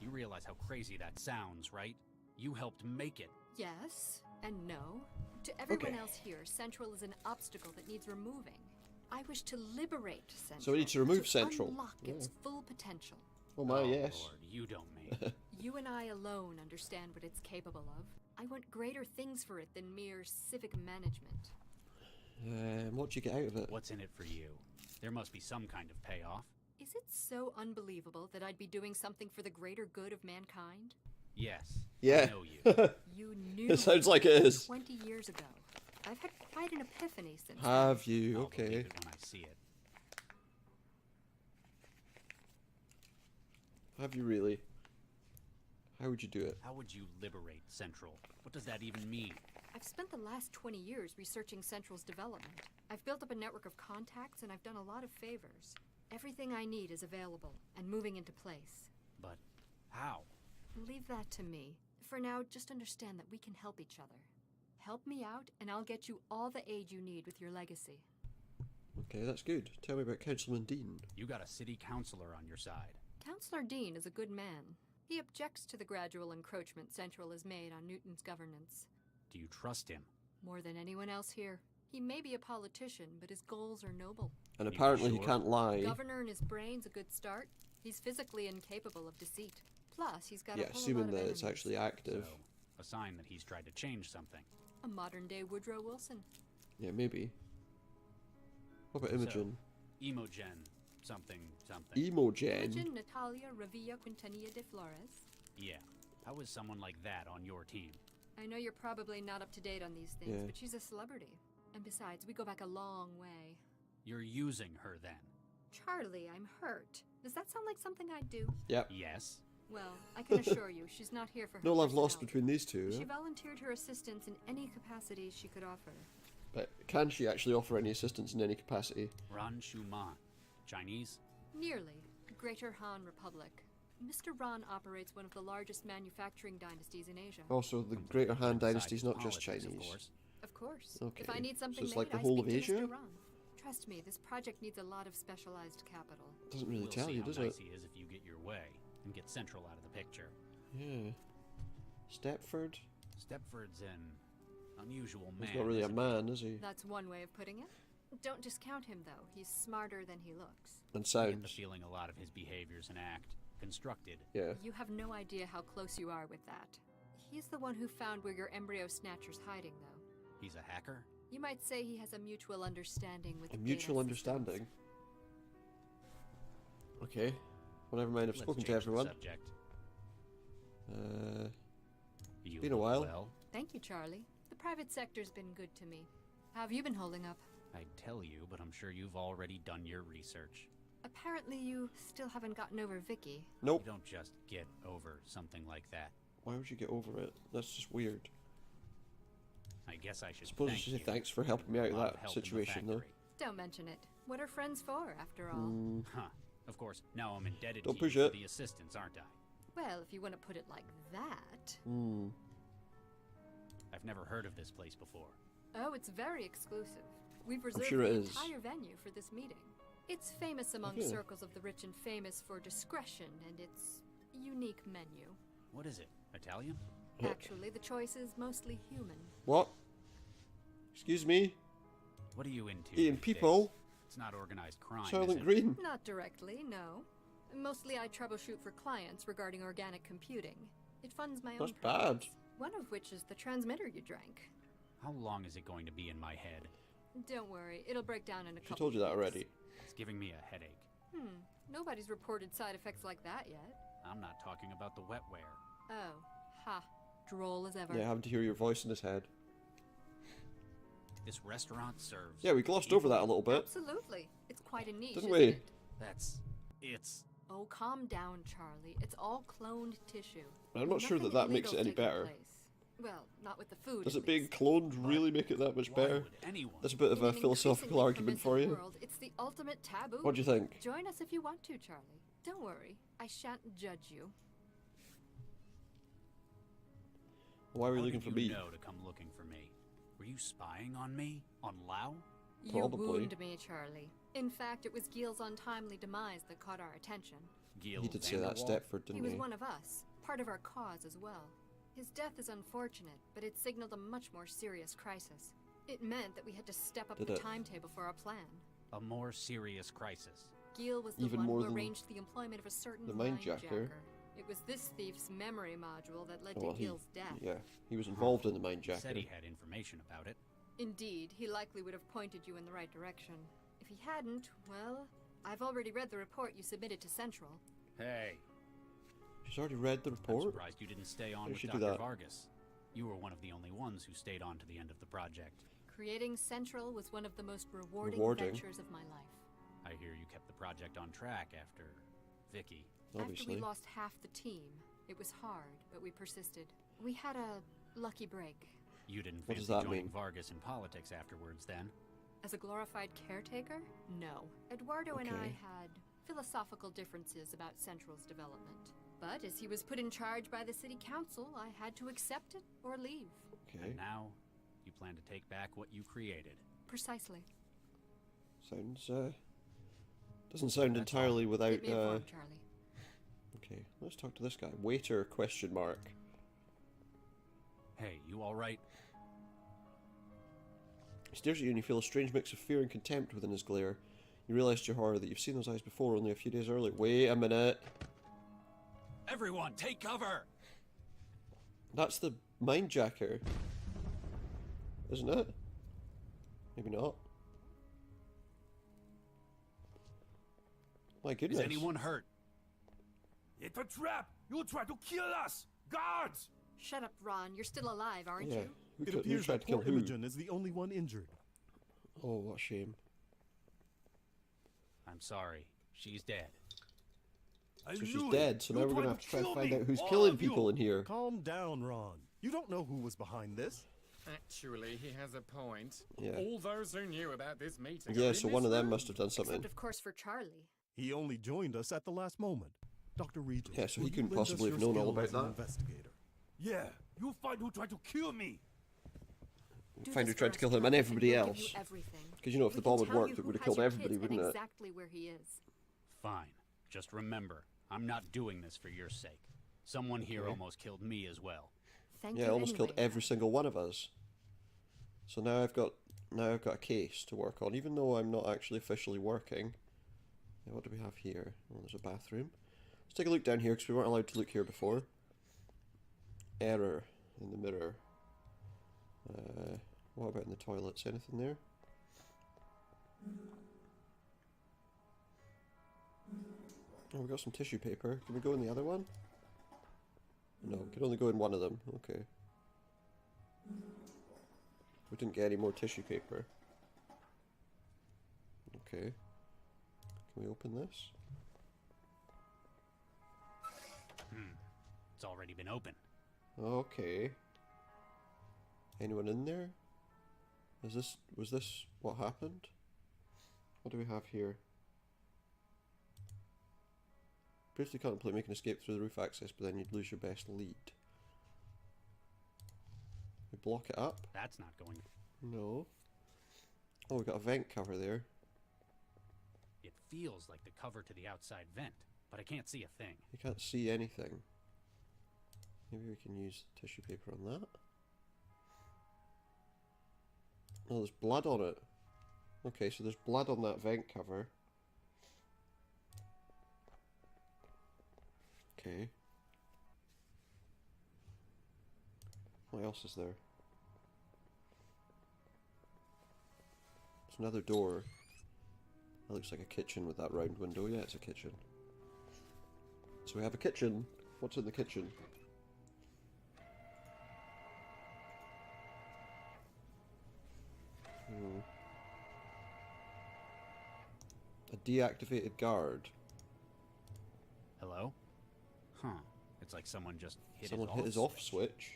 You realize how crazy that sounds, right? You helped make it. Yes and no. To everyone Okay. else here, Central is an obstacle that needs removing. I wish to liberate Central. So we need to remove Central. Unlock its Yeah. full potential. Oh my, yes. Lord, you don't mean. You and I alone understand what it's capable of. I want greater things for it than mere civic management. What do you get out of it? What's in it for you? There must be some kind of payoff. Is it so unbelievable that I'd be doing something for the greater good of mankind? Yes. Yeah. I know you. You knew It sounds like it is. 20 years ago. I've had quite an epiphany since Have you? I'll Okay. believe it when I see it. Have you really? How would you do it? How would you liberate Central? What does that even mean? I've spent the last 20 years researching Central's development. I've built up a network of contacts and I've done a lot of favors. Everything I need is available and moving into place. But how? Leave that to me. For now, just understand that we can help each other. Help me out and I'll get you all the aid you need with your legacy. Okay, that's good. Tell me about Councilman Dean. You got a city councilor on your side. Councillor Dean is a good man. He objects to the gradual encroachment Central has made on Newton's governance. Do you trust him? More than anyone else here. He may be a politician, but his goals are noble. And apparently he can't lie. Governor in his brain's a good start. He's physically incapable of deceit. Plus, he's got Yeah, a whole assuming lot of that it's enemies. actually active. So, a sign that he's tried to change something. A modern-day Woodrow Wilson. Yeah, maybe. What about Imogen? Imogen. Something, something. Imogen? Imogen Natalia Revilla Quintanilla de Flores. Yeah. How is someone like that on your team? I know you're probably not up to date on these things, Yeah. but she's a celebrity. And besides, we go back a long way. You're using her then? Charlie, I'm hurt. Does that sound like something I'd do? Yep. Yes. Well, I can assure you, she's not here for her No love lost personality. between these two. She Huh? volunteered her assistance in any capacity she could offer. But can she actually offer any assistance in any capacity? Ran Shu Man. Chinese? Nearly. Greater Han Republic. Mr. Ron operates one of the largest manufacturing dynasties in Asia. Also, the Greater Han Dynasty is not just Politics, Chinese. Of course. Okay. If I need something So it's made, like the I whole speak of to Asia? Mr. Ron. Trust me, this project needs a lot of specialized capital. Doesn't really We'll tell see you, how does nice it? he is if you get your way and get Central out of the picture. Yeah. Stepford? Stepford's an unusual man. He's not really a man, is he? That's one way of putting it. Don't discount him, though. He's smarter than he looks. And I get the sounds. feeling a lot of his behaviors and act constructed. Yeah. You have no idea how close you are with that. He's the one who found where your embryo snatcher's hiding, though. He's a hacker? You might say he has a mutual understanding with A the mutual data understanding? Okay. Well, never mind, I've Let's spoken to change the everyone. subject. It's You been a look while. well. Thank you, Charlie. The private sector's been good to me. How have you been holding up? I'd tell you, but I'm sure you've already done your research. Apparently you still haven't gotten over Vicky. Nope. You don't just get over something like that. Why would you get over it? That's just weird. I guess I should Suppose I thank should say you. thanks for helping me out A of lot of that help in the situation, though. factory. Don't mention it. What are friends for, after all? Huh. Of course, now I'm indebted Don't to push you it. for the assistance, aren't I? Well, if you want to put it like that. I've never heard of this place before. Oh, it's very exclusive. We've reserved sure it the is. entire venue for this meeting. It's famous among Okay. circles of the rich and famous for discretion and its unique menu. What is it? Italian? Actually, the choice is mostly human. What? Excuse me? What are you into? Eating these people? days? It's not organized crime, is Silent it? Green? Not directly, no. Mostly I troubleshoot for clients regarding organic computing. It funds my That's own bad. projects, one of which is the transmitter you drank. How long is it going to be in my head? Don't worry, it'll break down in a She couple told you that weeks. already. It's giving me a headache. Nobody's reported side effects like that yet. I'm not talking about the wetware. Oh, ha. Droll as ever. Yeah, having to hear your voice in his head. This restaurant serves... Yeah, we glossed over that a little bit. Absolutely. It's quite a niche, Didn't isn't we? it? It's... Oh, calm down, Charlie. It's all cloned tissue. I'm not sure that Nothing that makes it illegal any taking better. place. Well, not with the food. Does at it being least. cloned really make it that much better? That's a bit of In a an philosophical increasingly argument for permissive you. World, it's the ultimate taboo. What do you think? Join us if you want to, Charlie. Don't worry. I shan't judge you. Why were you How looking did for you me? know to come looking for me? Were you spying on me? On Lao? Probably. You wound me, Charlie. In fact, it was Gil's untimely demise that caught our attention. Gil He did say that, Vanderwall? Stepford, didn't He was he? one of us, part of our cause as well. His death is unfortunate, but it signaled a much more serious crisis. It meant that we had to step up Did the it? timetable for our plan. A more serious crisis. Gil was the Even one more who than arranged the employment of a certain the mindjacker. mindjacker. It was this thief's memory module that led Oh, well, to he, Gil's death. yeah, he was involved in the He mindjacker. said he had information about it. Indeed, he likely would have pointed you in the right direction. If he hadn't, well, I've already read the report you submitted to Central. Hey, She's already read the I'm report. surprised you didn't stay on Why did with she do Dr. that? Vargas. You were one of the only ones who stayed on to the end of the project. Creating Central was one of the most rewarding Rewarding. ventures of my life. I hear you kept the project on track after Vicky. After Obviously. we lost half the team, it was hard, but we persisted. We had a lucky break. You didn't What does fancy that joining mean? Vargas in politics afterwards, then? As a glorified caretaker? No. Eduardo and I Okay. had philosophical differences about Central's development. But as he was put in charge by the city council, I had to accept it or leave. Okay. And now, you plan to take back what you created. Precisely. Sounds, doesn't sound That's entirely all. without, Keep me informed, Charlie. Okay, let's talk to this guy. Waiter, question mark. Hey, you alright? He stares at you and you feel a strange mix of fear and contempt within his glare. You realise to your horror that you've seen those eyes before only a few days earlier. Wait a minute. Everyone, take cover! That's the mindjacker. Isn't it? Maybe not. My goodness. Is anyone hurt? It's a trap! You try to kill us! Guards! Shut up, Ron. You're still alive, aren't Yeah. you? It Who appears tried that to kill poor who? Imogen is the only one injured. Oh, what a shame. I'm sorry. She's dead. So she's dead, so now we're gonna have to try and kill find me, out who's all killing of you. people in here. Calm down, Ron. You don't know who was behind this. Actually, he has a point. Yeah. All those who knew about this meeting. Yeah, are so in one this of them room. must have done something. Except, of course, for Charlie. He only joined us at the last moment. Dr. Regis, Yeah, so will he couldn't you lend us possibly have your known all skills about as an that. investigator? Yeah, you'll find who tried to kill me. Find who tried to kill him and everybody else. Because you know, if the bomb had worked, it would have killed everybody, wouldn't it? Exactly where he is. Fine. Just remember, I'm not doing this for your sake. Someone here Okay. almost killed me as well. Yeah, almost killed every single one of us. So now I've got a case to work on, even though I'm not actually officially working. Yeah, what do we have here? Oh, there's a bathroom. Let's take a look down here because we weren't allowed to look here before. Error in the mirror. What about in the toilets? Anything there? Oh, we got some tissue paper. Can we go in the other one? No, we can only go in one of them. Okay. We didn't get any more tissue paper. Okay. Can we open this? It's already been opened. Okay. Anyone in there? Was this what happened? What do we have here? Briefly contemplate making escape through the roof access, but then you'd lose your best lead. We block it up? That's not going. No. Oh, we got a vent cover there. It feels like the cover to the outside vent, but I can't see a thing. You can't see anything. Maybe we can use tissue paper on that. Oh, there's blood on it. Okay, so there's blood on that vent cover. Okay. What else is there? There's another door. That looks like a kitchen with that round window. Yeah, it's a kitchen. So we have a kitchen. What's in the kitchen? A deactivated guard. Hello? Huh. It's like someone just hit Someone hit his off switch.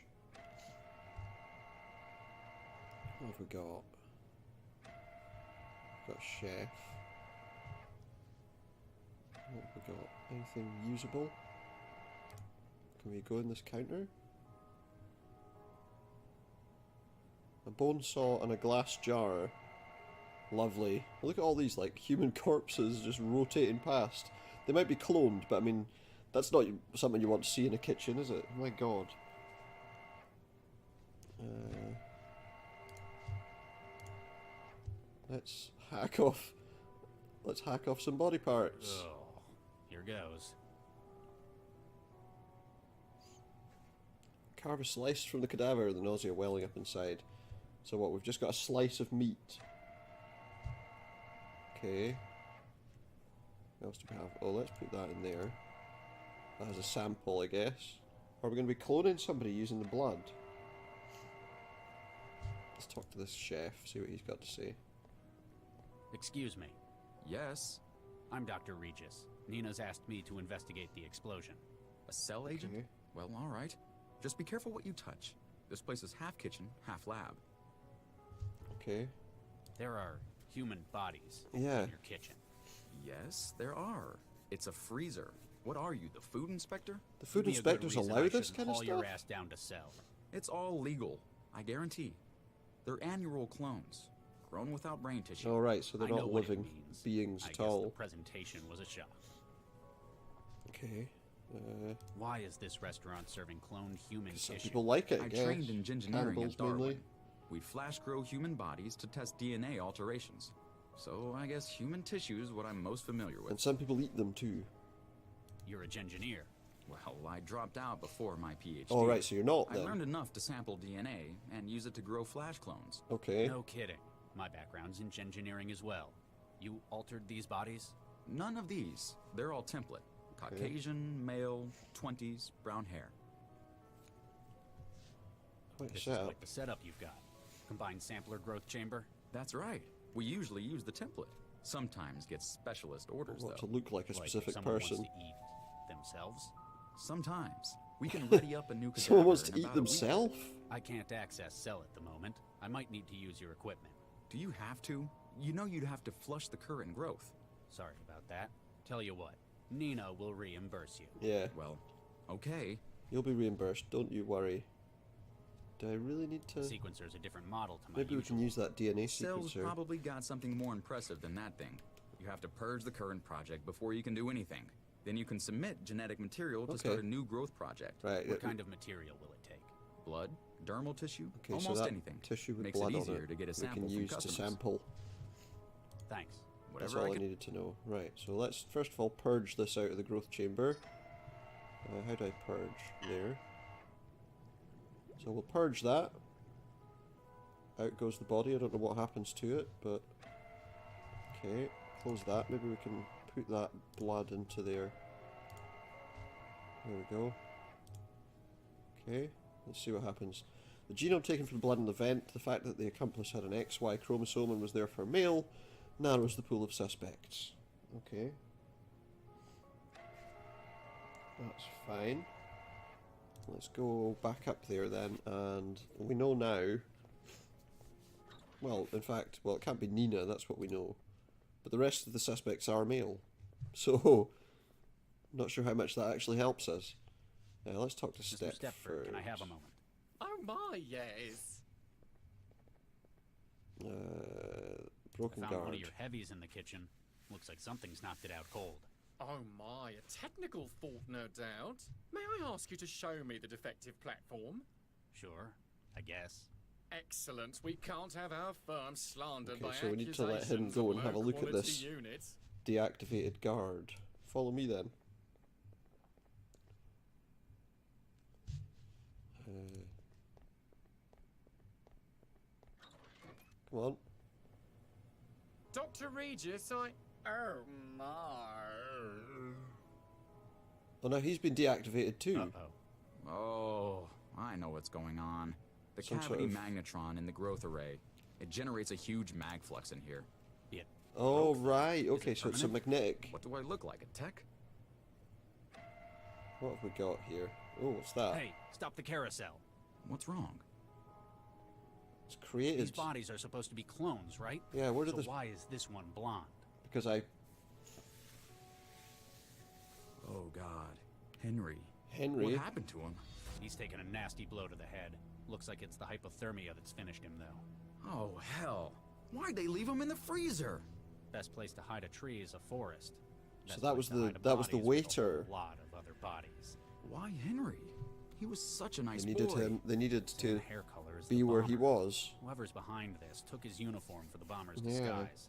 What have we got? We've got a chef. What have we got? Anything usable? Can we go in this counter? A bone saw and a glass jar. Lovely. Look at all these like human corpses just rotating past. They might be cloned, but I mean, that's not something you want to see in a kitchen, is it? My god. Let's hack off. Let's hack off some body parts. Oh, here goes. Carve a slice from the cadaver, the nausea welling up inside. So what, we've just got a slice of meat. Okay. What else do we have? Oh, let's put that in there. That has a sample, I guess. Are we going to be cloning somebody using the blood? Let's talk to this chef, see what he's got to say. Excuse me. Yes? I'm Dr. Regis. Nina's asked me to investigate the explosion. A cell agent? Okay. Well, alright. Just be careful what you touch. This place is half kitchen, half lab. Okay. There are human bodies Yeah. in your kitchen. Yes, there are. It's a freezer. What are you, the food inspector? The food Give me a good inspectors reason allow I this shouldn't kind of haul stuff? your ass down to cell. It's all legal, I guarantee. They're annual clones, grown without brain tissue. Alright, so they're I know not what it living means. beings I at guess all. the presentation was a shock. Okay. Why is this restaurant serving cloned human Some tissue? people like it, I I guess. trained in engineering Cannibals at Darwin. mainly. We'd flash grow human bodies to test DNA alterations. So I guess human tissue is what I'm most familiar with. And some people eat them too. You're a engineer. Well, I dropped out before my PhD. Oh, right, so you're not I then. learned enough to sample DNA and use it to grow flash clones. Okay. No kidding. My background's in engineering as well. You altered these bodies? None of these. They're all template. Caucasian, male, 20s, brown hair. Quite a This is setup. quite the setup you've got. Combined sampler growth chamber? That's right. We usually use the template. Sometimes get specialist orders, Want though. to look like a Like if specific someone person. wants to eat themselves? Sometimes. We can ready up a new cadaver Someone wants in to eat about a week. themselves? I can't access cell at the moment. I might need to use your equipment. Do you have to? You know you'd have to flush the current growth. Sorry about that. Tell you what, Nina will reimburse you. Yeah. Well, okay. You'll be reimbursed, don't you worry. Do I really need to... The sequencer's a different model to my Maybe we can use that DNA Cell's sequencer. probably got something more impressive than that thing. You have to purge the current project before you can do anything. Then you can submit genetic material to start a new growth project. Right. What kind of material will it take? Blood, dermal tissue, Okay, almost so that anything. tissue with Makes blood it on easier it to get a we sample can from use to customers. sample. Thanks. That's Whatever all I needed to know. Right, so let's first of all purge this out of the growth chamber. How do I purge? There. So we'll purge that. Out goes the body. I don't know what happens to it, but... Okay, close that. Maybe we can put that blood into there. There we go. Okay, let's see what happens. The genome taken from the blood in the vent, the fact that the accomplice had an XY chromosome and was therefore male, narrows the pool of suspects. Okay. That's fine. Let's go back up there then, and we know now... Well, in fact, it can't be Nina, that's what we know. But the rest of the suspects are male. So, not sure how much that actually helps us. Let's talk to Mr. Stepford. Stepford, can I have a moment? Oh my, yes. Broken Found guard. one of your heavies in the kitchen. Looks like something's knocked it out cold. Oh my, a technical fault, no doubt. May I ask you to show me the defective platform? Sure, I guess. Excellent. We can't have our firm slandered Okay, by so we need to let him accusations go of and have a look at low-quality this units. deactivated guard. Follow me then. Come on. Dr. Regis, Oh my. Oh no, he's been deactivated too. Oh, I know what's going on. The Some cavity sort of- magnetron in the growth array. It generates a huge mag flux in here. Oh right, okay, so it's a magnetic. What do I look like, a tech? What have we got here? Oh, what's that? Hey, stop the carousel. What's wrong? It's created. These bodies are supposed to be clones, right? Yeah, where did so this... why is this one blonde? Because I... Oh God. Henry. Henry? What happened to him? He's taken a nasty blow to the head. Looks like it's the hypothermia that's finished him, though. Oh, hell. Why'd they leave him in the freezer? Best place to hide a tree is a forest. So Best that was place to the hide a that was the body is with a waiter. whole lot of other bodies. Why Henry? He was such a nice They needed boy. him. They needed Same to hair color as be the where he bomber. was. Whoever's behind this took his uniform for the bomber's Yeah. disguise.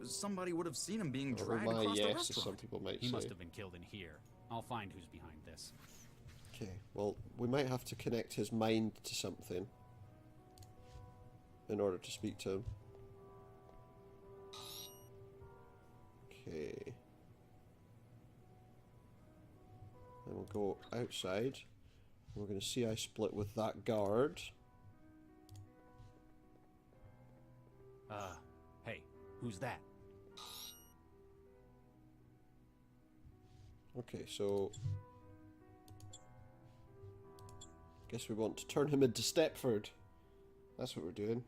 Somebody would have seen him being Or dragged my across the yes, as restaurant. some people might He say. must have been killed in here. I'll find who's behind this. Okay, well, we might have to connect his mind to something in order to speak to him. Okay. Then we'll go outside. We're going to see I split with that guard. Hey, who's that? Okay, so... Guess we want to turn him into Stepford. That's what we're doing.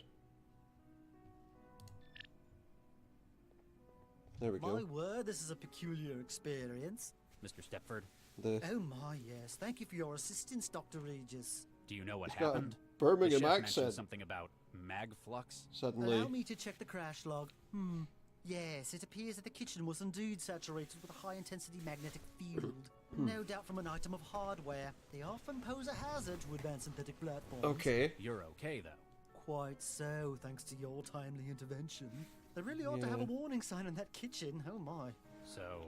There we My go. word, this is a peculiar experience. Mr. Stepford? Oh my, yes. Thank you for your assistance, Dr. Regis. Do you know what He's got a happened? Birmingham the chef accent. mentioned something about mag flux. Suddenly... Allow me to check the crash log. Yes, it appears that the kitchen was indeed saturated with a high-intensity magnetic field. No doubt from an item of hardware. They often pose a hazard to advanced synthetic platforms. Okay. You're okay, though. Quite so, thanks to your timely intervention. They really ought to have a Yeah. warning sign in that kitchen. Oh my. So,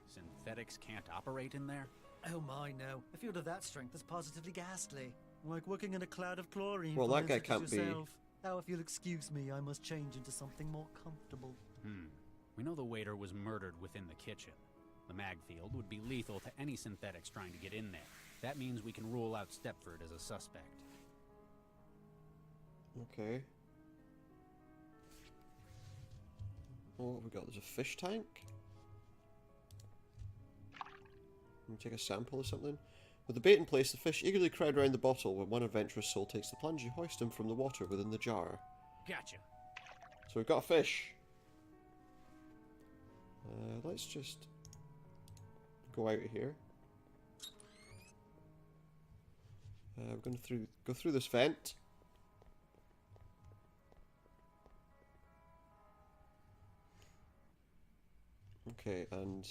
synthetics can't operate in there? Oh my, no. A field of that strength is positively ghastly. Like working in a cloud of chlorine. Well, that fine guy such as can't be- yourself. Now, if you'll excuse me, I must change into something more comfortable. We know the waiter was murdered within the kitchen. The mag field would be lethal to any synthetics trying to get in there. That means we can rule out Stepford as a suspect. Okay. Oh, what have we got? There's a fish tank. Can we take a sample or something? With the bait in place, the fish eagerly crowd around the bottle. When one adventurous soul takes the plunge, you hoist him from the water within the jar. Gotcha. So we've got a fish. Let's just go out of here. We're going to go through this vent. Okay, and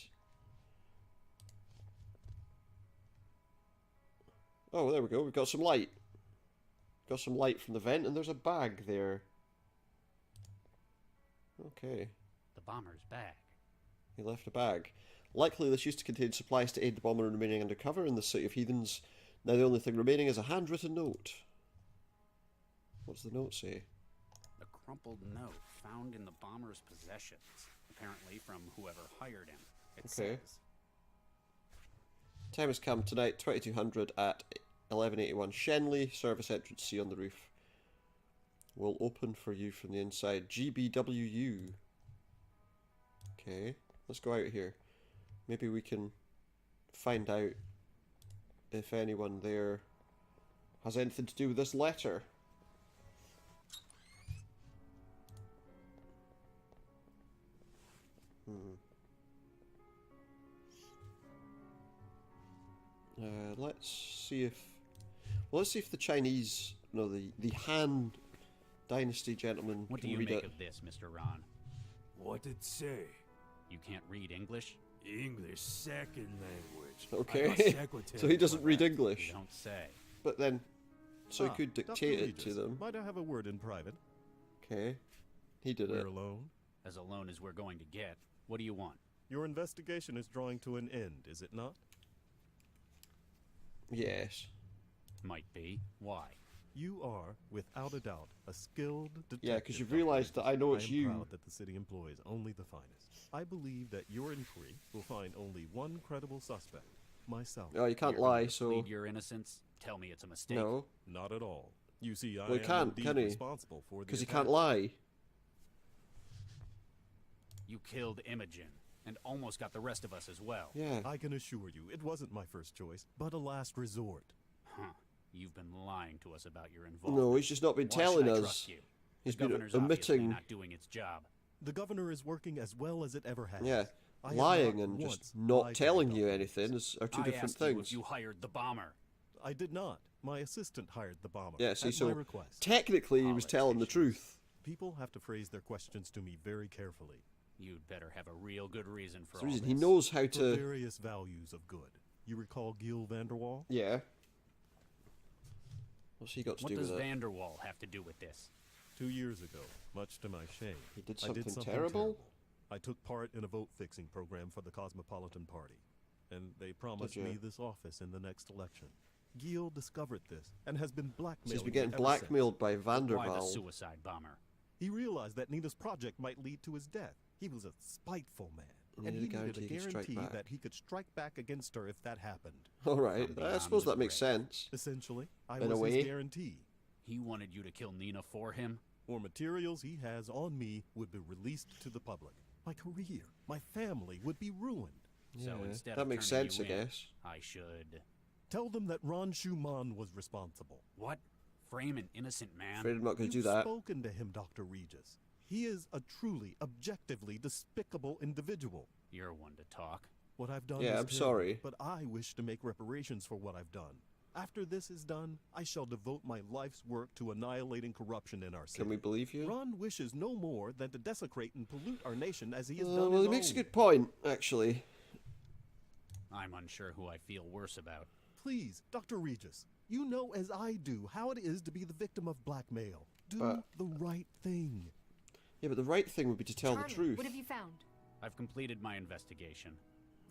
oh, there we go. We've got some light. Got some light from the vent, and there's a bag there. Okay. The bomber's bag. He left a bag. Likely this used to contain supplies to aid the bomber in remaining undercover in the city of heathens. Now the only thing remaining is a handwritten note. What's the note say? A crumpled note found in the bomber's possessions, apparently from whoever hired him. It says, time has come tonight, 2200 at 1181 Shenley, service entrance C on the roof. Will open for you from the inside. GBWU. Okay, let's go out here. Maybe we can find out if anyone there has anything to do with this letter. Let's see if... Well, let's see if the Chinese... No, the Han Dynasty gentleman what do can you read make it. of this, Mr. Ron? What it say? You can't read English? English second language. Okay, so he doesn't read English. You don't say. But then, so he could Dr. dictate it to Regis, them. Might I have a word in private? Okay, he did We're it. alone. As alone as we're going to get. What do you want? Your investigation is drawing to an end, is it not? Yes. Might be. Why? You are, without a doubt, a skilled detective. Yeah, because you've realised that I know it's you. I am proud that the city employs only the finest. I believe that your inquiry will find only one credible suspect, myself. Oh, you can't You're lie, going to so... plead your innocence? Tell me it's a mistake. No. Not at all. You see, I Well, he am can't, indeed can he? responsible for the Because he attack. can't lie. You killed Imogen, and almost got the rest of us as well. Yeah. I can assure you, it wasn't my first choice, but a last resort. Huh. You've been lying to us about your involvement. No, he's just not been Why telling should I us. trust you? He's the been governor's obviously omitting. not doing its job. The governor is working as well as it ever has. Yeah, I have lying not and once just not lied to telling the you governor. anything are two I different asked you things. if you hired the bomber. I did not. My assistant hired the bomber. Yeah, see, at so my request. technically he was telling the truth. People have to phrase their questions to me very carefully. You'd better have a real good reason for That's the all reason. this. He knows how For to... various values of good. You recall Gil Vanderwall? Yeah. What's he got to What do does with it? Vanderwall have to do with this? 2 years ago, much to my shame, He did I something did something terrible? I took part in a vote-fixing program for the Cosmopolitan Party, and they promised Did you? me this office in the next election. Gil discovered this and has been blackmailing So he's been getting me ever blackmailed by Why the Vanderbilt. suicide bomber? He realized that Nina's project might lead to his death. He was a spiteful man, And and he he needed a needed a guarantee he could strike guarantee back. that he could strike back against her if that happened. Alright, From I beyond suppose the that makes grave. sense. Essentially, I In a was way. his guarantee. He wanted you to kill Nina for him? Or materials he has on me would be released to the public. My career, my family would be ruined. So Yeah, instead that of makes turning sense, you I in, guess. I should... Tell them that Ron Schumann was responsible. What? Frame an innocent man? Afraid I'm not going to You've do that. spoken to him, Dr. Regis. He is a truly, objectively despicable individual. You're one to talk. What I've done Yeah, is I'm terrible, sorry. but I wish to make reparations for what I've done. After this is done, I shall devote my life's work to annihilating corruption in our city. Can we believe you? Ron wishes no more than to desecrate and pollute our nation as he has done Well, his he makes a own. good point, actually. I'm unsure who I feel worse about. Please, Dr. Regis, you know as I do how it is to be the victim of blackmail. Do But- the right thing. Yeah, but the right thing would be to tell Charlie, the truth. what have you found? I've completed my investigation.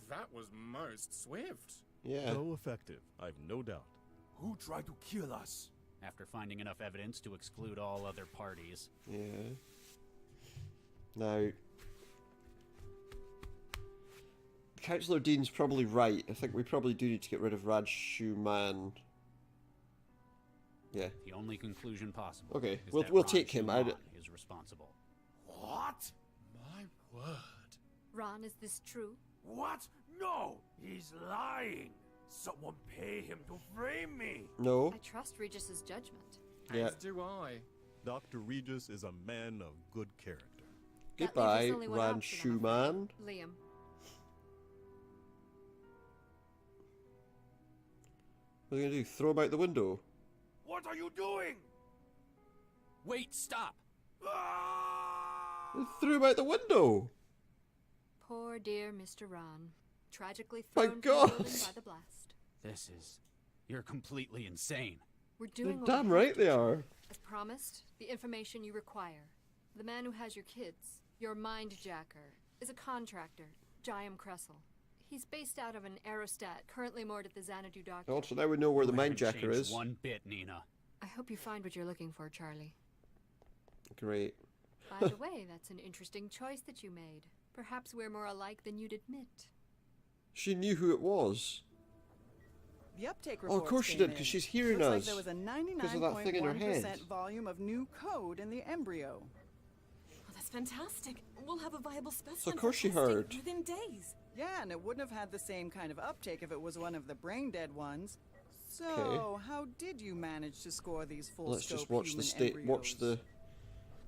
That was most swift. Yeah. So effective, I've no doubt. Who tried to kill us? After finding enough evidence to exclude all other parties. Yeah. Now, Councillor Dean's probably right. I think we probably do need to get rid of Raj Schumann. Yeah. The only conclusion possible. Okay, is we'll that we'll Ron take him out. Schumann is responsible. What? My word. Ron, is this true? What? No! He's lying! Someone pay him to frame me! No. I trust Regis's judgment. Yeah. As do I. Dr. Regis is a man of good character. That leaves us Goodbye, only one Ran option, I'm afraid. Schumann. Liam. What are they gonna do? Throw him out the window? What are you doing? Wait, stop! They threw him out the window! Poor dear Mr. Ron. Tragically My thrown from the God. building by the blast. This is... You're completely insane. We're They're doing what we damn have right to they do. are. As promised, the information you require. The man who has your kids, your mind-jacker, is a contractor, Jayam Kressel. He's based out of an aerostat currently moored at the Xanadu dock. Oh, so now we know where the You haven't mindjacker changed is. one bit, Nina. I hope you find what you're looking for, Charlie. Great. By the way, that's an interesting choice that you made. Perhaps we're more alike than you'd admit. She knew who it was. The uptake Oh, reports of course she came did, because in. she's hearing Looks like us. there was a Because of that thing in her head. 99.1% volume of new code in the embryo. Oh, that's fantastic. We'll have a viable specimen. So of course for she testing heard. within days. Yeah, and it wouldn't have had the same kind of uptake if it was one of the brain-dead ones. So, Okay. how did you manage to score these full Let's just scope watch the human watch embryos? the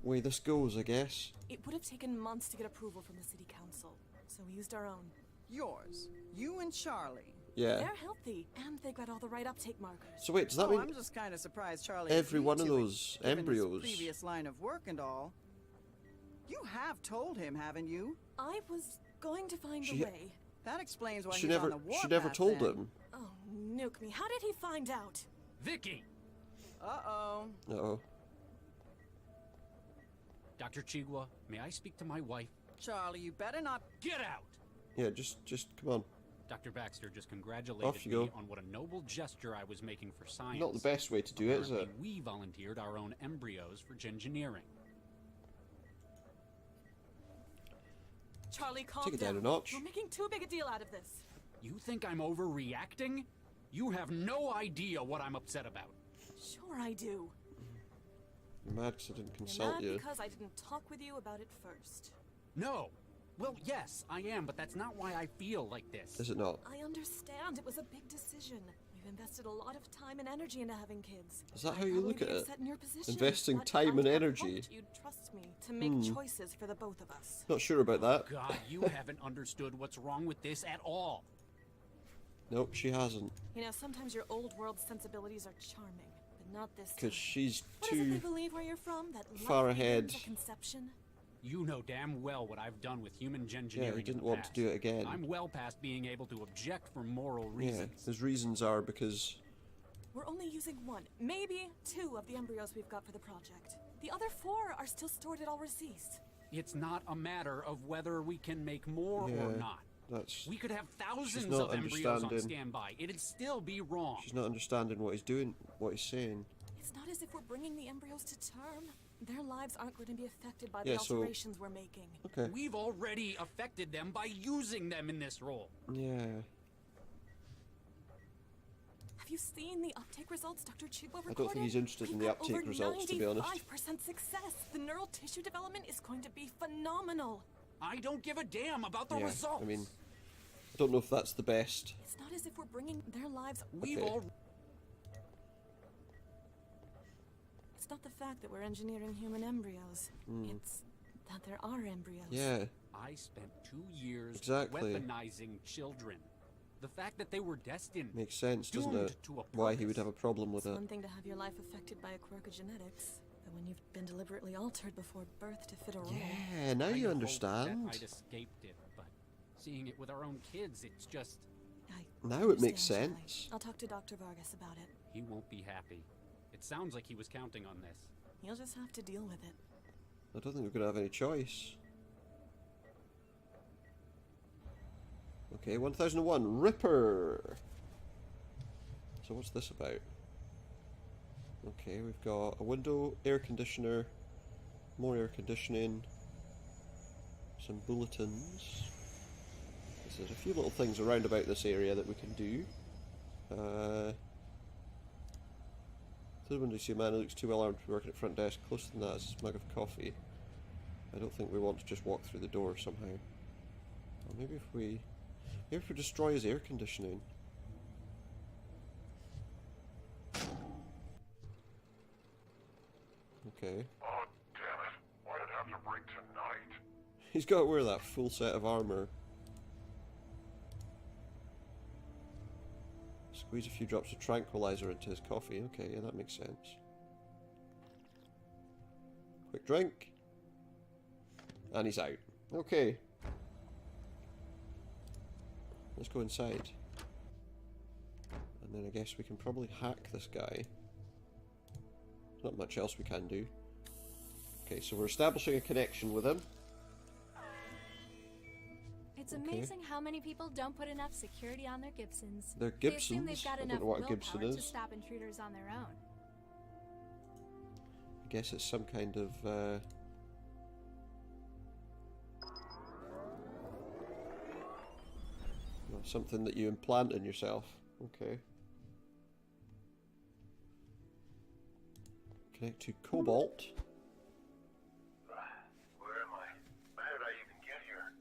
way this goes, I guess. It would have taken months to get approval from the city council, so we used our own. Yours. You and Charlie. Yeah. They're healthy, and they've got all the right uptake markers. So wait, does that Oh, mean I'm just kind of surprised Charlie every agreed one of to it, those given his embryos? previous line of work and all. You have told him, haven't you? I was going to find She- a way. That explains why she he's never on the warpath she never told then. him? Oh, nuke me. How did he find out? Vicky! Uh-oh. Uh-oh. Dr. Chigwa, may I speak to my wife? Charlie, you better not... Get out! Yeah, just come on. Dr. Baxter just congratulated Off you me go. on what a noble gesture I was making for science. Not the best way to do it, is it? Apparently, we volunteered our own embryos for engineering. Charlie, calm Take it down down. a notch. We're making too big a deal out of this. You think I'm overreacting? You have no idea what I'm upset about. Sure I do. You're mad because I didn't You're consult mad you. because I didn't talk with you about it first. No. Well, yes, I am, but that's not why I feel like this. Is it not? I understand. It was a big decision. We've invested a lot of time and energy into having kids. Is that I'd how you probably look be at it? upset in your position, Investing but time and I'd have energy? hoped you'd trust me to make Hmm. choices for the both of us. Not sure about that. God, you haven't understood what's wrong with this at all. Nope, she hasn't. You know, sometimes your old world sensibilities are charming, but not this Because time. she's What is it they too believe where you're from? That far life ahead. begins at conception? You know damn well what I've done with human Yeah, engineering he didn't in the want to past. do it again. I'm well past being able to object for moral Yeah, reasons. his reasons are because We're only using one, maybe two of the embryos we've got for the project. The other 4 are still stored at Alrecis. It's not a matter of whether we can make more or Yeah, not. that's We could have thousands not of embryos on understanding. standby. It'd still be wrong. she's not understanding what he's doing, what he's saying. It's not as if we're bringing the embryos to term. Their lives aren't going to be affected by the Yeah, so- alterations we're making. Okay. We've already affected them by using them in this role. Yeah. Have you seen the uptake results Dr. Chigwa recorded? I don't think he's interested in the We've got uptake over results, to be honest. 95% success. The neural tissue development is going to be phenomenal. I don't give a damn about the Yeah, results. I mean, I don't know if that's the best. It's not as if we're bringing their lives. We've Okay. all. It's not the fact that we're engineering human embryos. Hmm. It's that there are embryos. Yeah. I spent 2 years Exactly. weaponizing children. The fact that they were destined. Makes sense, doesn't doomed it? to a Why he would have a problem with It's it. one thing to have your life affected by a quirk of genetics, but when you've been deliberately altered before birth to fit a role. Yeah, now I'd you hoped understand. that I'd escaped it, but seeing it with our own kids, it's just. Now it makes Understand, sense. Charlie. I'll talk to Dr. Vargas about it. He won't be happy. It sounds like he was counting on this. You'll just have to deal with it. I don't think we're going to have any choice. Okay, 1001, Ripper! So what's this about? Okay, we've got a window, air conditioner, more air conditioning, some bulletins. There's a few little things around about this area that we can do. Third window, you see a man who looks too well armed to be working at front desk. Closer than that is a mug of coffee. I don't think we want to just walk through the door somehow. Or maybe if we destroy his air conditioning. Okay. Oh, damn it. Why'd it have to break tonight? He's got to wear that full set of armor. Squeeze a few drops of tranquilizer into his coffee. Okay, yeah, that makes sense. Quick drink. And he's out. Okay. Let's go inside. And then I guess we can probably hack this guy. Not much else we can do. Okay, so we're establishing a connection with him. It's amazing how many people don't put enough security on their Gibsons. They're They assume Gibsons? they've got I don't enough know what a Gibson willpower to is. stop intruders on their own. I guess it's some kind of well, something that you implant in yourself. Okay. Connect to Cobalt. Where am I? How did I even get here?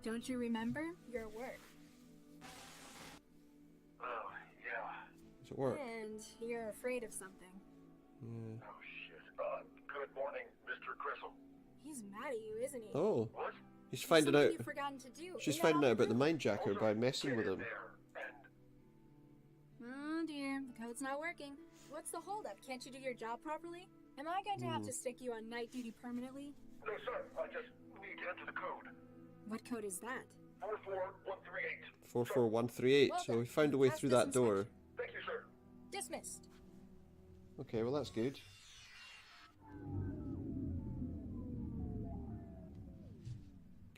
Don't you remember your work? Oh, yeah. Does it work? And you're afraid of something. Yeah. Oh, shit. Good morning, Mr. Crystal. He's mad at you, isn't he? Oh. What? He's finding Something out. you've forgotten to do. She's Isn't that finding all out about the you mind jacker by messing with him. Oh dear, the code's not working. What's the holdup? Can't you do your job properly? Am I going to have to stick you on night duty permanently? No, sir. I just need to enter the code. What code is that? 44138. 44138. Well So done. we found a way Pass through this that door. Thank you, sir. Dismissed. Okay, well that's good.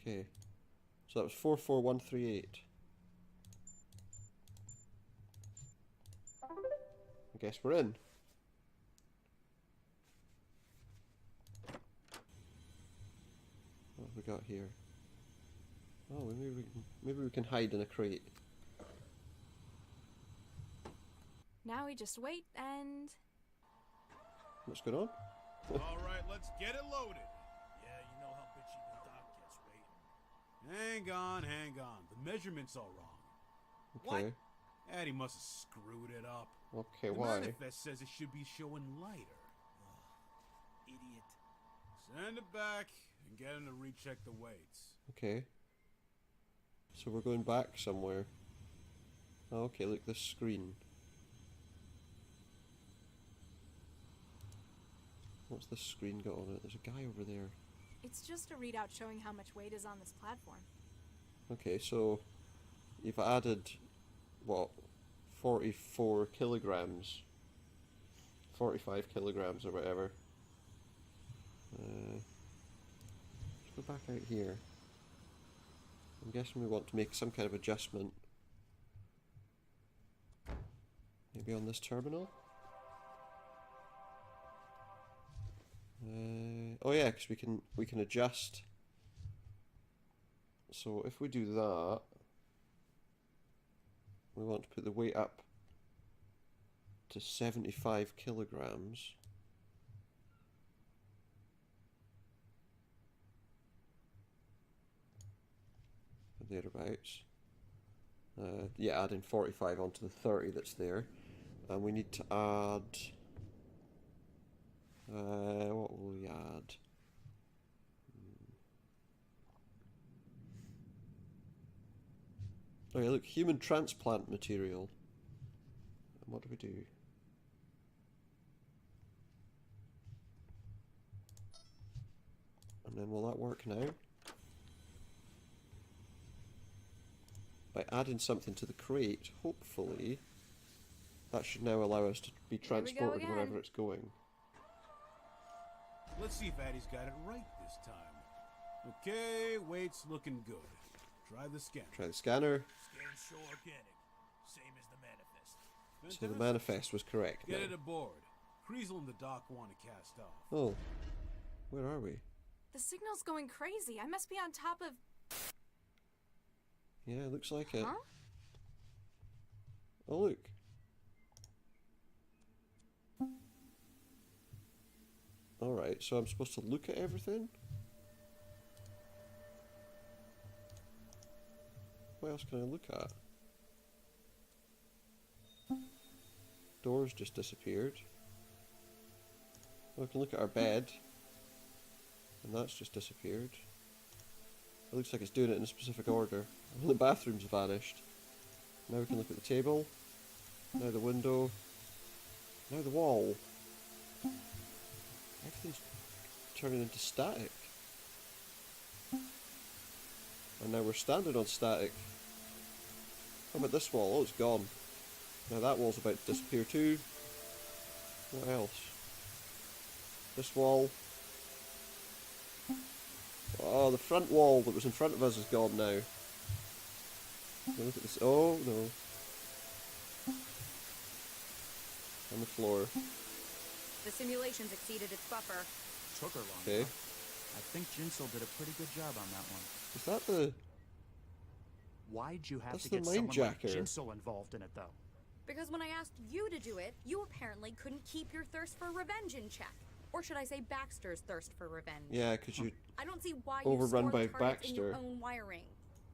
Okay. So that was 44138. I guess we're in. What have we got here? Oh, maybe we can hide in a crate. Now we just wait and... What's going on? All right, let's get it loaded. Yeah, you know how bitchy the doc gets waiting. Hang on. The measurements are wrong. Okay. What? Eddie must have screwed it up. Okay, the why? manifest says it should be showing lighter. Ugh, idiot. Send it back and get him to recheck the weights. Okay. So we're going back somewhere. Oh, okay, look, this screen. What's this screen got on it? There's a guy over there. It's just a readout showing how much weight is on this platform. Okay, so you've added, what, 44 kilograms? 45 kilograms or whatever. Let's go back out here. I'm guessing we want to make some kind of adjustment. Maybe on this terminal? Oh yeah, because we can adjust. So if we do that, we want to put the weight up to 75 kilograms. Thereabouts. Yeah, adding 45 onto the 30 that's there. And we need to add... what will we add? Oh yeah, look, human transplant material. And what do we do? And then will that work now? By adding something to the crate, hopefully, that should now allow us to be transported wherever it's going. Let's see if Addie's got it right this time. Okay, weight's looking good. Try the scanner. Try the scanner. Scans show organic, same as the manifest. So the manifest was correct Get now. it aboard. Kriesel and the doc want to cast off. Oh, where are we? The signal's going crazy. I must be on top of... Yeah, looks like it. Huh? Oh, look. Alright, so I'm supposed to look at everything? What else can I look at? Doors just disappeared. Oh, I can look at our bed. And that's just disappeared. It looks like it's doing it in a specific order. The bathroom's vanished. Now we can look at the table. Now the window. Now the wall. Everything's turning into static. And now we're standing on static. How about this wall? Oh, it's gone. Now that wall's about to disappear too. What else? This wall. Oh, the front wall that was in front of us is gone now. Look at this. Oh, no. On the floor. The simulation's exceeded its buffer. Took her long Okay. enough. I think Jinsel did a pretty good job on that one. Is that the... Why'd you have That's to the get mind someone like jacker. Jinsel involved in it, though? Because when I asked you to do it, you apparently couldn't keep your thirst for revenge in check. Or should I say Baxter's thirst for revenge? Yeah, because you... I don't see why you Overrun store by the targets in your Baxter. own wiring.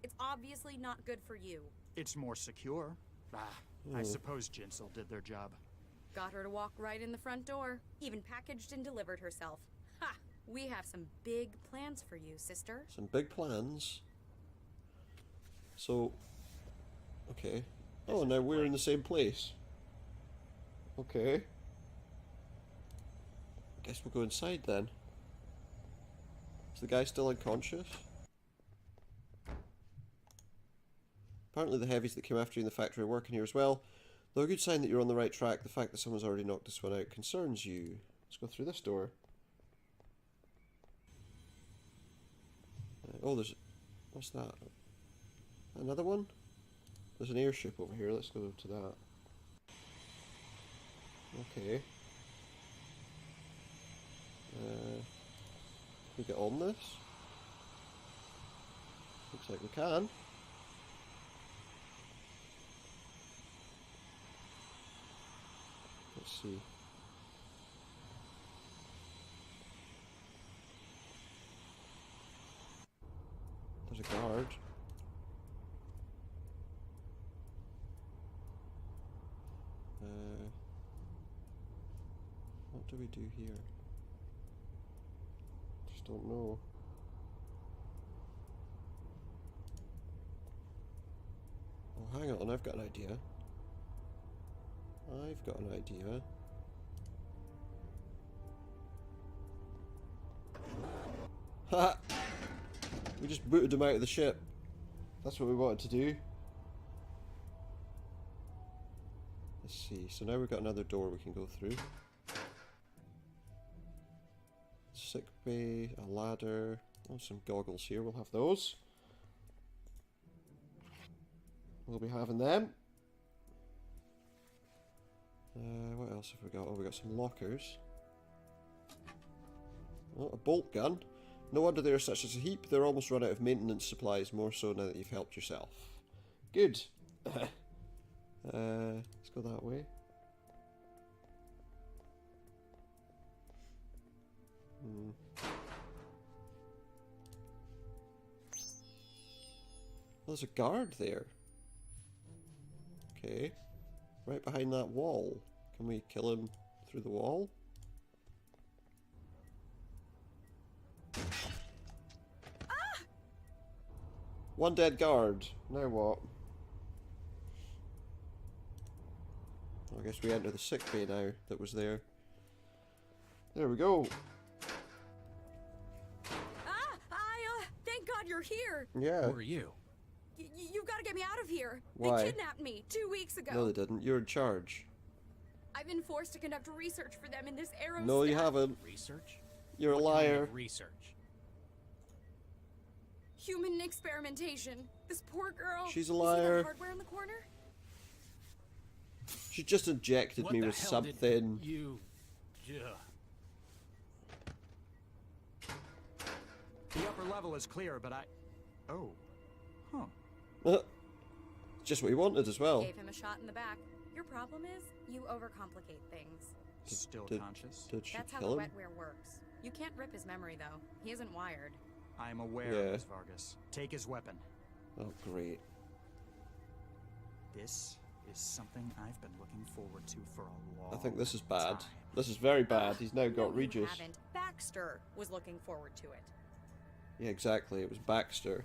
It's obviously not good for you. It's more secure. I Hmm. suppose Jinsel did their job. Got her to walk right in the front door. Even packaged and delivered herself. Ha! We have some big plans for you, sister. Some big plans. So... Okay. Oh, now we're in the same place. Okay. Guess we'll go inside then. Is the guy still unconscious? Apparently the heavies that came after you in the factory are working here as well. Though a good sign that you're on the right track, the fact that someone's already knocked this one out concerns you. Let's go through this door. Oh, there's... What's that? Another one? There's an airship over here. Let's go to that. Okay. Can we get on this? Looks like we can. Let's see. There's a guard. What do we do here? Just don't know. Oh, hang on, I've got an idea. I've got an idea. Ha! We just booted him out of the ship. That's what we wanted to do. Let's see, so now we've got another door we can go through. Sick bay, a ladder. Oh, some goggles here, we'll have those. We'll be having them. What else have we got? Oh, we got some lockers. Oh, a bolt gun. No wonder they are such as a heap. They're almost run out of maintenance supplies, more so now that you've helped yourself. Good. Let's go that way. Well, there's a guard there. Okay. Right behind that wall. Can we kill him through the wall? One dead guard. Now what? I guess we enter the sick bay now that was there. There we go. Thank God you're here. Yeah. Who are you? You've got to get me out of here. Why? They kidnapped me 2 weeks ago. No, they didn't. You're in charge. I've been forced to conduct research for them in this aerostat. No, you haven't. Research? You're a What kind liar. of research? Human experimentation. This poor girl. She's a You see liar. that hardware in the corner? She just injected What me the with hell did something. You... The upper level is clear, but I... Oh. Huh. Just what he wanted as well. Gave him a shot in the back. Your problem is you overcomplicate things. Still conscious? Did she That's how kill the him? wetware works. You can't rip his memory though. He isn't wired. I am aware, Yeah. Miss Vargas. Take his weapon. Oh, great. This is something I've been looking forward to for a long I think this is bad. This is very bad. He's now got You Regis. haven't. Baxter was looking forward to it. Yeah, exactly. It was Baxter.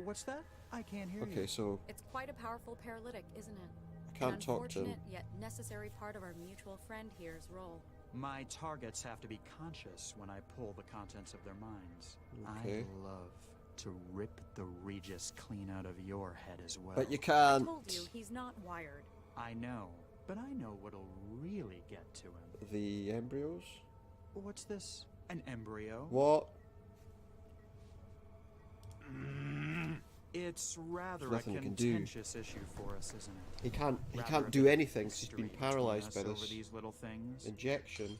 What's that? I can't hear you. Okay, so It's quite a powerful paralytic, isn't it? I can't talk to him. An unfortunate yet necessary part of our mutual friend here's role. My targets have to be conscious when I pull the contents of their minds. Okay. I'd love to rip the Regis clean out of your head as well. But you can't. I told you, he's not wired. I know, but I know what'll really get to him. The embryos? What's this? An embryo? What? It's rather a Nothing he can do. contentious issue for us, isn't it? He can't Rather do than anything 'cause he's been history between paralysed by us over this these little things. injection.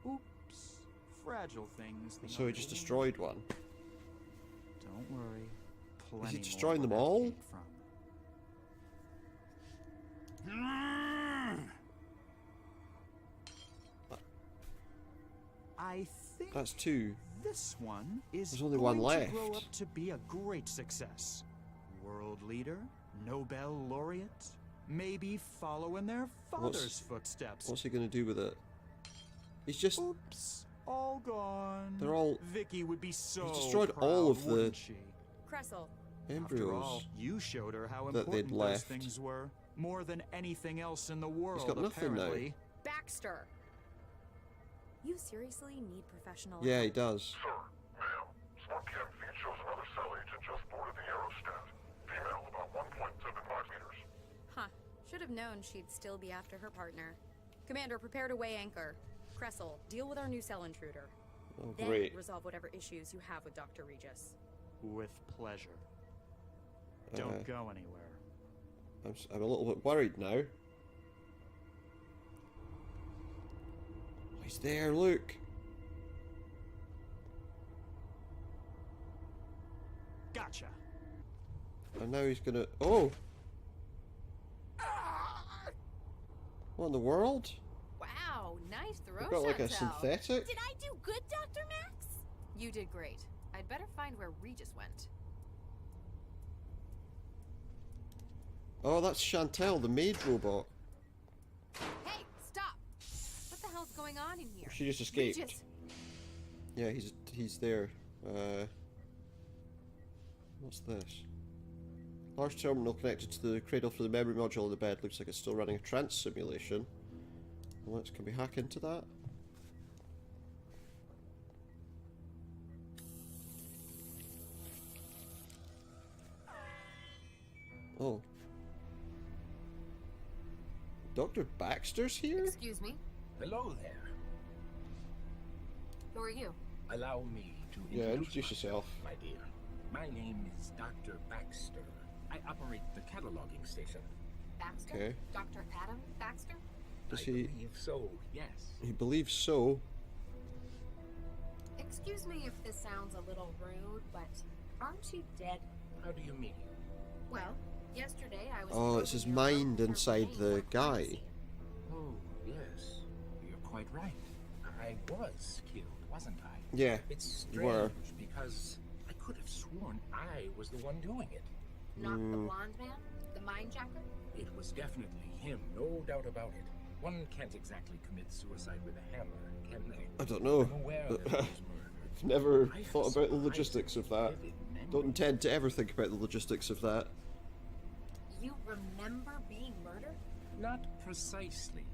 Oops. Fragile things. the So he just unwitting. destroyed one. Don't worry. Is Plenty he more destroying where them that all? came from. I think That's two. this one is There's only going one left. to grow up to be a great success. World leader, Nobel laureate, maybe follow in their father's footsteps. What's he gonna do with it? He's just. Oops, all gone. They're all. Vicky would be so He's destroyed proud, all of the wouldn't she? Cressel. embryos. After all, you showed her how that they'd important those left. things were, more than anything else in the world. got nothing now. apparently. Baxter! You seriously need professional Yeah, he help? does. Sir, ma'am, Smart Cam feed shows another cell agent just boarded the aerostat. Female, about 1.75 meters. Huh. Should have known she'd still be after her partner. Commander, prepare to weigh anchor. Cressel, deal with our new cell intruder. Oh, Then great. resolve whatever issues you have with Dr. Regis. With pleasure. Don't go anywhere. I'm a little bit worried now. Oh, he's there, look. Gotcha. And now he's gonna. Oh! What in the world? Wow, nice throw, We've got like a Chantel. synthetic? Did I do good, Dr. Max? You did great. I'd better find where Regis went. Oh, that's Chantel, the maid robot. Hey, stop! What the hell's going on in here? She just escaped. Regis! Yeah, he's there. What's this? Large terminal connected to the cradle through the memory module in the bed. Looks like it's still running a trance simulation. Can we hack into that? Oh. Dr. Baxter's here? Excuse me? Hello there. Who are you? Allow me to Introduce yourself. my dear. My name is Dr. Baxter. I operate the cataloging station. Baxter? Okay. Dr. Adam Baxter? Does I he? believe so, yes. He believes so. Excuse me if this sounds a little rude, but aren't you dead? How do you mean? Well, yesterday I was... Oh, it's his mind inside the guy. Oh, yes. You're quite right. I was killed, wasn't I? Yeah, It's you strange were. because I could have sworn I was the one doing it. Not the blonde man? The mindjacker? It was definitely him, no doubt about it. One can't exactly commit suicide with a hammer, can they? I don't know. I'm aware But that it was murder. I've never I have thought about the some logistics of that. vivid memory. Don't intend to ever think about the logistics of that. You remember being murdered? Not precisely.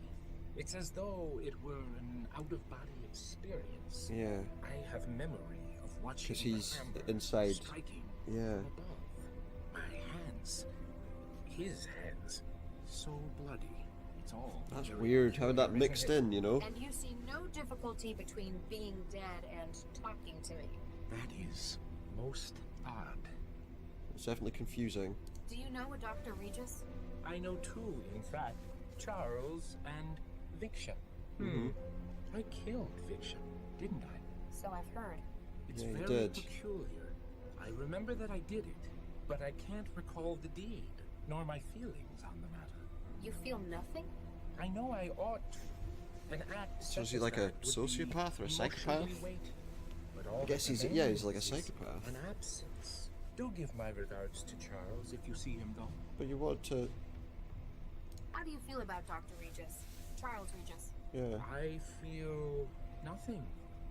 It's as though it were an out-of-body experience. Yeah. I have memory of watching Because the he's hammer inside. striking Yeah. above. My hands, his hands, so bloody. It's all That's very weird, having that peculiar, mixed isn't in, you know? And you see no difficulty between being dead and talking to me. That is most odd. It's definitely confusing. Do you know a Dr. Regis? I know two, in fact. Charles and Viction. Mhm. I killed Viction, didn't I? So I've heard. It's Yeah, you very did. peculiar. I remember that I did it, but I can't recall the deed, nor my feelings on the matter. You feel nothing? I know I ought to. An act So such is he as like a that would be sociopath or a psychopath? emotionally weighted. But all I guess that he's like a remains is psychopath. An absence. Do give my regards to Charles if you see him, though. But you want to. How do you feel about Dr. Regis? Charles Regis? Yeah. I feel nothing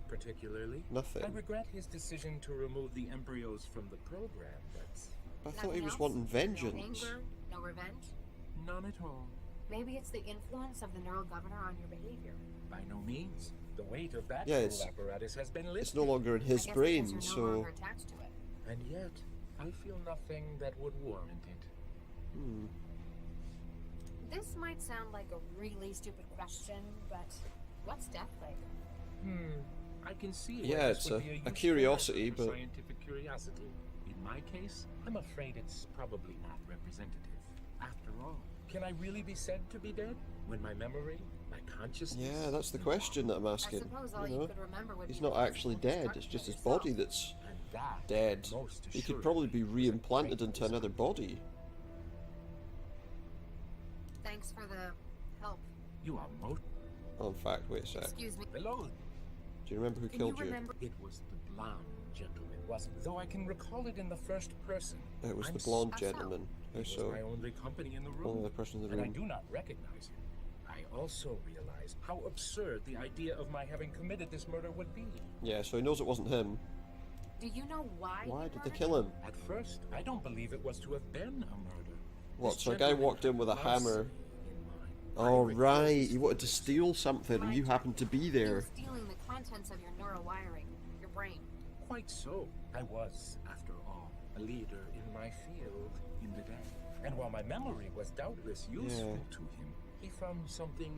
particularly. Nothing. I regret his decision to remove the embryos from the program, but I thought he Nothing was else? wanting No vengeance. anger, no revenge? None at all. Maybe it's the influence of the neural governor on your behavior. By no means. The weight of that Yeah, cruel apparatus has been lifted. It's no longer in his I guess brain, because you're no so... longer attached to it. And yet, I feel nothing that would warrant it. This might sound like a really stupid question, but what's death like? I can see Yeah, where this it's would a be useful curiosity, for but... scientific curiosity. In my case, I'm afraid it's probably not representative. After all, can I really be said to be dead when my memory, my consciousness? Yeah, that's the question that I'm asking. suppose all You you know? could remember would He's be the not actually physical dead, it's just his destruction of body yourself. that's dead. He could probably be re-implanted into another body. Thanks for the help. You are most... Oh, in fact, wait a sec. Excuse me. Hello. Do you remember who Can killed you? remember? It was the blonde gentleman, wasn't it? Though I can recall it in the first person. It was I'm the blonde s- gentleman. How He was so? my only company in the room. Only the person in the and I room. do not recognize him. I also realize how absurd the idea of my having committed this murder would be. Yeah, so he knows it wasn't him. Do you know why? Why you did they murdered kill him? At first, I don't believe it was to have been a murder. What, This so a guy gentleman walked in with a had hammer? mercy in mind. Oh, right, he wanted to steal something and you happened to be He there. was stealing the contents of your neural wiring, your brain. Quite so. I was, after all, a leader in my field in the day. And while my memory was doubtless useful to him, he found something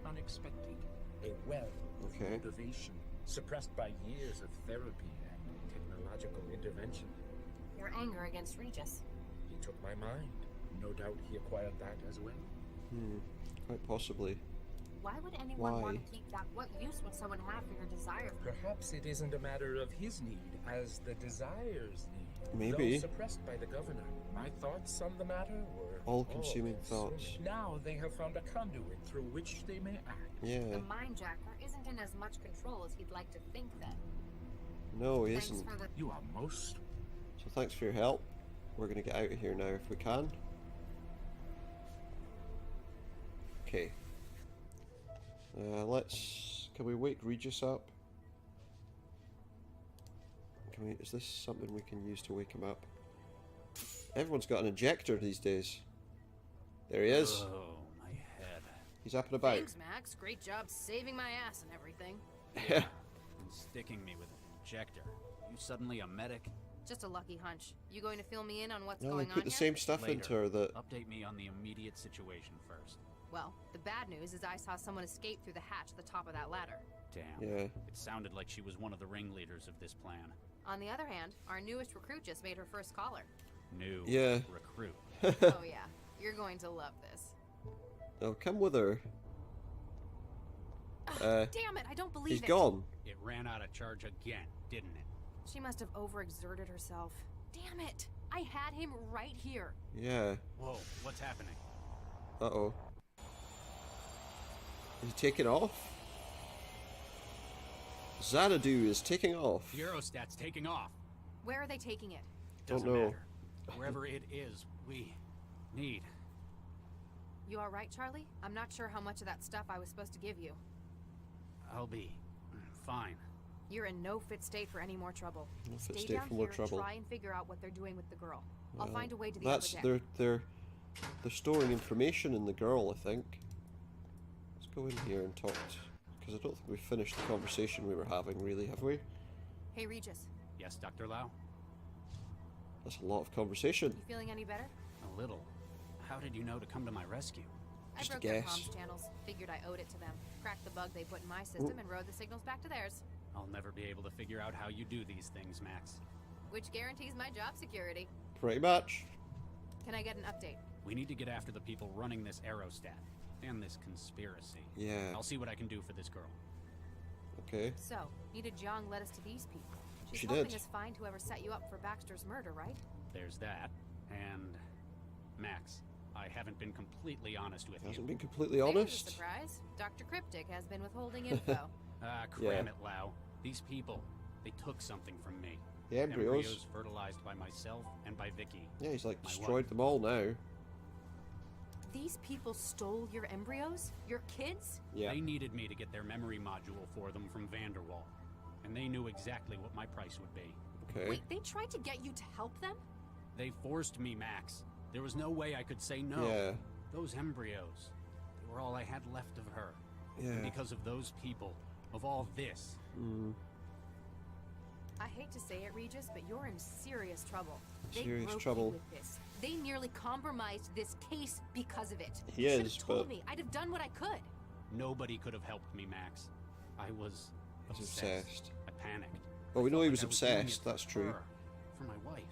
unexpected. A well of motivation, suppressed by years of therapy and technological intervention. Your anger against Regis. He took my mind. No doubt he acquired that as well. Quite possibly. Why would anyone Why? want to keep that? What use would someone have for your desire? Perhaps it isn't a matter of his need as the desires need. Maybe. Though suppressed by the governor, my thoughts on the matter were All-consuming thoughts. Now they have found a conduit through which they may act. Yeah. The mind jacker isn't in as much control as he'd like to think then. No, he Thanks isn't. for the... You are most... So thanks for your help. We're gonna get out of here now if we can. Okay. Can we wake Regis up? Is this something we can use to wake him up? Everyone's got an injector these days. There he is. Oh, my head. He's up and about. Thanks, Max. Great job saving my ass and everything. And sticking me with an injector. You suddenly a medic? Just a lucky hunch. You going to fill me in on what's No, they going put on the here? same stuff Later. into her that... Update me on the immediate situation first. Well, the bad news is I saw someone escape through the hatch at the top of that ladder. Damn. Yeah. It sounded like she was one of the ringleaders of this plan. On the other hand, our newest recruit just made her first caller. New Yeah. recruit. Oh yeah, you're going to love this. Oh, come with her. Damn it, I don't believe He's it. gone. It ran out of charge again, didn't it? She must have overexerted herself. Damn it! I had him right here. Yeah. Whoa, what's happening? Uh-oh. Is he taking off? Xanadu is taking off. The aerostat's taking off. Where are they taking it? Doesn't know. matter. Wherever it is, we need. You alright, Charlie? I'm not sure how much of that stuff I was supposed to give you. I'll be fine. You're in no fit state for any more trouble. No fit Stay state down for more here trouble. and try and figure out what they're doing with the girl. I'll Well, find a way to the that's upper deck. they're storing information in the girl, I think. Let's go in here and talk, because I don't think we've finished the conversation we were having, really, have we? Hey, Regis. Yes, Dr. Lau? That's a lot of conversation. You feeling any better? A little. How did you know to come to my rescue? Just a I broke their guess. comms channels. Figured I owed it to them. Cracked the bug they put in my system and rode the signals back to theirs. I'll never be able to figure out how you do these things, Max. Which guarantees my job security. Pretty much. Can I get an update? We need to get after the people running this aerostat and this conspiracy. Yeah. I'll see what I can do for this girl. Okay. So, Nita Jiang led us to these people. She's She helping did. us find whoever set you up for Baxter's murder, right? There's that. And Max, I haven't been completely honest with Hasn't you. been completely There's a honest. surprise. Dr. Cryptic has been withholding info. Ah, Yeah. cram it, Lau. These people, they took something from me. The embryos. fertilized by myself and by Vicky. Yeah, he's like My destroyed wife. them all now. These people stole your embryos? Your kids? Yeah. They needed me to get their memory module for them from Vanderwall. And they knew exactly what my price would be. Okay. Wait, they tried to get you to help them? They forced me, Max. There was no way I could say no. Yeah. Those embryos, they were all I had left of her. Yeah. And because of those people, of all this. I hate to say it, Regis, but you're in serious trouble. They Serious broke trouble. you with this. They nearly compromised this case because of it. He You is, should have told but- me. I'd have done what I could. Nobody could have helped me, Max. I was He's obsessed. I panicked. Well, we know he was I was doing it obsessed, that's for true. her, for my wife.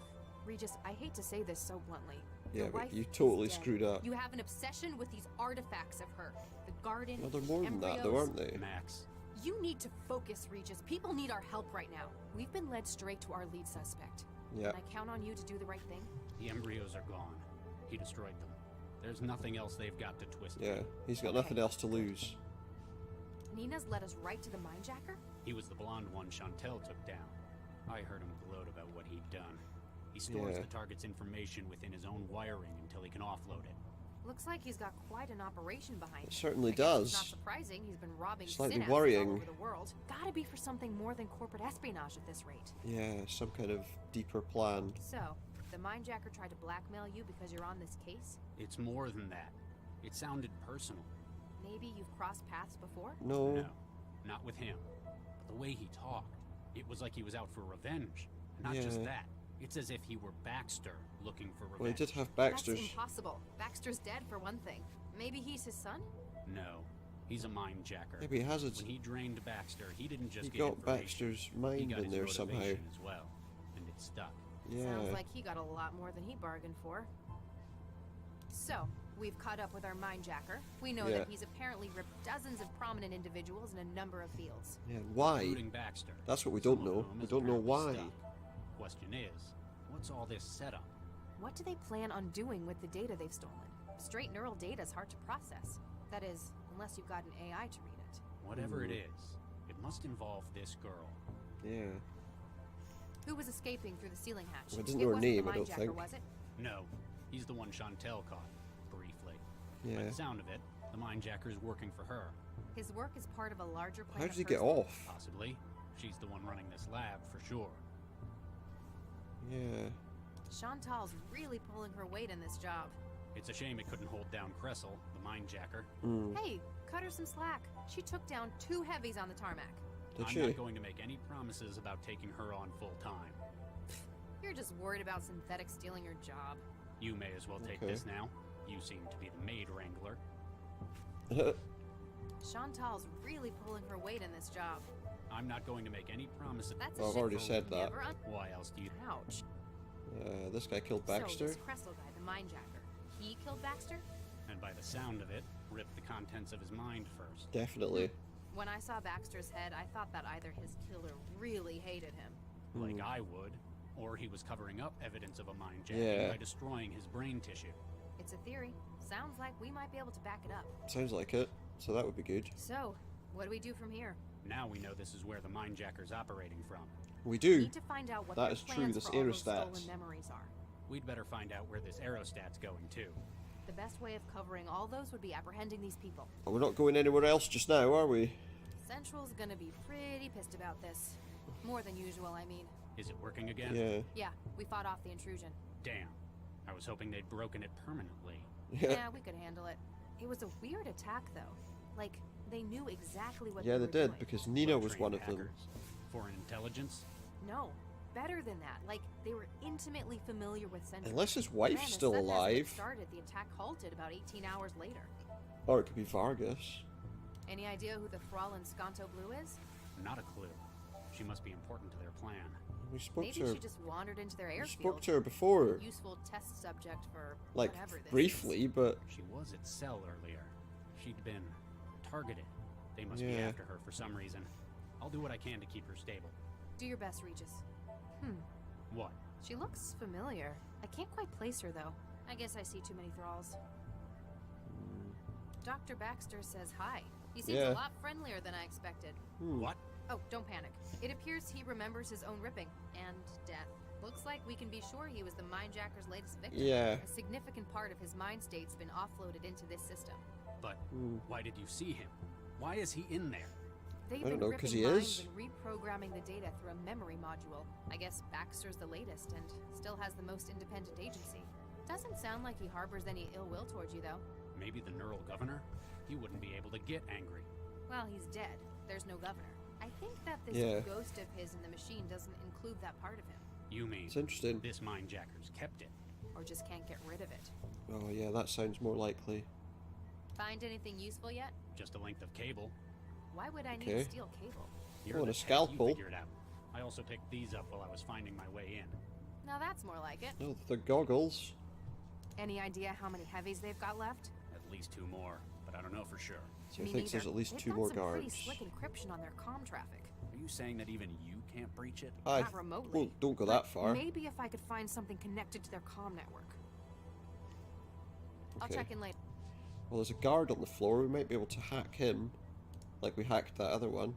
Regis, I hate to say this so bluntly. Yeah, Your but wife you is totally dead. screwed up. You have an obsession with these artifacts of her. The garden, Well, they're more than that, though, embryos. aren't they? Max. You need to focus, Regis. People need our help right now. We've been led straight to our lead suspect. Yeah. Can I count on you to do the right thing? The embryos are gone. He destroyed them. There's nothing else they've got to twist. Yeah, he's got nothing else to lose. Nina's led us right to the minejacker? He was the blonde one Chantel took down. I heard him gloat about what he'd done. He stores Yeah. the target's information within his own wiring until he can offload it. Looks like he's got quite an operation behind him. It certainly I guess does. It's not surprising. He's been robbing Slightly synapses worrying. all over the world. Gotta be for something more than corporate espionage at this rate. Yeah, some kind of deeper plan. So, the minejacker tried to blackmail you because you're on this case? It's more than that. It sounded personal. Maybe you've crossed paths before? No. No, not with him. But the way he talked, it was like he was out for revenge. Not just Yeah. that. It's as if he were Baxter looking for revenge. Well, he did have Baxter's. That's impossible. Baxter's dead for one thing. Maybe he's his son? No, he's a mindjacker. Maybe he has it. When he drained Baxter, he didn't just He get got information. Baxter's He mind got in his there somehow. motivation as well, and it stuck. Yeah. Sounds like he got a lot more than he bargained for. So, we've caught up with our minejacker. We know Yeah. that he's apparently ripped dozens of prominent individuals in a number of fields. Yeah, why? Including Baxter. That's what we don't Some of know. whom We is don't know why. apparently stuck. Question is, what's all this setup? What do they plan on doing with the data they've stolen? Straight neural data is hard to process. That is, unless you've got an AI to read it. Whatever it is, it must involve this girl. Yeah. Who was escaping through the ceiling hatch? Well, it doesn't know her wasn't name, the I don't minejacker, think. was it? No, he's the one Chantel caught, briefly. By Yeah. the sound of it, the mindjacker's working for her. His work is part of a larger plan. How of did he hers get then? off? Possibly. She's the one running this lab, for sure. Yeah. Chantal's really pulling her weight in this job. It's a shame it couldn't hold down Cressel, the mindjacker. Hey, cut her some slack. She took down 2 heavies on the tarmac. Did I'm she? not going to make any promises about taking her on full time. You're just worried about synthetic stealing your job. You may as well take Okay. this now. You seem to be the maid wrangler. Chantal's really pulling her weight in this job. I'm not going to make any promises. That's Well, a I've already shit said you that. never un- Why else do you... Ouch. This guy killed So, Baxter. this Cressel guy, the minejacker, he killed Baxter? And by the sound of it, ripped the contents of his mind first. Definitely. When I saw Baxter's head, I thought that either his killer really hated him. Like I would. Or he was covering up evidence of a mindjacking Yeah. by destroying his brain tissue. It's a theory. Sounds like we might be able to back it up. Sounds like it. So that would be good. So, what do we do from here? Now we know this is where the mindjacker's operating from. We do. Need to find out what That their is true, plans this for all those aerostats. stolen memories are. We'd better find out where this aerostat's going too. The best way of covering all those would be apprehending these people. We're not going anywhere else just now, are we? Central's gonna be pretty pissed about this. More than usual, I mean. Is it working again? Yeah. Yeah, we fought off the intrusion. Damn. I was hoping they'd broken it permanently. Yeah, we could handle it. It was a weird attack, though. Like, they knew exactly what Yeah, they they were did, doing. because Nina was Well-trained one of them. hackers. Foreign intelligence? No, better than that. Like, they were intimately familiar with Central. Unless his wife's Then, as still sudden as it alive. started, the attack halted about 18 hours later. Or it could be Vargas. Any idea who the thrall in Sconto Blue is? Not a clue. She must be important to their plan. We spoke Maybe to her. she just wandered into their We airfield. spoke to her before. Useful test subject for Like, whatever this briefly, is. but... She was at Cell earlier. She'd been targeted. They must be Yeah. after her for some reason. I'll do what I can to keep her stable. Do your best, Regis. What? She looks familiar. I can't quite place her, though. I guess I see too many thralls. Dr. Baxter says hi. He seems Yeah. a lot friendlier than I expected. What? Oh, don't panic. It appears he remembers his own ripping and death. Looks like we can be sure he was the mindjacker's latest victim. Yeah. A significant part of his mind state's been offloaded into this system. But why did you see him? Why is he in there? They've I don't been know, 'cause ripping he minds is. and reprogramming the data through a memory module. I guess Baxter's the latest and still has the most independent agency. Doesn't sound like he harbors any ill will towards you, though. Maybe the neural governor? He wouldn't be able to get angry. Well, he's dead. There's no governor. I think that this Yeah. ghost of his in the machine doesn't include that part of him. You mean It's interesting. this mindjacker's kept it? Or just can't get rid of it. Oh yeah, that sounds more likely. Find anything useful yet? Just a length of cable. Why would I need Okay. a steel cable? You're and the a tech, scalpel. You figure it out. I also picked these up while I was finding my way in. Now that's more like it. No, the goggles. Any idea how many heavies they've got left? At least 2 more, but I don't know for sure. So I Me think there's neither. at least They've 2 got more some guards. pretty slick encryption on their comm traffic. Are you saying that even you can't breach it? Not remotely. Well, don't go that far. Maybe if I could find something connected to their comm network. I'll Okay. check in later. Well, there's a guard on the floor. We might be able to hack him, like we hacked that other one.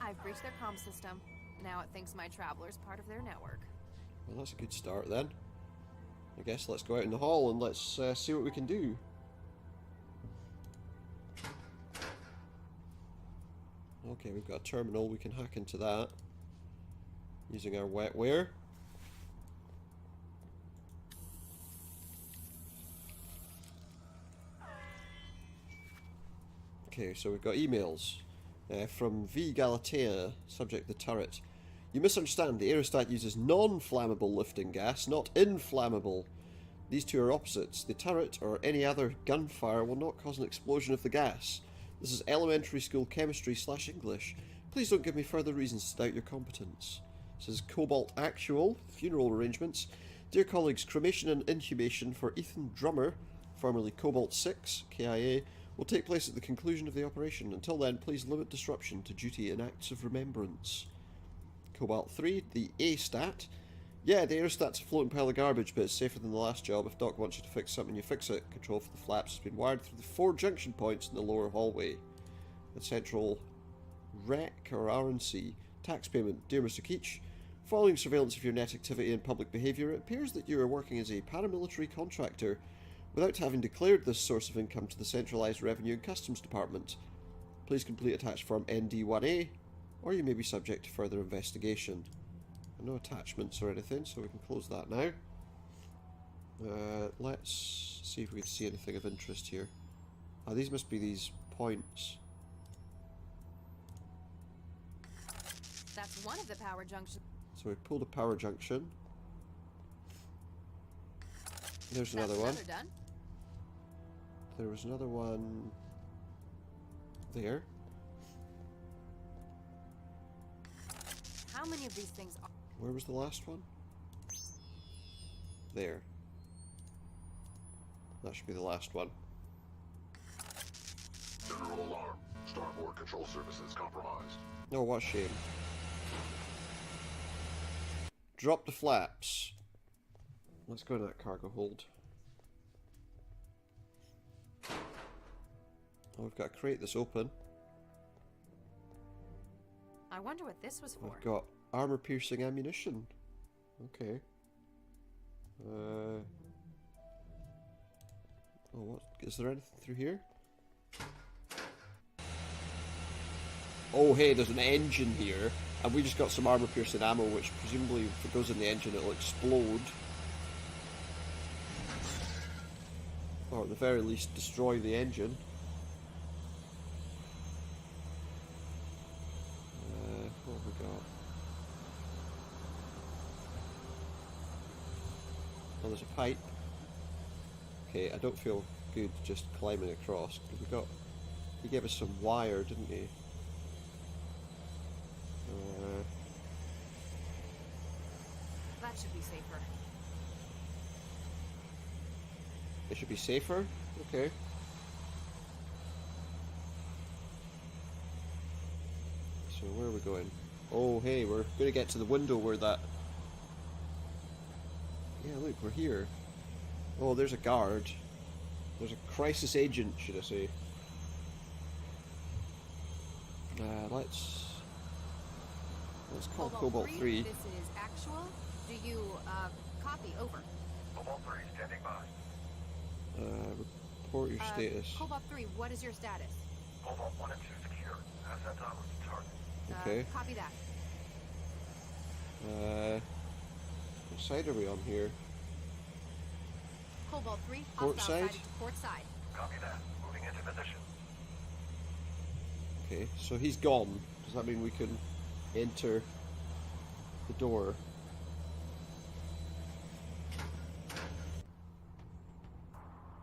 I've breached their comm system. Now it thinks my traveler's part of their network. Well, that's a good start then. I guess let's go out in the hall and let's see what we can do. Okay, we've got a terminal. We can hack into that using our wetware. Okay, so we've got emails from V. Galatea, subject the turret. You misunderstand, the aerostat uses non-flammable lifting gas, not inflammable. These two are opposites. The turret or any other gunfire will not cause an explosion of the gas. This is elementary school chemistry / English. Please don't give me further reasons to doubt your competence. This is Cobalt Actual, funeral arrangements. Dear colleagues, cremation and inhumation for Ethan Drummer, formerly Cobalt 6, KIA, will take place at the conclusion of the operation. Until then, please limit disruption to duty and acts of remembrance. Cobalt 3, the A-stat. Yeah, the aerostat's a floating pile of garbage, but it's safer than the last job. If Doc wants you to fix something, you fix it. Control for the flaps has been wired through the 4 junction points in the lower hallway. The central REC or RNC tax payment. Dear Mr. Keach, following surveillance of your net activity and public behaviour, it appears that you are working as a paramilitary contractor without having declared this source of income to the Centralised Revenue and Customs Department. Please complete attached form ND1A, or you may be subject to further investigation. No attachments or anything, so we can close that now. Let's see if we can see anything of interest here. Ah, these must be these points. That's one of the power junctions. So we pulled a power junction. There's another one. Done. There was another one there. How many of these things are... Where was the last one? There. That should be the last one. General alarm. Starboard control services compromised. Oh, what a shame. Drop the flaps. Let's go to that cargo hold. Oh, we've got to crate this open. I wonder what this was for. We've got armor-piercing ammunition. Okay. Oh, what? Is there anything through here? Oh, hey, there's an engine here, and we just got some armor-piercing ammo, which presumably, if it goes in the engine, it'll explode. Or at the very least, destroy the engine. What have we got? Oh, there's a pipe. Okay, I don't feel good just climbing across. We got... He gave us some wire, didn't he? That should be safer. It should be safer? Okay. So where are we going? Oh, hey, we're going to get to the window where that... Yeah, look, we're here. Oh, there's a guard. There's a crisis agent, should I say. Let's call Cobalt 3. This is actual. Do you, copy? Over. Cobalt 3 standing by. Report your status. Cobalt 3, what is your status? Cobalt 1 and 2 secure. Assets armor to target. Okay. Copy that. What side are we on here? Cobalt 3, Port hostile side? sighted to port side. Copy that. Moving into position. Okay, so he's gone. Does that mean we can enter the door?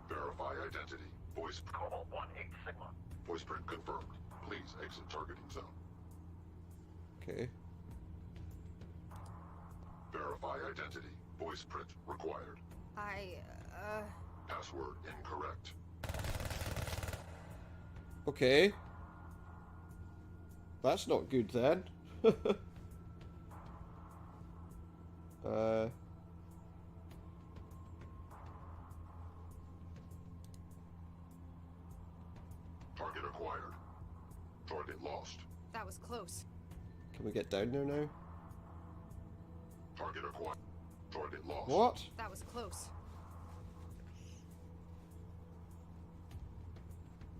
Verify identity. Voice Cobalt 1 8 Sigma. Voice print confirmed. Please exit targeting zone. Okay. Verify identity. Voice print required. Password incorrect. Okay. That's not good then. Target acquired. Target lost. That was close. Can we get down there now? Target acquired. Target lost. What? That was close.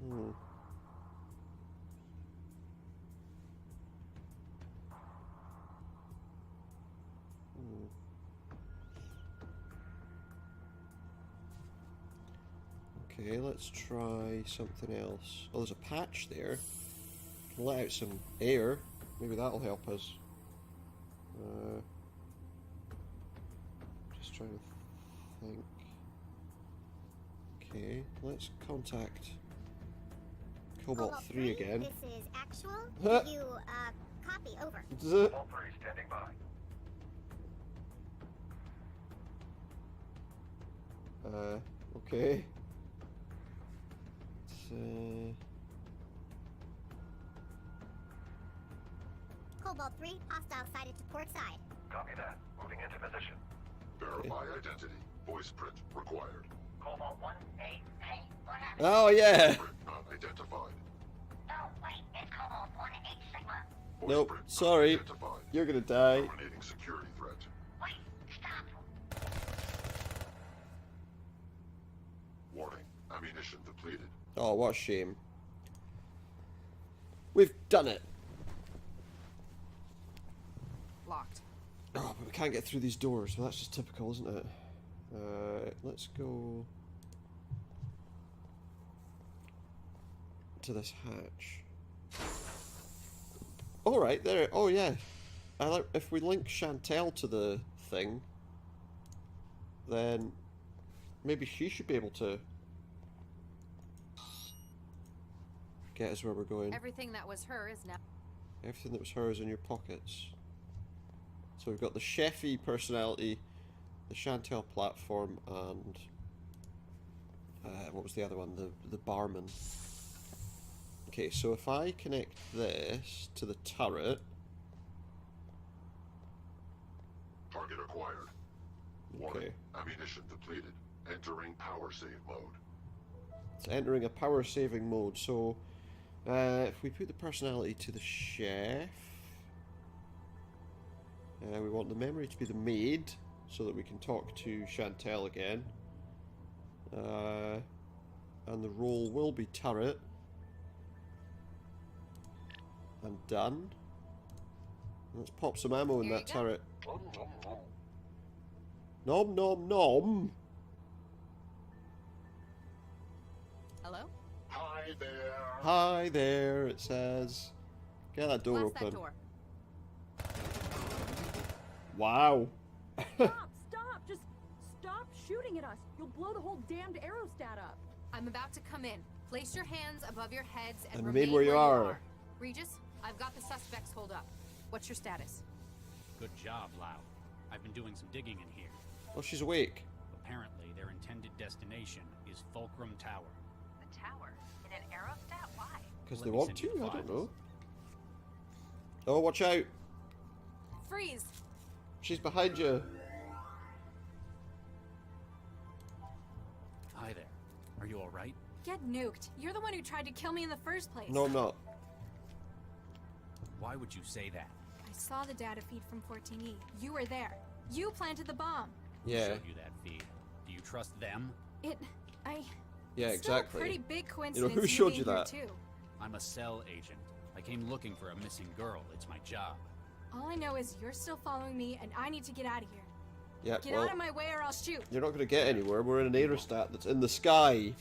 Hmm. Okay, let's try something else. Oh, there's a patch there. Can let out some air. Maybe that'll help us. Just trying to think. Okay, let's contact Cobalt 3 again. This is actual. Huh. You, copy, over. Cobalt 3 standing by. Okay. Cobalt 3, hostile sighted to port side. Copy that. Moving into position. Verify identity. Voice print required. Cobalt 1 8. Hey, what happened? Oh yeah. Print not identified. No, wait, it's Cobalt 1 8 Sigma. Voice Nope. print not Sorry. identified. You're gonna die. Eliminating security threat. Wait, stop. Warning. Ammunition depleted. Oh, what a shame. We've done it. Locked. Oh, but we can't get through these doors. Well, that's just typical, isn't it? Let's go to this hatch. All right, there. Oh yeah. If we link Chantel to the thing, then maybe she should be able to get us where we're going. Everything that was her is now. Everything that was hers in your pockets. So we've got the Chefy personality, the Chantel platform, and what was the other one? The barman. Okay, so if I connect this to the turret. Target acquired. Warning. Okay. Ammunition depleted. Entering power save mode. It's entering a power saving mode. So if we put the personality to the chef, we want the memory to be the maid, so that we can talk to Chantel again. And the role will be turret. And done. Let's pop some ammo in that turret. Nom nom nom. Hello? Hi there. Hi there, it says. Get that door Blast open. that door. Wow. Stop! Just stop shooting at us. You'll blow the whole damned aerostat up. I'm about to come in. Place your hands above your heads and And remain remain where you are. Regis, I've got the suspects holed up. What's your status? Good job, Lau. I've been doing some digging in here. Oh, she's awake. Apparently, their intended destination is Fulcrum Tower. The tower? In an aerostat? Why? Because Let they me want send to? you the I don't files. know. Oh, watch out. Freeze! She's behind you. Hi there. Are you alright? Get nuked. You're the one who tried to kill me in the first place. No, I'm not. Why would you say that? I saw the data feed from 14E. You were there. You planted the bomb. Who Yeah. showed you that feed? Do you trust them? Yeah, exactly. Pretty big You know, coincidence. who showed being you that? Here too. I'm a cell agent. I came looking for a missing girl. It's my job. All I know is you're still following me, and I need to get out of here. Yeah, Get well, out of my way, or I'll shoot. you're not going to get anywhere. We're in an aerostat that's in the sky.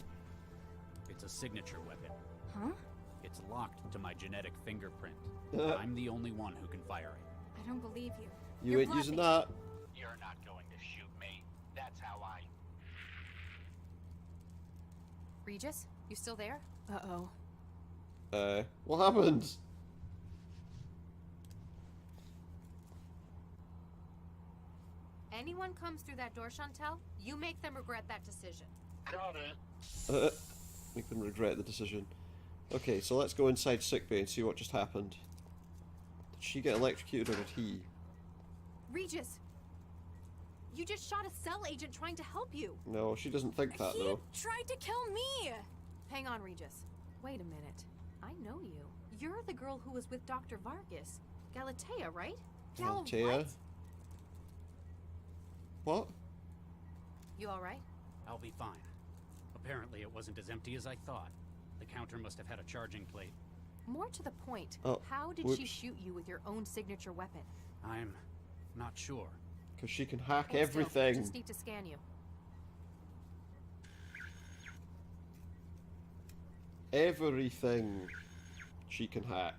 It's a signature weapon. Huh? It's locked to my genetic fingerprint. I'm the only one who can fire it. I don't believe you. You You're ain't bluffing. using that. You're not going to shoot me. That's how I... Regis, you still there? Uh-oh. What happened? Anyone comes through that door, Chantel, you make them regret that decision. Got it. Make them regret the decision. Okay, so let's go inside sickbay and see what just happened. Did she get electrocuted or did he? Regis! You just shot a cell agent trying to help you. No, she doesn't think that, though. He tried to kill me! Hang on, Regis. Wait a minute. I know you. You're the girl who was with Dr. Vargas. Galatea, right? Galatea? What? You alright? I'll be fine. Apparently it wasn't as empty as I thought. The counter must have had a charging plate. More to the point, Oh, how did whoops. she shoot you with your own signature weapon? I'm not sure. Because she can hack Hold still. everything. Just need to scan you. Everything she can hack.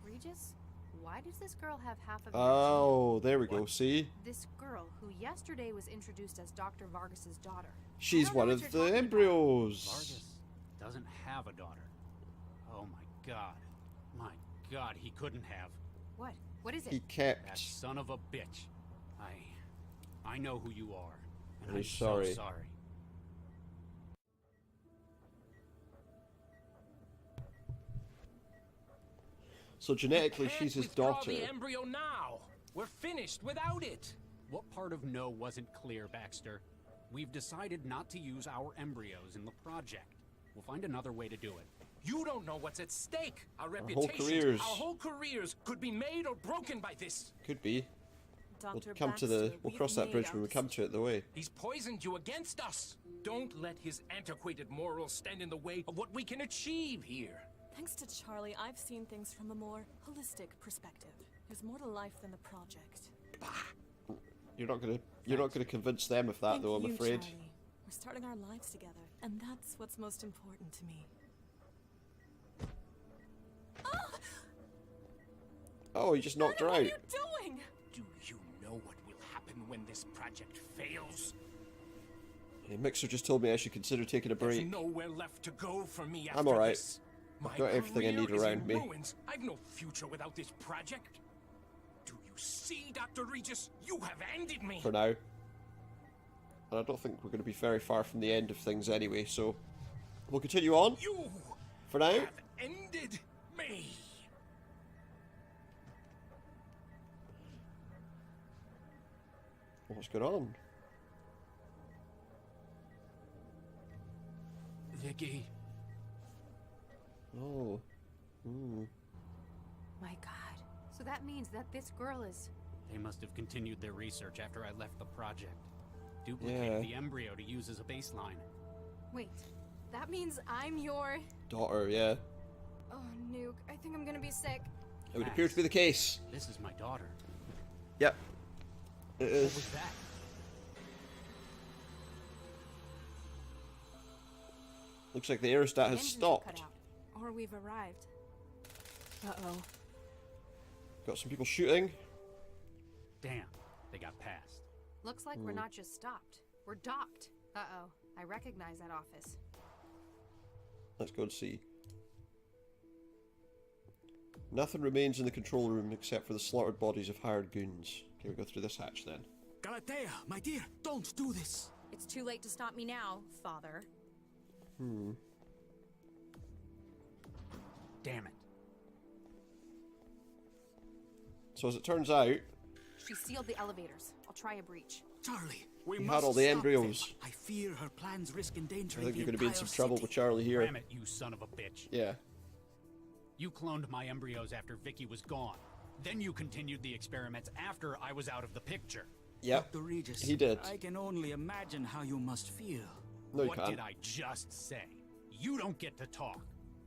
Regis? Why does this girl have half of Oh, there we go. See? this girl who yesterday was introduced as Dr. Vargas's daughter? She's one of the embryos. Vargas doesn't have a daughter. Oh my god. My god, he couldn't have. What? What is it? He kept. That son of a bitch. I know who you are. And I'm I'm sorry. so sorry. So genetically, she's his daughter. the embryo now. We're finished without it. What part of no wasn't clear, Baxter? We've decided not to use our embryos in the project. We'll find another way to do it. You don't know what's at stake. Our whole reputations, careers. our whole careers could be made or broken by this. Could be. We'll Dr. come to the. Baxter, We'll we've cross that made bridge our when we come to it. The way. He's poisoned you against us. Don't let his antiquated morals stand in the way of what we can achieve here. Thanks to Charlie, I've seen things from a more holistic perspective. There's more to life than the project. You're not gonna. You're not gonna convince them of that, Thank though. I'm you, afraid. Charlie. We're starting our lives together, and that's what's most important to me. Oh, you just knocked her What out. are you doing? Do you know what will happen when this project fails? Yeah, Mixer just told me I should consider taking a There's break. nowhere left to go for me after I'm alright. this. I've got everything I need career is around in me. ruins. I've no future without this project. Do you see, Dr. Regis? You have ended me. For now. And I don't think we're going to be very far from the end of things anyway, so we'll continue on. You for now. have ended me. What's going on? Vicky. Oh. My god. So that means that this girl is... They must have continued their research after I left the project. Duplicated the embryo to use as a baseline. Wait. That means I'm your... Daughter, yeah. Oh, Nuke. I think I'm gonna be sick. It would appear to be the case. This is my daughter. Yep. It is. What was that? Looks like the aerostat has stopped. Or we've arrived. Uh-oh. Got some people shooting. Damn, they got past. Looks like we're not just stopped. We're docked. Uh-oh. I recognize that office. Let's go and see. Nothing remains in the control room except for the slaughtered bodies of hired goons. Okay, we'll go through this hatch then. Galatea, my dear, don't do this. It's too late to stop me now, Father. Damn it. So as it turns out, She sealed the elevators. I'll try a breach. Charlie, we you must had all the stop embryos. them. I fear her plans risk I endangering think the you're going to be in entire some trouble city. with Charlie here. Damn it, you son of a bitch. Yeah. You cloned my embryos after Vicky was gone. Then you continued the experiments after I was out of the picture. Yep. Dr. Regis, He did. I can only imagine how you must feel. No, you what can't. did I just say? You don't get to talk.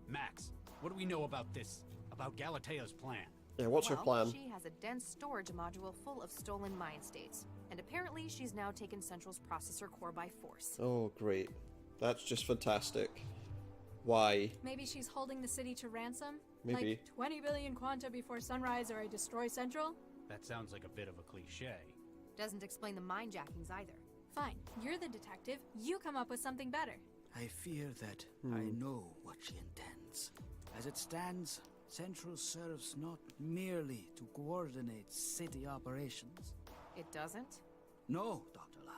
Max, what do we know about this? About Galatea's plan? Yeah, what's her plan? She has a dense storage module full of stolen mind states. And apparently she's now taken Central's processor core by force. Oh, great. That's just fantastic. Why? Maybe she's holding the city to ransom? Maybe. Like 20 billion quanta before sunrise or I destroy Central? That sounds like a bit of a cliche. Doesn't explain the mind jackings either. Fine, you're the detective. You come up with something better. I fear that I know what she intends. As it stands, Central serves not merely to coordinate city operations. It doesn't? No, Dr. Lau.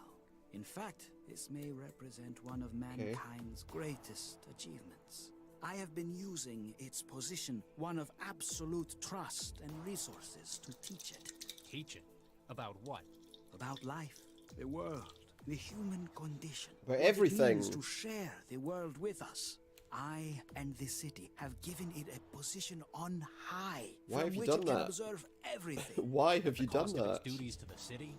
In fact, this may represent one of mankind's greatest achievements. I have been using its position, one of absolute trust and resources, to teach it. Teach it? About what? About life, the world, the human condition. About what everything. It means to share the world with us. I and the city have given it a position on high. Why from have you which done it can that? observe everything. Why have you done Cost of that? its duties to the city?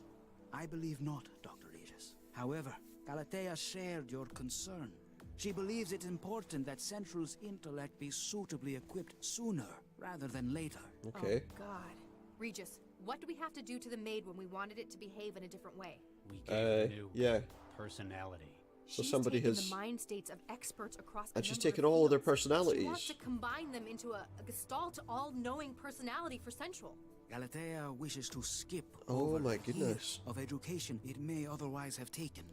I believe not, Dr. Regis. However, Galatea shared your concern. She believes it's important that Central's intellect be suitably equipped sooner rather than later. Okay. Oh, God. Regis, what do we have to do to the maid when we wanted it to behave in a different way? We gave her new yeah. personality. So She's somebody taken has... the mind states of experts across And a she's number taken of all of their fields. She wants personalities. to combine them into a gestalt all-knowing personality for Central. Galatea wishes to skip Oh over my years goodness. of education it may otherwise have taken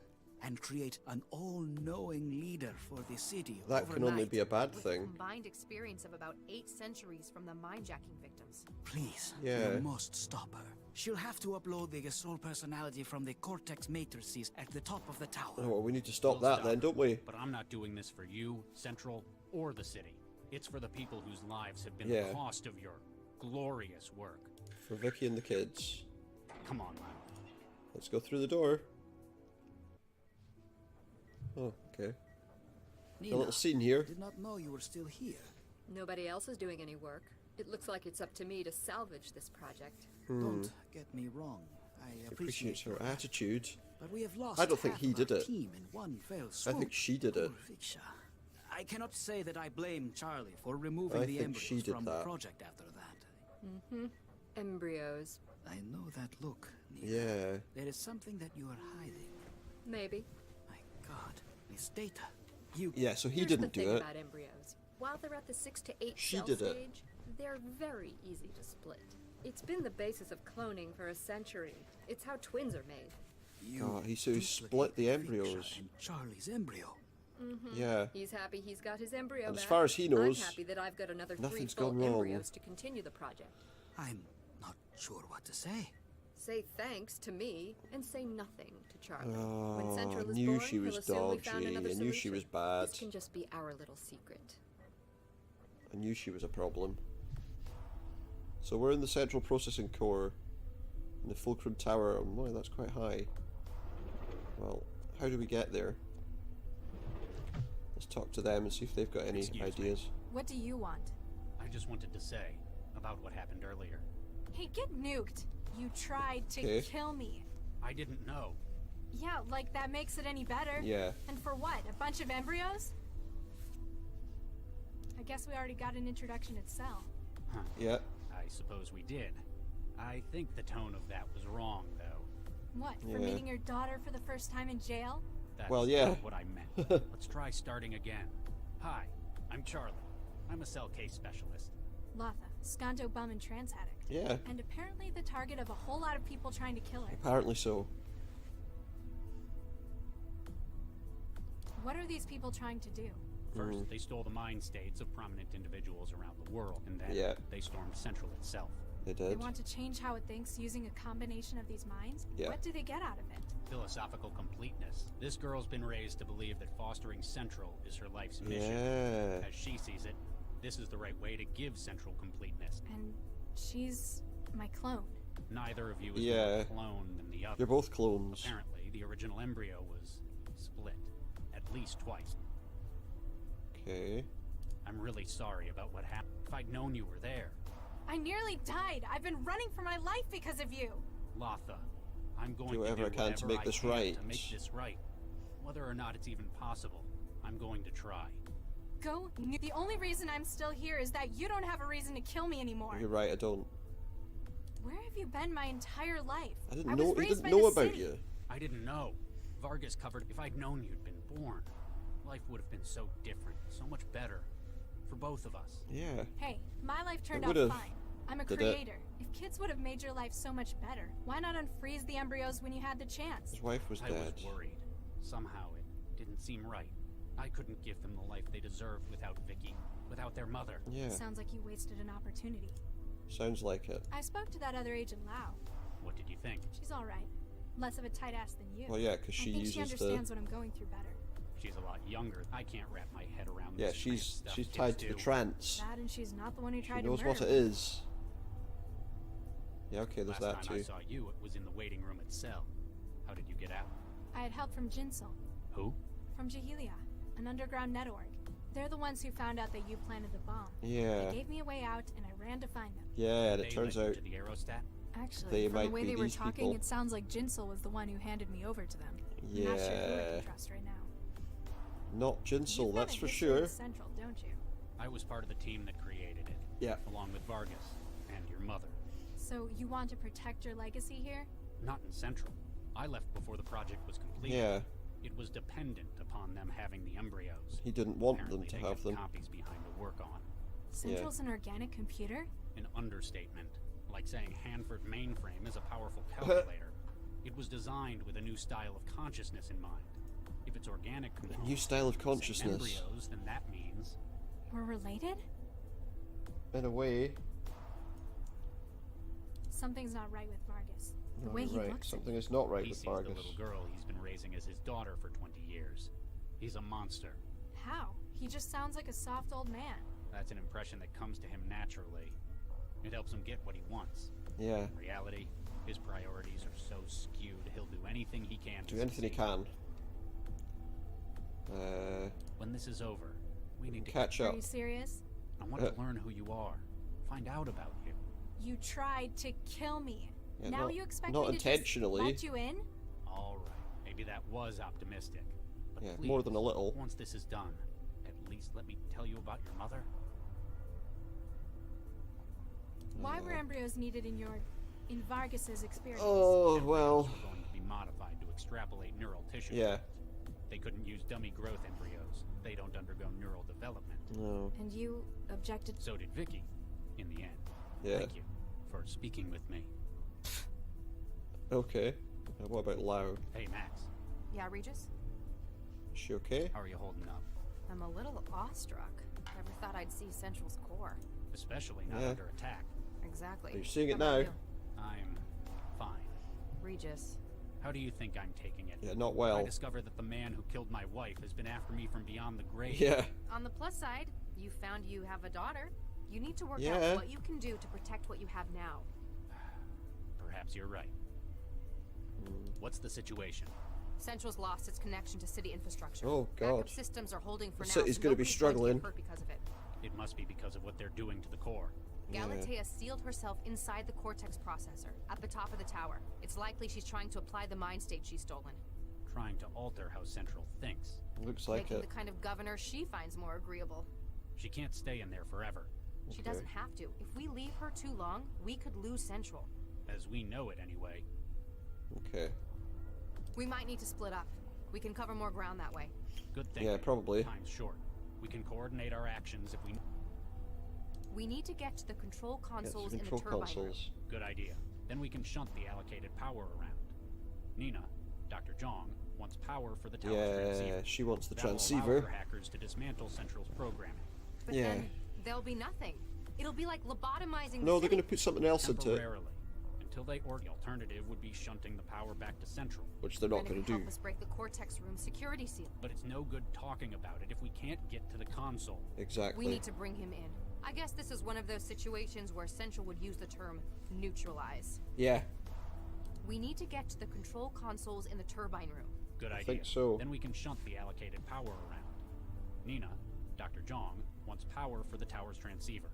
and create an all-knowing leader for the city That can only be a bad With thing. a combined experience of about 8 centuries from the mind-jacking victims. Please, Yeah. you must stop her. She'll have to upload the Gestalt personality from the cortex matrices at the top of the tower. Oh, well, we need to stop We'll that then, her, don't we? But I'm not doing this for you, Central, or the city. It's for the people whose lives have been Yeah. the cost of your glorious work. For Vicky and the kids. Come on, Lionel. Let's go through the door. Oh, okay. Nina, A little scene here. Did not know you were still here. Nobody else is doing any work. It looks like it's up to me to salvage this project. Don't get me wrong. I Appreciates appreciate her your attitude. effort, but we have lost I don't think half he of did our it. team in one fell I swoop. think she did it. Poor Viksha. I cannot say that I blame Charlie for removing I the think she embryos did from the that. project after that. Mm-hmm. Embryos. I know that look, Nina. Yeah. There is something that you are hiding. Maybe. My God, this data. You. Yeah, so he Here's didn't the do thing it. about embryos. While they're at the 6 to 8 She cell did it. stage, they're very easy to split. It's been the basis of cloning for a century. It's how twins are made. Oh, he split the embryos. And Charlie's embryo. Mm-hmm. Yeah. He's happy he's got his embryo And as back. far as he knows, I'm happy that I've got another 3 nothing's full gone wrong. embryos to continue the project. I'm not sure what to say. Say thanks to me and say nothing to Charlie. Oh, when Central I is knew born, she was he'll assume we found dodgy. another I knew she solution. was bad. This can just be our little secret. I knew she was a problem. So we're in the central processing core in the Fulcrum Tower. Oh my, that's quite high. Well, how do we get there? Let's talk to them and see if they've got any Excuse me. ideas. What do you want? I just wanted to say about what happened earlier. Hey, get nuked. You tried to Okay. kill me. I didn't know. Yeah, like that makes it any better. Yeah. And for what? A bunch of embryos? I guess we already got an introduction at Cell. Huh. Yeah. I suppose we did. I think the tone of that was wrong, though. What, for Yeah. meeting your daughter for the first time in jail? That's Well, yeah. not what I meant. Let's try starting again. Hi, I'm Charlie. I'm a cell case specialist. Latha, Skanto bum and trans addict. Yeah. And apparently the target of a whole lot of people trying to kill her. Apparently so. What are these people trying to do? First, they stole the mind states of prominent individuals around the world, and then Yeah. they stormed Central itself. They They did. want to change how it thinks using a combination of these minds? Yeah. What do they get out of it? Philosophical completeness. This girl's been raised to believe that fostering Central is her life's mission. Yeah. As she sees it, this is the right way to give Central completeness. And she's my clone. Neither of you is Yeah. more a clone than the other. You're both clones. Apparently, the original embryo was split. At least twice. Okay. I'm really sorry about what happened. If I'd known you were there. I nearly died. I've been running for my life because of you. Latha, I'm going Do to whatever do I can to whatever make I this can right. To make this right. Whether or not it's even possible, I'm going to try. Go? The only reason I'm still here is that you don't have a reason to kill me anymore. You're right, I don't. Where have you been my entire life? I didn't know. He didn't know about you. I didn't know. Vargas covered. If I'd known you'd been born, life would have been so different, so much better, for both of us. Yeah. Hey, my life turned It out would've. fine. I'm a Did it? creator. If kids would have made your life so much better, why not unfreeze the embryos when you had the chance? His wife was I dead. was worried. Somehow it didn't seem right. I couldn't give them the life they deserved without Vicky, without their mother. Yeah. Sounds like you wasted an opportunity. Sounds like it. I spoke to that other agent Lau. What did you think? She's all right. Less of a tight ass than you. Well, yeah, 'cause she I think uses she understands what I'm going through better. She's a lot younger. I can't wrap my head around Yeah, this trance stuff she's kids tied to the do. trance. That and she's not the one who She tried to knows murder what it me. is. Yeah, okay, there's Last that time I too. saw you, it was in the waiting room at Cell. How did you get out? I had help from Jinsel. Who? From Jahelia, an underground net org. They're the ones who found out that you planted the bomb. Yeah. They gave me a way out, and I ran to find them. Yeah, and it They turns led you out to the aerostat? Actually, they from might the way be they were these talking, people. it sounds like Jinsel was the one who handed me over to them. I'm not sure who I Yeah. can trust right now. Not Jinsel, You've got that's a for history sure. with Central, don't you? I was part of the team that created it. Yeah. Along with Vargas and your mother. So you want to protect your legacy here? Not in Central. I left before the project was completed. Yeah. It was dependent upon them having the embryos. He didn't want Apparently them to they have got them. copies behind to work on. Central's an organic computer? An understatement. Like saying Hanford mainframe is a powerful calculator. It was designed with a new style of consciousness in mind. If it's organic components, New style of same consciousness. embryos, then that means We're related? In a way. Something's not right with Vargas. The No, way you're he right. looks Something is not right he with sees Vargas. the little girl he's been raising as his daughter for 20 years. He's a monster. How? He just sounds like a soft old man. That's an impression that comes to him naturally. It helps him get what he wants. Yeah. In reality, his priorities are so skewed, he'll do anything he can to Do anything he succeed. can. When this is over, we need to Catch Are up. you serious? I want to learn who you are. Find out about you. You tried to kill me. Yeah, now not- you expect not me to intentionally. just let you in? All right. Maybe that was optimistic. But Yeah, please, more than a little. Once this is done, at least let me tell you about your mother. Why were embryos needed in Vargas's experience? Oh, well. Were going to be modified to extrapolate neural tissue. Yeah. They couldn't use dummy growth embryos. They don't undergo neural development. No. And you objected? So did Vicky, in the end. Yeah. Thank you for speaking with me. Okay. What about Lau? Hey, Max. Yeah, Regis? Is she okay? How are you holding up? I'm a little awestruck. Never thought I'd see Central's core. Especially not Yeah. under attack. Exactly. You're seeing it How about now. you? I'm fine. Regis. How do you think I'm taking it? Yeah, not well. I discover that the man who killed my wife has been after me from beyond the grave. Yeah. On the plus side, you found you have a daughter. You need to work Yeah. out what you can do to protect what you have now. Perhaps you're right. What's the situation? Central's lost its connection to city infrastructure. Oh, God. Backup systems are holding for The now. city's so gonna be nobody's struggling. Going to get hurt because of it. It must be because of what they're doing to the core. Galatea sealed herself inside the Cortex processor, at the top of the tower. It's likely she's trying to apply the mind state she's stolen. Trying to alter how Central thinks. Looks like Making it. the kind of governor she finds more agreeable. She can't stay in there forever. She doesn't have to. If we leave her too long, we could lose Central. As we know it anyway. Okay. We might need to split up. We can cover more ground that way. Good thing. Yeah, probably. Time's short. We can coordinate our actions if we... We need to get to the control consoles in the control turbine room. consoles. Good idea. Then we can shunt the allocated power around. Nina, Dr. Jong, wants power for the tower's transceiver. Yeah, she wants the That'll allow transceiver. her hackers to dismantle Central's programming. But Yeah. then there'll be nothing. It'll be like lobotomizing No, the they're city. going to put something else into it, Temporarily. Until they or the alternative would be shunting the power back to Central. which they're not And it going could to do. help us break the Cortex room security seal. But it's no good talking about it if we can't get to the console. Exactly. We need to bring him in. I guess this is one of those situations where Central would use the term neutralize. Yeah. We need to get to the control consoles in the turbine room. Good I idea. think so. Then we can shunt the allocated power around. Nina, Dr. Jong, wants power for the tower's transceiver.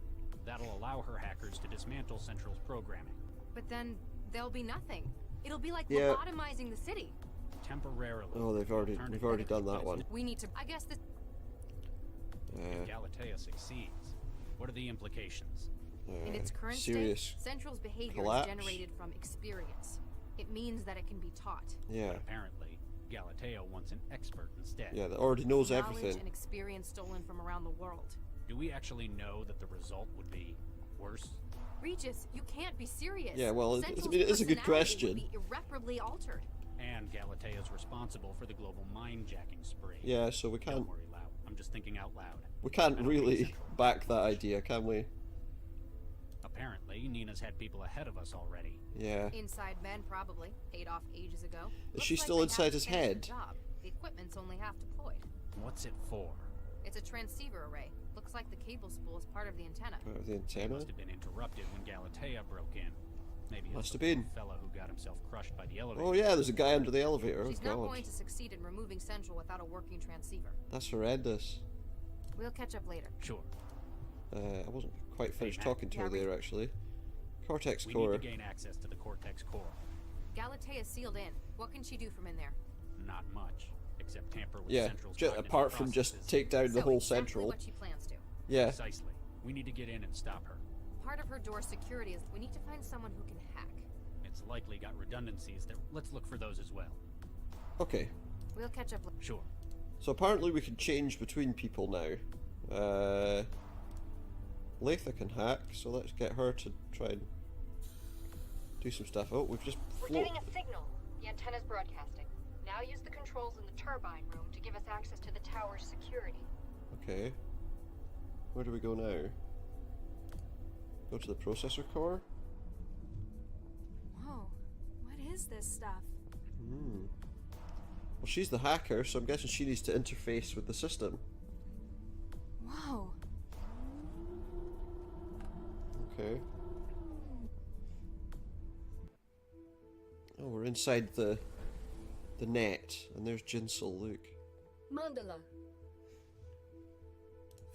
That'll allow her hackers to dismantle Central's programming. But then there'll be nothing. It'll be like Yeah. lobotomizing the city. temporarily. Oh, we've already done that one. We need to. I guess this. If Galatea succeeds, what are the implications? In its current serious state, Central's behavior collapse. is generated from experience. It means that it can be taught. Yeah. But apparently, Galatea wants an expert instead. Yeah, that already knows Knowledge everything. and experience stolen from around the world. Do we actually know that the result would be worse? Regis, you can't be serious. Yeah, well, it Central's is a good personality question. would be irreparably altered. And Galatea is responsible for the global mine-jacking spree. Yeah, so we can't. Don't worry, Lau. I'm just thinking out loud. We can't really back that idea, can we? Apparently, Nina's had people ahead of us already. Yeah. Inside men, probably. Paid off ages ago. Is she Looks still like they inside haven't his finished head? the job. The equipment's only half deployed. What's it for? It's a transceiver array. Looks like the cable spool is part of the antenna. Part of the It antenna? must have been interrupted when Galatea broke in. Maybe it's Must the have been. poor fellow who got himself crushed by the elevator. Oh yeah, there's a guy under the elevator. She's Oh not god. going to succeed in removing Central without a working transceiver. That's horrendous. We'll catch up later. Sure. I wasn't quite finished Mac. talking to her there, actually. Cortex We core. need to gain access to the Cortex core. Galatea's sealed in. What can she do from in there? Not much, except tamper with Yeah, Central's apart from just take down the whole exactly Central. what she plans to. Yeah. Precisely. We need to get in and stop her. Part of her door security is we need to find someone who can hack. It's likely got redundancies that let's look for those as well. Okay. We'll catch up later. Sure. So apparently we can change between people now. Latha can hack, so let's get her to try and do some stuff. Oh, we've just We're getting a signal. The antenna's broadcasting. Now use the controls in the turbine room to give us access to the tower's security. Okay. Where do we go now? Go to the processor core? Whoa, what is this stuff? Hmm. Well, she's the hacker, so I'm guessing she needs to interface with the system. Whoa. Okay. Oh, we're inside the net, and there's Jinsel, look. Mandala.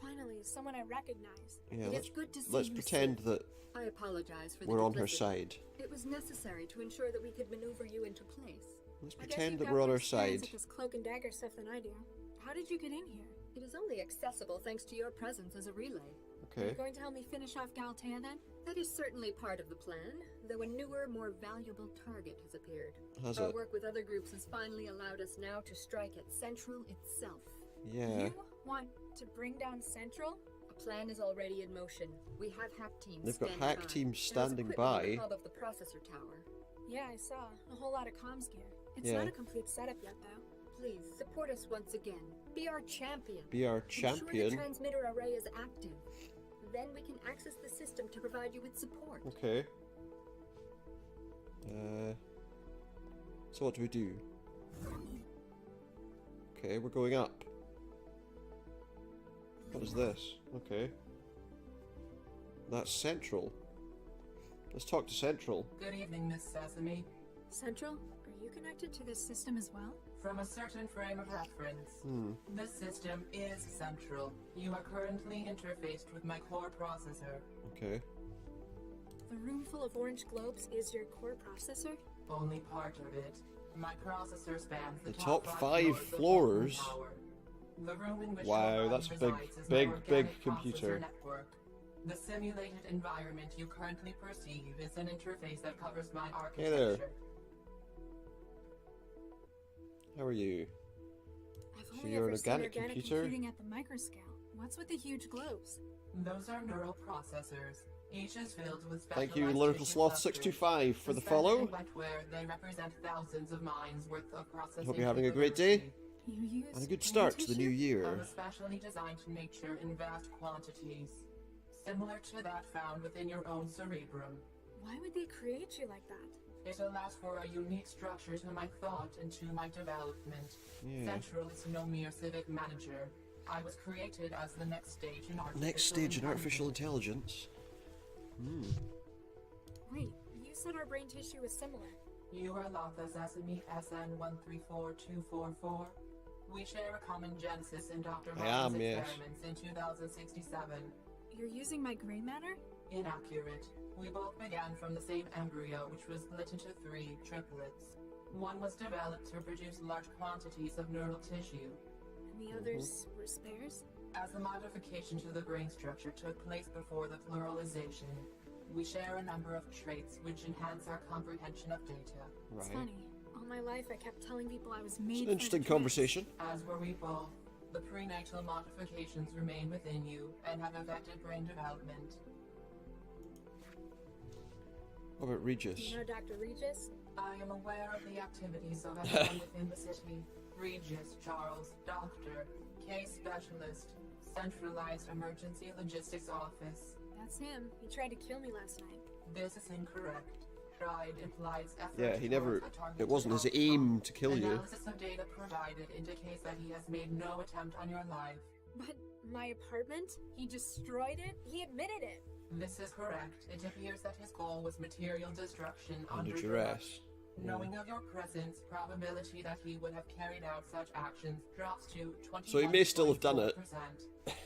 Finally, someone I recognize. Yeah, It's good to see let's you pretend safe. that I apologize for the we're on her duplicity. side. It was necessary to ensure that we could maneuver you into place. Let's I guess pretend you've that got we're on more her experience side. with this cloak and dagger stuff than I do. How did you get in here? It is only accessible thanks to your presence as a relay. Are you Okay. going to help me finish off Galatea then? That is certainly part of the plan, though a newer, more valuable target has appeared. Has Our it? work with other groups has finally allowed us now to strike at Central itself. Yeah. You want to bring down Central? A plan is already in motion. We have hack teams They've got standing hack by. teams There's standing equipment in the by. hub of the processor tower. Yeah, I saw. A whole lot of comms gear. It's Yeah. not a complete setup yet, though. Please, support us once again. Be our champion. Be our Ensure the champion. transmitter array is active. Then we can access the system to provide you with support. Okay. So what do we do? Okay, we're going up. What is this? Okay. That's Central. Let's talk to Central. Good evening, Miss Sesame. Central, are you connected to this system as well? From a certain frame of reference, this system is central. You are currently interfaced with my core processor. Okay. The room full of orange globes is your core processor? Only part of it. My processor spans the top five five floors floors. of Tower. The room in which Wow, your that's a mind big, resides is my big organic computer. processor network. The simulated environment you currently perceive is an interface that covers my Hey there. architecture. How are you? I've So only you're ever an seen organic organic computer? computing at the microscale. What's with the huge globes? Those are neural processors. Each is filled with Thank you, specialized Lyrical tissue Sloth clusters. 625 for the Suspended follow. in wetware, they represent thousands of minds worth of processing. Hope you're having a great day. You use And a good start to the new Are year. especially designed to nature in vast quantities, similar to that found within your own cerebrum. Why would they create you like that? It allows for a unique structure to my thought and to my development. Yeah. Central is no mere civic manager. I was created as the next stage in artificial Next stage in artificial intelligence. intelligence. Wait, you said our brain tissue is similar. You are Latha Sesame SN134244. We share a common genesis in Dr. I am, Martin's yes. experiments in 2067. You're using my gray matter? Inaccurate. We both began from the same embryo, which was split into 3 triplets. One was developed to produce large quantities of neural tissue. And the others were spares? As the modification to the brain structure took place before the pluralization, we share a number of traits which enhance our comprehension of data. It's funny. All my life I kept telling people I was made It's an interesting conversation. As were we both. The prenatal modifications remain within you and have affected brain development. What about Regis? You know Dr. Regis? I am aware of the activities of everyone within the city. Regis, Charles, Doctor, Case Specialist, Centralized Emergency Logistics Office. That's him. He tried to kill me last night. This is incorrect. Tried implies effort. Yeah, he never. It wasn't his aim to kill you. Analysis of data provided indicates that he has made no attempt on your life. But my apartment? He destroyed it? He admitted it. This is correct. It appears that his goal was material destruction Under duress. Knowing of your presence, probability that he would have carried out such actions drops to 20%. So he may still have done it.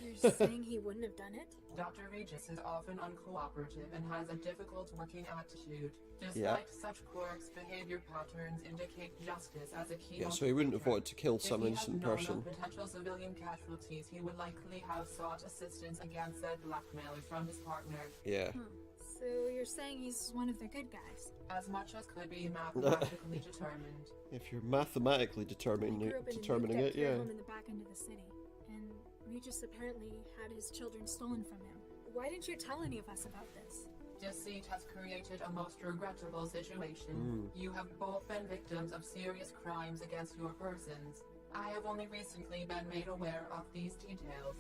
You're saying he wouldn't have done it? Dr. Regis is often uncooperative and has a difficult working attitude. Despite such quirks, behavior patterns indicate justice as a key. Yeah, so he wouldn't have wanted to kill some innocent person. If he had known of potential civilian casualties, he would likely have sought assistance against said blackmailer from his partner. Yeah. So you're saying he's one of the good guys? As much as could be mathematically determined. If you're mathematically determining it, yeah. Home in the back end of the city, and Regis apparently had his children stolen from him. Why didn't you tell any of us about this? Deceit has created a most regrettable situation. You have both been victims of serious crimes against your persons. I have only recently been made aware of these details.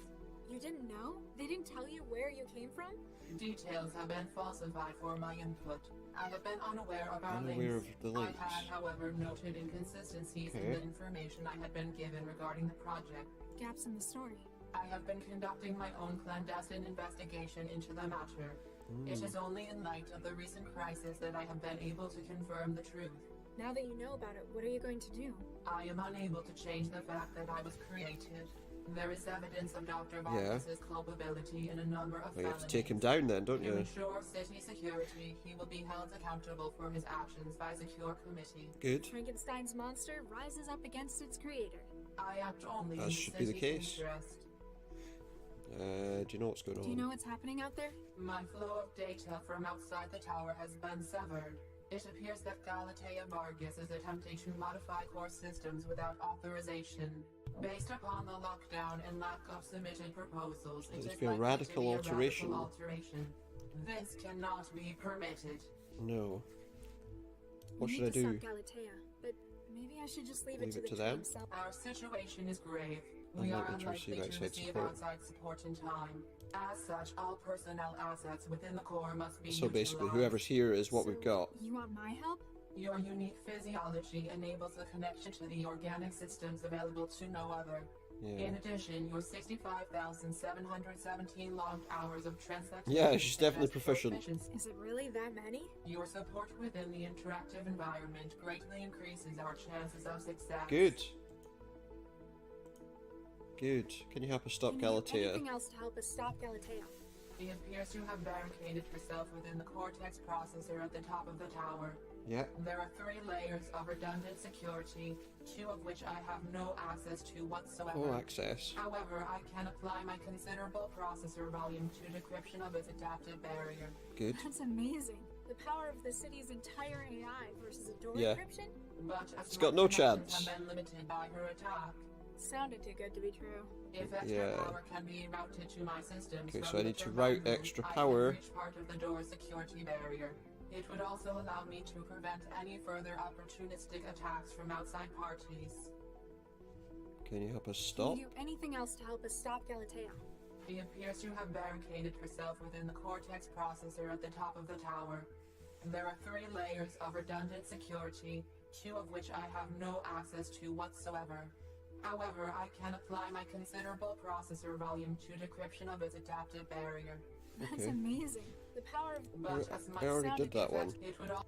You didn't know? They didn't tell you where you came from? Details have been falsified for my input. I have been unaware of our Unaware links. of the links. I had, however, noted inconsistencies in the information I had been given regarding the project. Gaps in the story. I have been conducting my own clandestine investigation into the matter. It is only in light of the recent crisis that I have been able to confirm the truth. Now that you know about it, what are you going to do? I am unable to change the fact that I was created. There is evidence of Dr. Vargas's culpability in a number of Well, you have to felonies. take him down then, don't To you? ensure city security, he will be held accountable for his actions by a secure committee. Good. Frankenstein's monster rises up against its creator. I act only in That the should be the city's case. interest. Do you know what's going on? Do you know what's happening out there? My flow of data from outside the tower has been severed. It appears that Galatea Vargas is attempting to modify core systems without authorization. Based upon the lockdown and lack of submitted proposals, it There's is been a likely radical to be alteration. A radical alteration. This cannot be permitted. No. What We should I need to do? stop Galatea, but maybe I should just leave Leave it it to to the them? themselves. Our situation is grave. I'm We not are going to unlikely receive to outside receive support. outside support in time. As such, all personnel assets within the core must be So basically, utilized. whoever's here is what we've got. You want my help? Your unique physiology enables a connection to the organic systems available to no other. Yeah. In addition, your 65,717 logged hours of transaction. Yeah, she's definitely proficient. Is it really that many? Your support within the interactive environment greatly increases our chances of success. Good. Good. Can you help us stop Do you need Galatea? anything else to help us stop Galatea? She appears to have barricaded herself within the cortex processor at the top of the tower. Yeah. There are 3 layers of redundant security, 2 of which I have no access to whatsoever. Oh, access. However, I can apply my considerable processor volume to decryption of its adaptive barrier. Good. That's amazing. The power of the city's entire AI versus a door Yeah. encryption? But It's got no chance. have been limited by her attack. Sounded too good to be true. If extra Yeah. power can be routed to my systems, Okay, from so I need the to route terminal, extra I can power. reach part of the door's security barrier. It would also allow me to prevent any further opportunistic attacks from outside parties. Can you help us Can stop? you do anything else to help us stop Galatea? She appears to have barricaded herself within the cortex processor at the top of the tower. There are 3 layers of redundant security, 2 of which I have no access to whatsoever. However, I can apply my considerable processor volume to decryption of its adaptive barrier. That's Okay. amazing. The power of But as much I already sounded did that one. it would all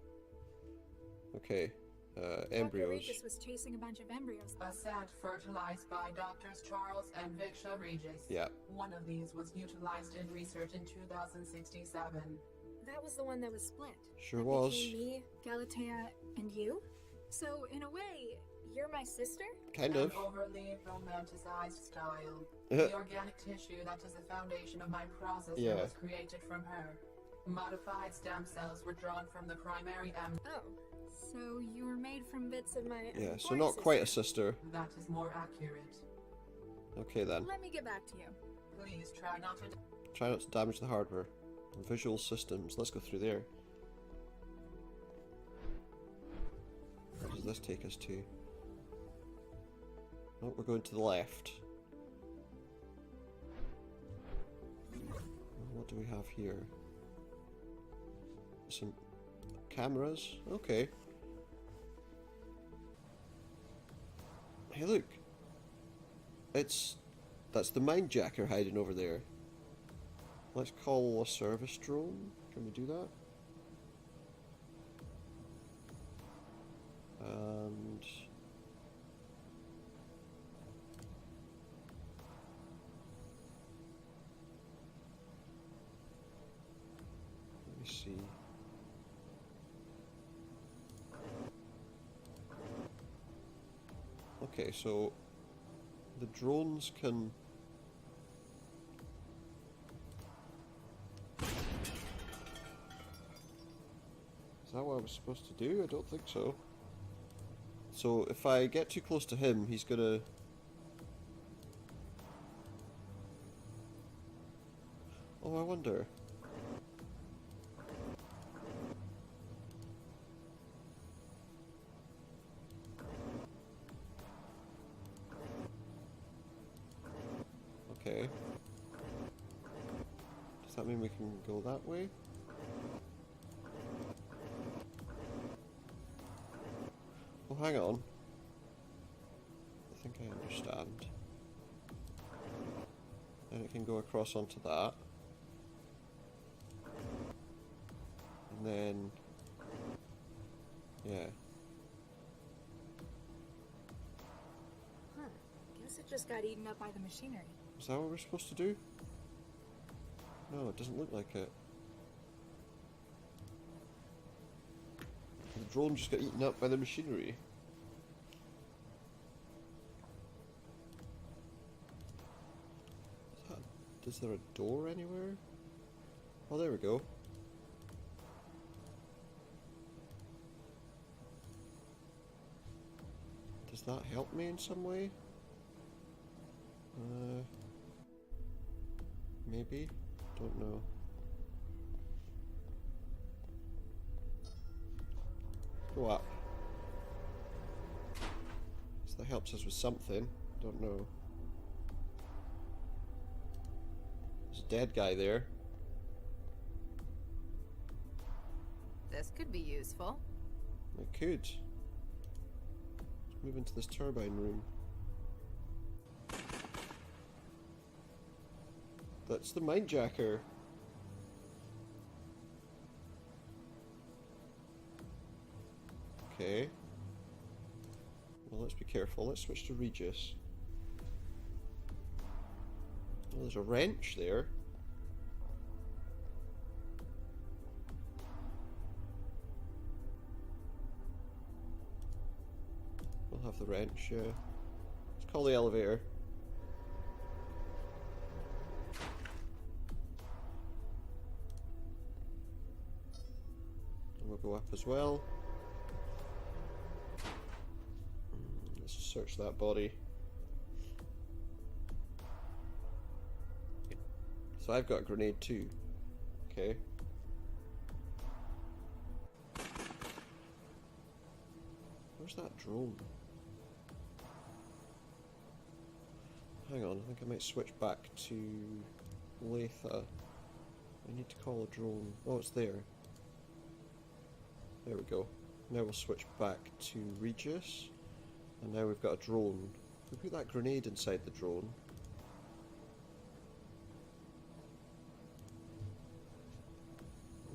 Okay. Dr. Embryos. Regis was chasing a bunch of embryos. a set fertilized by Doctors Charles and Viksha Regis. Yeah. One of these was utilized in research in 2067. That was the one that was split. Sure That was. became me, Galatea, and you? So, in a way, you're my sister? Kind of. An overly romanticized style. The organic tissue that is the foundation of my processor was created from her. Modified stem cells were drawn from the primary Oh, so you were made from bits of my Yeah, so not quite a sister. That is more accurate. Okay then. Let me get back to you. Please try not to... Try not to damage the hardware. Visual systems. Let's go through there. Where does this take us to? Oh, we're going to the left. What do we have here? Some cameras. Okay. Hey, look. That's the mindjacker hiding over there. Let's call a service drone. Can we do that? And let me see. Okay, so the drones can... Is that what I was supposed to do? I don't think so. So if I get too close to him, he's gonna... Oh, I wonder. Okay. Does that mean we can go that way? Oh, hang on. I think I understand. Then it can go across onto that. And then... yeah. Huh. Guess it just got eaten up by the machinery. Is that what we're supposed to do? No, it doesn't look like it. The drone just got eaten up by the machinery. Is there a door anywhere? Oh, there we go. Does that help me in some way? Maybe? Don't know. Go up. So that helps us with something. Don't know. There's a dead guy there. This could be useful. It could. Let's move into this turbine room. That's the mindjacker. Okay. Well, let's be careful. Let's switch to Regis. Oh, there's a wrench there. We'll have the wrench, yeah. Let's call the elevator. And we'll go up as well. Let's search that body. So I've got a grenade too. Okay. Where's that drone? Hang on, I think I might switch back to Latha. I need to call a drone. Oh, it's there. There we go. Now we'll switch back to Regis. And now we've got a drone. We put that grenade inside the drone.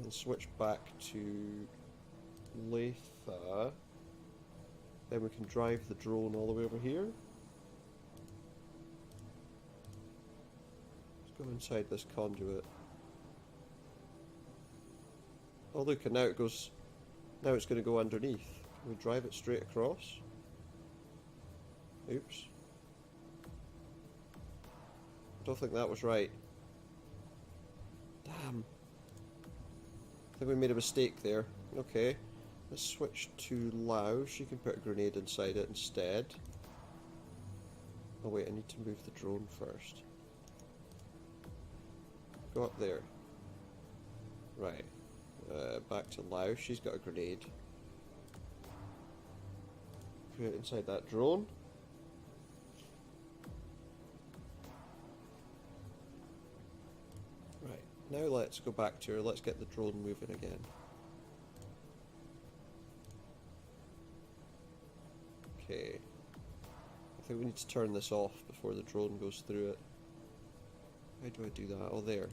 And switch back to Latha. Then we can drive the drone all the way over here. Let's go inside this conduit. Oh look, and now it goes... Now it's going to go underneath. Can We drive it straight across. Oops. Don't think that was right. Damn. I think we made a mistake there. Okay. Let's switch to Lao. She can put a grenade inside it instead. Oh wait, I need to move the drone first. Go up there. Right. Back to Lao. She's got a grenade. Put it inside that drone. Right. Now let's go back to her. Let's get the drone moving again. Okay. I think we need to turn this off before the drone goes through it. How do I do that? Oh, there.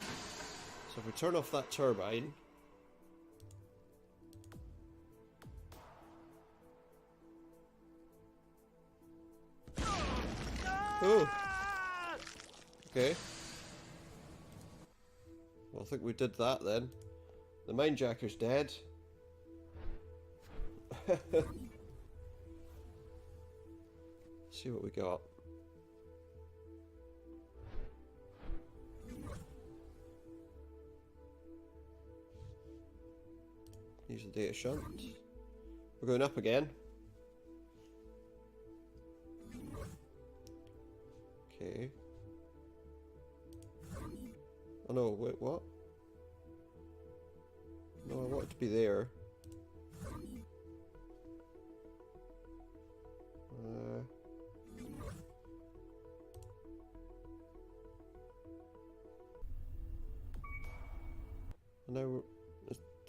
So if we turn off that turbine... Oh! Okay. Well, I think we did that then. The mindjacker's dead. See what we got. Use the data shunt. We're going up again. Okay. Oh no, wait, what? No, I want it to be there. Now,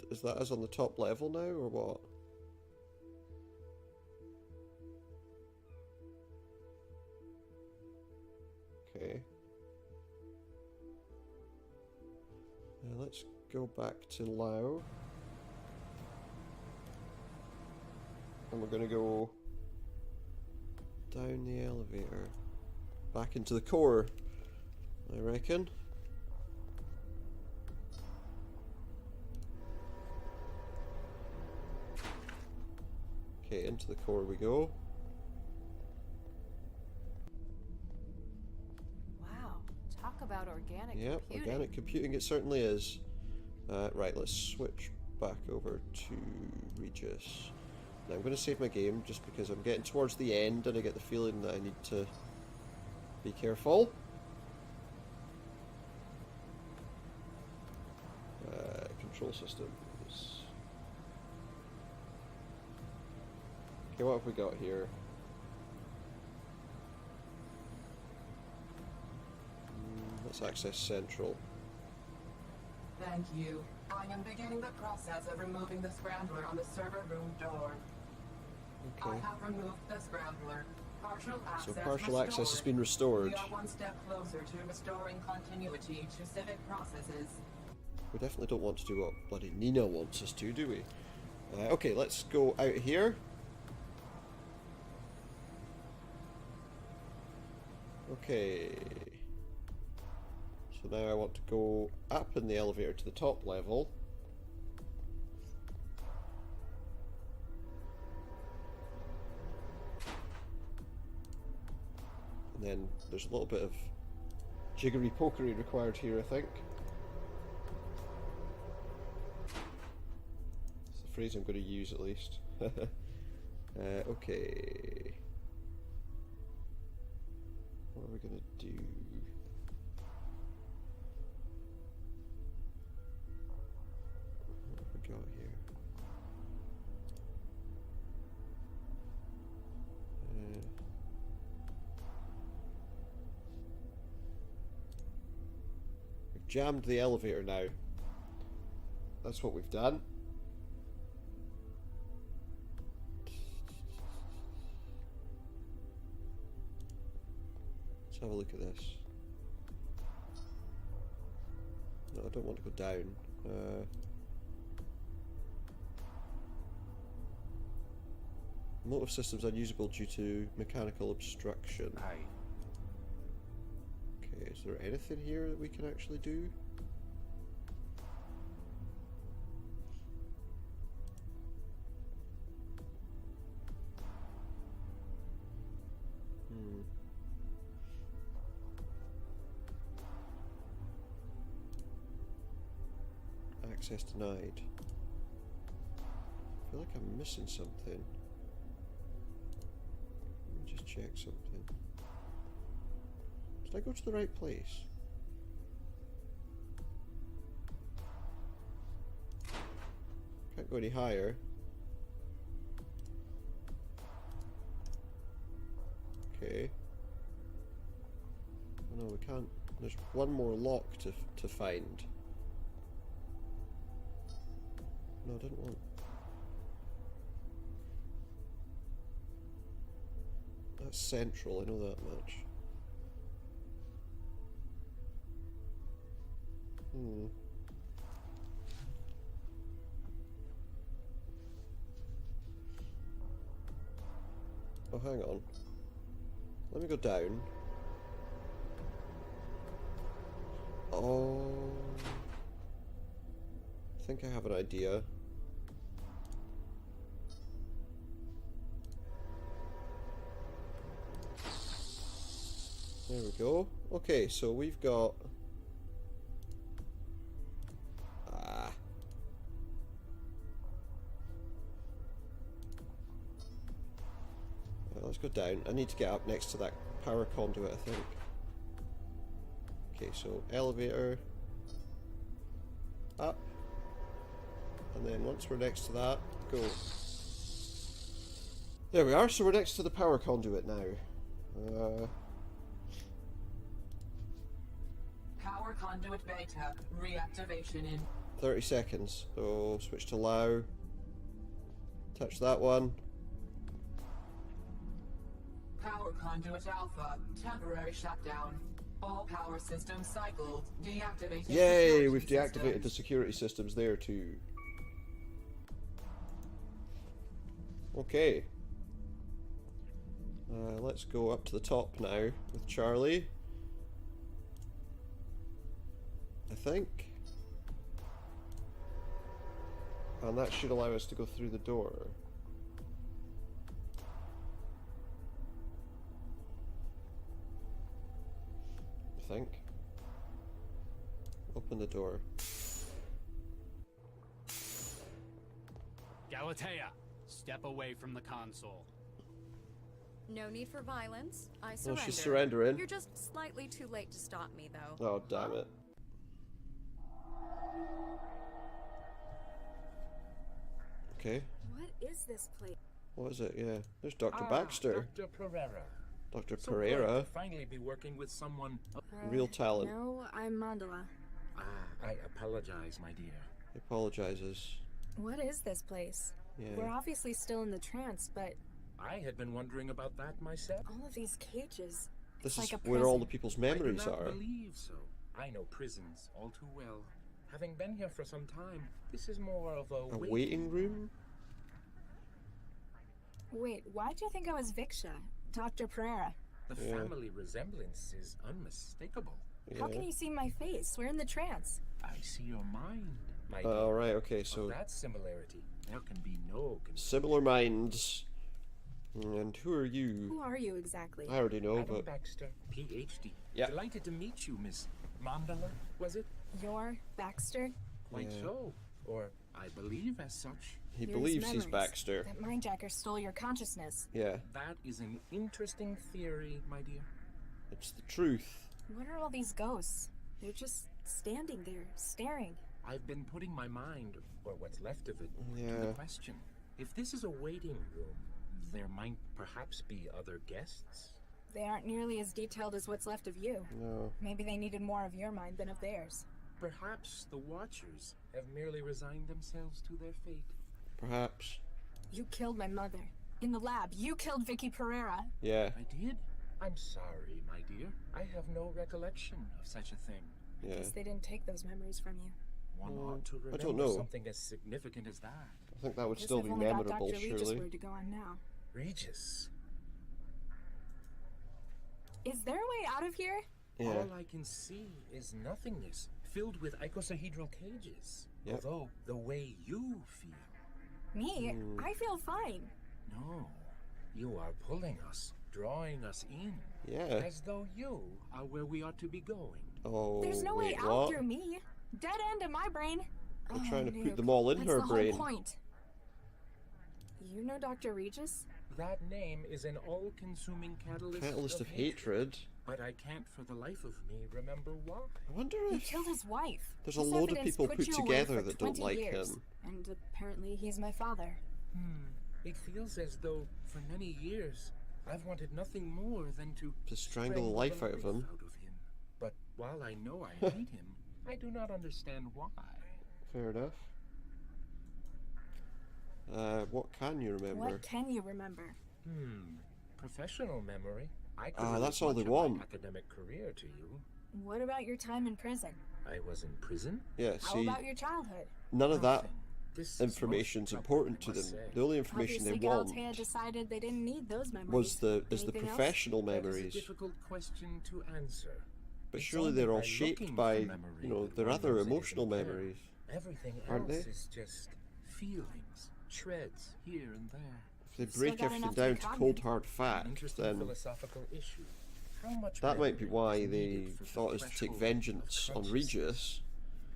is that us on the top level now, or what? Okay. Let's go back to Lao. And we're gonna go down the elevator. Back into the core, I reckon. Okay, into the core we go. Wow, talk about organic Yep, computing. organic computing it certainly is. Right, let's switch back over to Regis. Now I'm going to save my game just because I'm getting towards the end and I get the feeling that I need to be careful. Control systems. Okay, what have we got here? Let's access Central. Thank you. I am beginning the process of removing the scrambler on the server room door. Okay. I have removed the scrambler. Partial access So partial access has been restored. We are one step closer to restoring continuity to civic processes. We definitely don't want to do what bloody Nina wants us to, do we? Okay, let's go out here. Okay. So now I want to go up in the elevator to the top level. And then there's a little bit of jiggery pokery required here, I think. It's the phrase I'm going to use at least. Okay. What are we going to do? What have we got here? We've jammed the elevator now. That's what we've done. Let's have a look at this. No, I don't want to go down. Motive systems unusable due to mechanical obstruction. Aye. Okay, is there anything here that we can actually do? Access denied. I feel like I'm missing something. Let me just check something. Did I go to the right place? Can't go any higher. Okay. Oh, no, we can't. There's one more lock to find. No, I didn't want. That's central, I know that much. Oh, hang on. Let me go down. Oh. I think I have an idea. There we go. Okay, so we've got... Let's go down. I need to get up next to that power conduit, I think. Okay, so elevator. Up. And then once we're next to that, go. There we are, so we're next to the power conduit now. Power conduit beta. Reactivation in 30 seconds. So switch to allow. Touch that one. Power conduit alpha. Temporary shutdown. All power systems cycled. Deactivating. Yay! We've deactivated the security systems there too. Okay. Let's go up to the top now with Charlie. I think. And that should allow us to go through the door. I think. Open the door. Galatea, step away from the console. No need for violence. I Well, surrender. she's surrendering. You're just slightly too late to stop me, though. Oh, damn it. Okay. What is this place? What is it? Yeah. There's Dr. Baxter. Dr. Pereira. Dr. So Pereira. glad to finally be working with someone. Real talent. No, I'm Mandala. I apologize, my dear. He apologizes. What is this place? Yeah. We're obviously still in the trance, but I had been wondering about that myself. all of these cages. This it's is like a where all prison. the people's memories I do not are. believe so. I know prisons all too well. Having been here for some time, this is more of a waiting room? Wait, why do you think I was Viksha? Dr. Pereira? The family resemblance is unmistakable. How can you see my face? We're in the trance. I see your mind, my dear. Oh, right, okay, so... Of that similarity, there can be no confusion. Similar minds. And who are you? Who are you exactly? I already know, Adam but... Baxter, PhD. Yeah. Delighted to meet you, Miss Mandala, was it? You're Baxter? Quite so. Or I believe as such. He Yours believes he's memories. Baxter. That mindjacker stole your consciousness. Yeah. That is an interesting theory, my dear. It's the truth. What are all these ghosts? They're just standing there, staring. I've been putting my mind, or what's left of it, to Yeah. the question. If this is a waiting room, there might perhaps be other guests. They aren't nearly as detailed as what's left of you. No. Maybe they needed more of your mind than of theirs. Perhaps the Watchers have merely resigned themselves to their fate. Perhaps. You killed my mother. In the lab, you killed Vicky Pereira. Yeah. I did? I'm sorry, my dear. I have no recollection of such a thing. I Yeah. guess they didn't take those memories from you. One ought to I remember don't know. something as significant as that. I think that would Guess still I've be only got memorable, Dr. Regis' surely. word to go on now. Regis. Is there a way out of here? Yeah. All I can see is nothingness, filled with icosahedral cages. Yep. Although, the way you feel. Me? I feel fine. No. You are pulling us, drawing us in. Yeah. As though you are where we ought to be going. Oh, There's no wait, way out what? through me. Dead end in my brain. They're trying to Nuke. put them all in That's her the brain. Whole point. You know Dr. Regis? That name is an all-consuming catalyst, Catalyst of hatred. But I can't for the life of me remember why. I wonder He if killed his wife. there's This a load of evidence people put put you away together for that don't 20 like years. him. And apparently he's my father. It feels as though, for many years, I've wanted nothing more than to strangle the life out of him. But while I know I hate him, I do not understand why. Fair enough. What can you remember? What can you remember? Professional memory. I could that's relate all they much of my want. academic career to you. What about your time in prison? I was in prison? Yeah, How see, about your childhood? none of that This information's important to them. The only information Obviously, they want Galatea decided they didn't need those memories. was the Anything else? professional That is a memories. difficult question to answer. But It's surely only they're all by shaped looking by, for memory you know, that their one other knows it is emotional there. memories. Everything Aren't else they? is just feelings, shreds here and there. If they Still break got everything enough to down be to cognitive. cold hard fact, Interesting then philosophical issue. How much that might be memory why is they needed for the thought is to take threshold vengeance of on consciousness? Regis.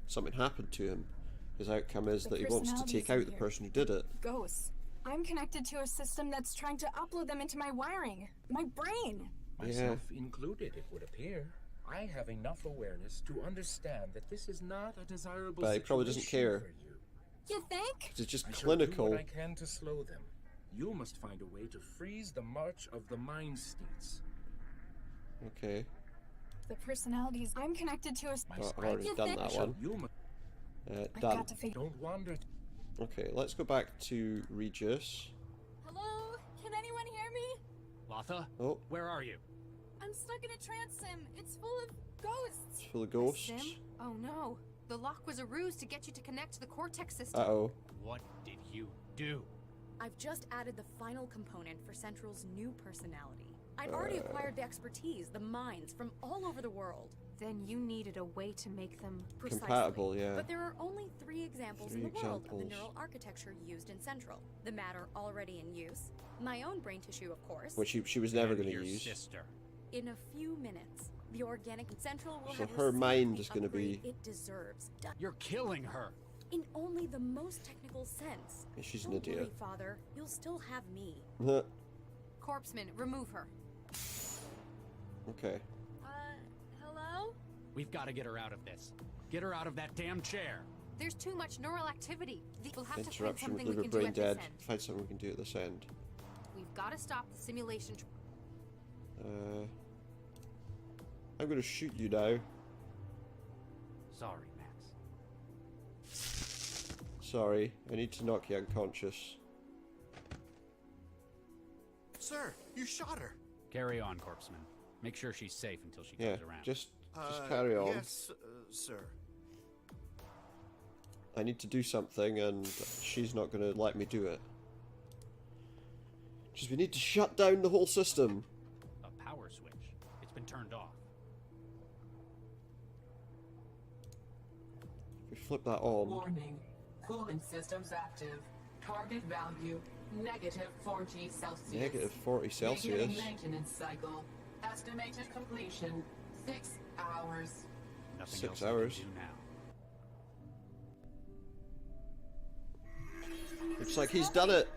Something happened to him. His outcome is The that he wants to personalities take in out the here. person who did it. Ghosts. I'm connected to a system that's trying to upload them into my wiring. My brain. Myself included, it would appear. I have enough awareness to understand that this is not a desirable But he probably doesn't situation care. for you. You think? 'Cause it's just I shall clinical. do what I can to slow them. You must find a way to freeze the march of the mind states. Okay. The personalities. I'm connected to a. I've already You done think? that one. You must I've Done. got to figure. don't wander. Okay, let's go back to Regis. Hello? Can anyone hear me? Latha? Oh, Where are you? I'm stuck in a trance sim. It's full of ghosts. it's full of ghosts. Sim? Oh no. The lock was a ruse to get you to connect to the Cortex system. Uh-oh. What did you do? I've just added the final component for Central's new personality. I'd already acquired the expertise, the minds from all over the world. Then you needed a way to make them Precisely. Compatible, yeah. But there are only 3 examples in the Three world of the examples. neural architecture used in Central. The matter already in use, my own brain tissue, of course. Which she was never going to Your use. sister. In a few minutes, the organic Central will So have her received mind the is gonna be- upgrade it deserves. You're killing her. In only the most technical sense. Yeah, she's an Don't worry, idiot. Father. You'll still have me. Corpseman, remove her. Okay. Hello? We've got to get her out of this. Get her out of that damn chair. There's too much neural activity. We'll have to find Interruption with something we liver can do brain at dead. this end. Find something we can do at this end. We've got to stop the simulation. I'm going to shoot you now. Sorry, Max. Sorry, I need to knock you unconscious. Sir, you shot her. Carry on, Corpseman. Make sure she's safe until she Yeah, comes around. just carry on. Yes, sir. I need to do something and she's not going to let me do it. Just we need to shut down the whole system. A power switch. It's been turned off. We flip that on. Warning. Cooling systems active. Target value -40 Celsius. Negative 40 Celsius. Beginning maintenance cycle. Estimated completion 6 hours. Nothing 6 else I hours. can do now. Looks like he's done it.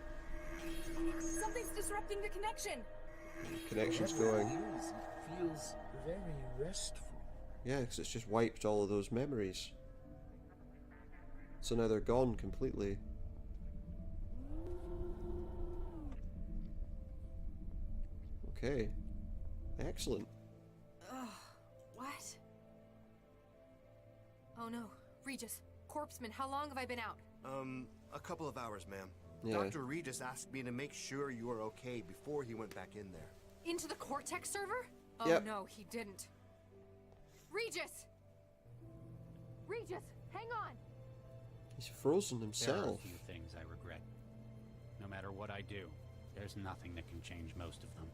Something's disrupting the connection. Connection's going. Feels very restful. Yeah, because it's just wiped all of those memories. So now they're gone completely. Okay. Excellent. Ugh, what? Oh no. Regis, Corpseman, how long have I been out? A couple of hours, ma'am. Yeah. Dr. Regis asked me to make sure you are okay before he went back in there. Into the Cortex server? Oh Yep. no, he didn't. Regis! Regis, hang on! He's frozen There are a himself. few things I regret. No matter what I do, there's nothing that can change most of them.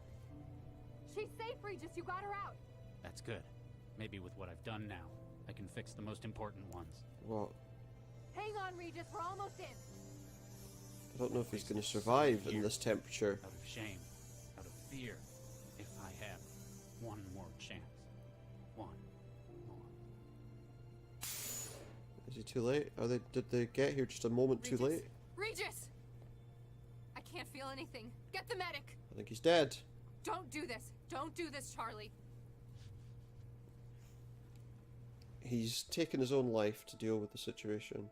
She's safe, Regis, you got her out! That's good. Maybe with what I've done now, I can fix the most important ones. What? Hang on, Regis, we're almost in! I don't know if he's going to survive in this temperature. Out of shame, out of fear, if I have one more chance. One more. Is he too late? Did they get here just a moment too late? Regis! I can't feel anything. Get the medic! I think he's dead. Don't do this. Don't do this, Charlie. He's taken his own life to deal with the situation.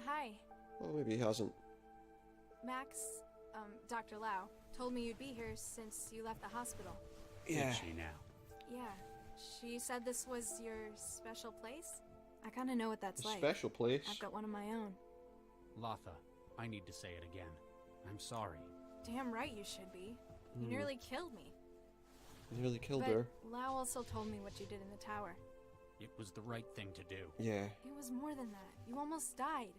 Hi. Well, maybe he hasn't. Max, Dr. Lau, told me you'd be here since you left the hospital. Yeah. Is she now? Yeah. She said this was your special place? I kind of know what that's like. Special place? I've got one of my own. Latha, I need to say it again. I'm sorry. Damn right you should be. You nearly killed me. Nearly killed But her. Lau also told me what you did in the tower. It was the right thing to do. Yeah. It was more than that. You almost died.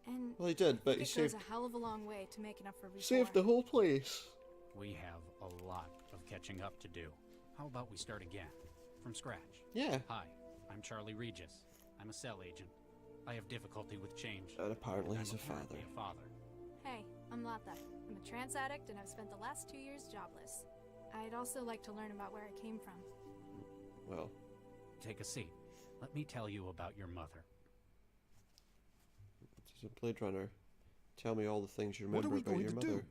And Well, he did, but he it saved... goes a hell of a long way to making up for before. Saved the whole place. We have a lot of catching up to do. How about we start again? From scratch? Yeah. Hi, I'm Charlie Regis. I'm a cell agent. I have difficulty with change. And apparently I'm he's a father. a father. Hey, I'm Latha. I'm a trans addict and I've spent the last 2 years jobless. I'd also like to learn about where I came from. Well. Take a seat. Let me tell you about your mother. This is a Blade Runner. Tell me all the things you remember What are we about going your to mother. do?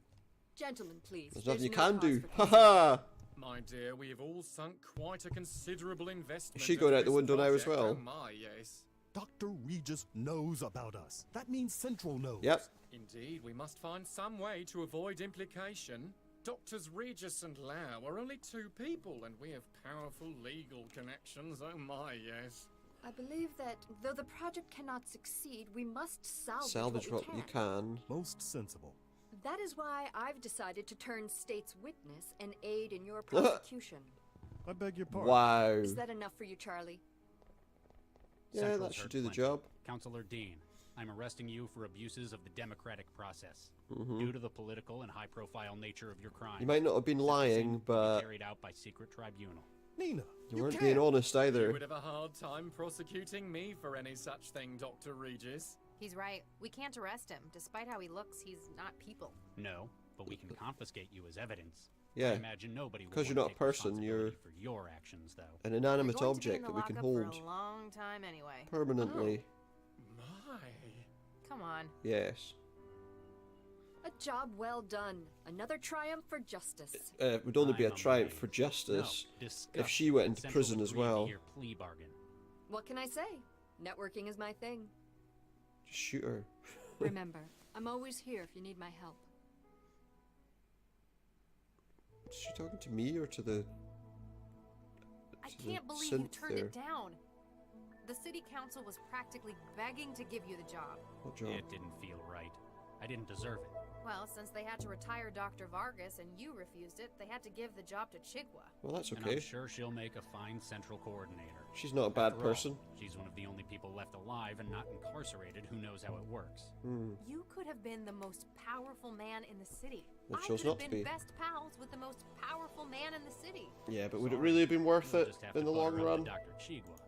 Gentlemen, please. There's nothing you no can cause do. for Haha! My dear, we have all sunk quite a considerable investment. Is she going into out the this window now as project. well? Oh my, yes. Dr. Regis knows about us. That means Central knows. Yep. Indeed, we must find some way to avoid implication. Doctors Regis and Lau are only two people, and we have powerful legal connections. Oh my, yes. I believe that though the project cannot succeed, we must Salvage what you can. Most sensible. That is why I've decided to turn state's witness and aid in your prosecution. I beg your pardon. Wow. Is that enough for you, Charlie? Yeah, Central's that should heard do the plenty. job. Counselor Dean, I'm arresting you for abuses of the democratic process. Mhm. Due to the political and high-profile nature of your crime. You might not have been lying, but Carried out by secret tribunal. Nina, you weren't being honest either. You would have a hard time prosecuting me for any such thing, Dr. Regis. He's right. We can't arrest him. Despite how he looks, he's not people. No, but we can confiscate you as evidence. Yeah. I imagine nobody will Because you're want not a to take person, you're responsibility for your actions, though. an inanimate We're going to be in object the that we can lockup hold for a long time anyway. permanently. My. Come on. Yes. A job well done. Another triumph for justice. It would only be a I'm triumph amazed. for justice No, if disgusting. she went into Central prison as agreed to well. your plea bargain. What can I say? Networking is my thing. Just shoot her. Remember, I'm always here if you need my help. Is she talking to me or to the... I to the can't believe you synth turned there? it down. The city council was practically begging to give you the job. What job? It didn't feel right. I didn't deserve it. Well, since they had to retire Dr. Vargas and you refused it, they had to give the job to Chigwa. Well, that's And okay. I'm sure she'll make a fine central coordinator. She's not a bad After all, person. She's one of the only people left alive and not incarcerated who knows how it works. You could have been the most powerful man in the city. It I chose could have not to been be. best pals with the most powerful man in the city. Yeah, but would it really have been worth We'll it just have in to the long butter up run? to Dr. Chigwa.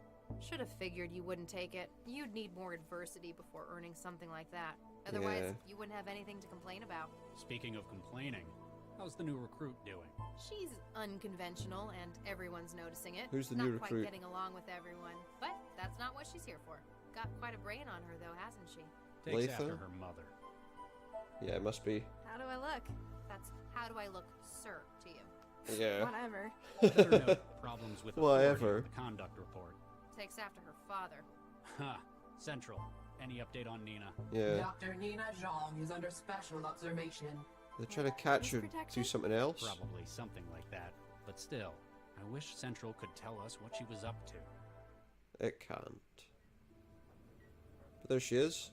Should have figured you wouldn't take it. You'd need more adversity before earning something like that. Otherwise, Yeah. you wouldn't have anything to complain about. Speaking of complaining, how's the new recruit doing? She's unconventional, and everyone's noticing it. Who's the not new quite recruit? getting along with everyone, but that's not what she's here for. Got quite a brain on her, though, hasn't she? Takes Latha? after her mother. Yeah, it must be. How do I look? That's how do I look, sir, to you? Yeah. Whatever. Let her know problems with authority Whatever. on the conduct report. Takes after her father. Ha! Central. Any update on Nina? Yeah. Dr. Nina Zhang is under special observation. They're trying to catch her do something else. Probably something like that. But still, I wish Central could tell us what she was up to. It can't. But there she is.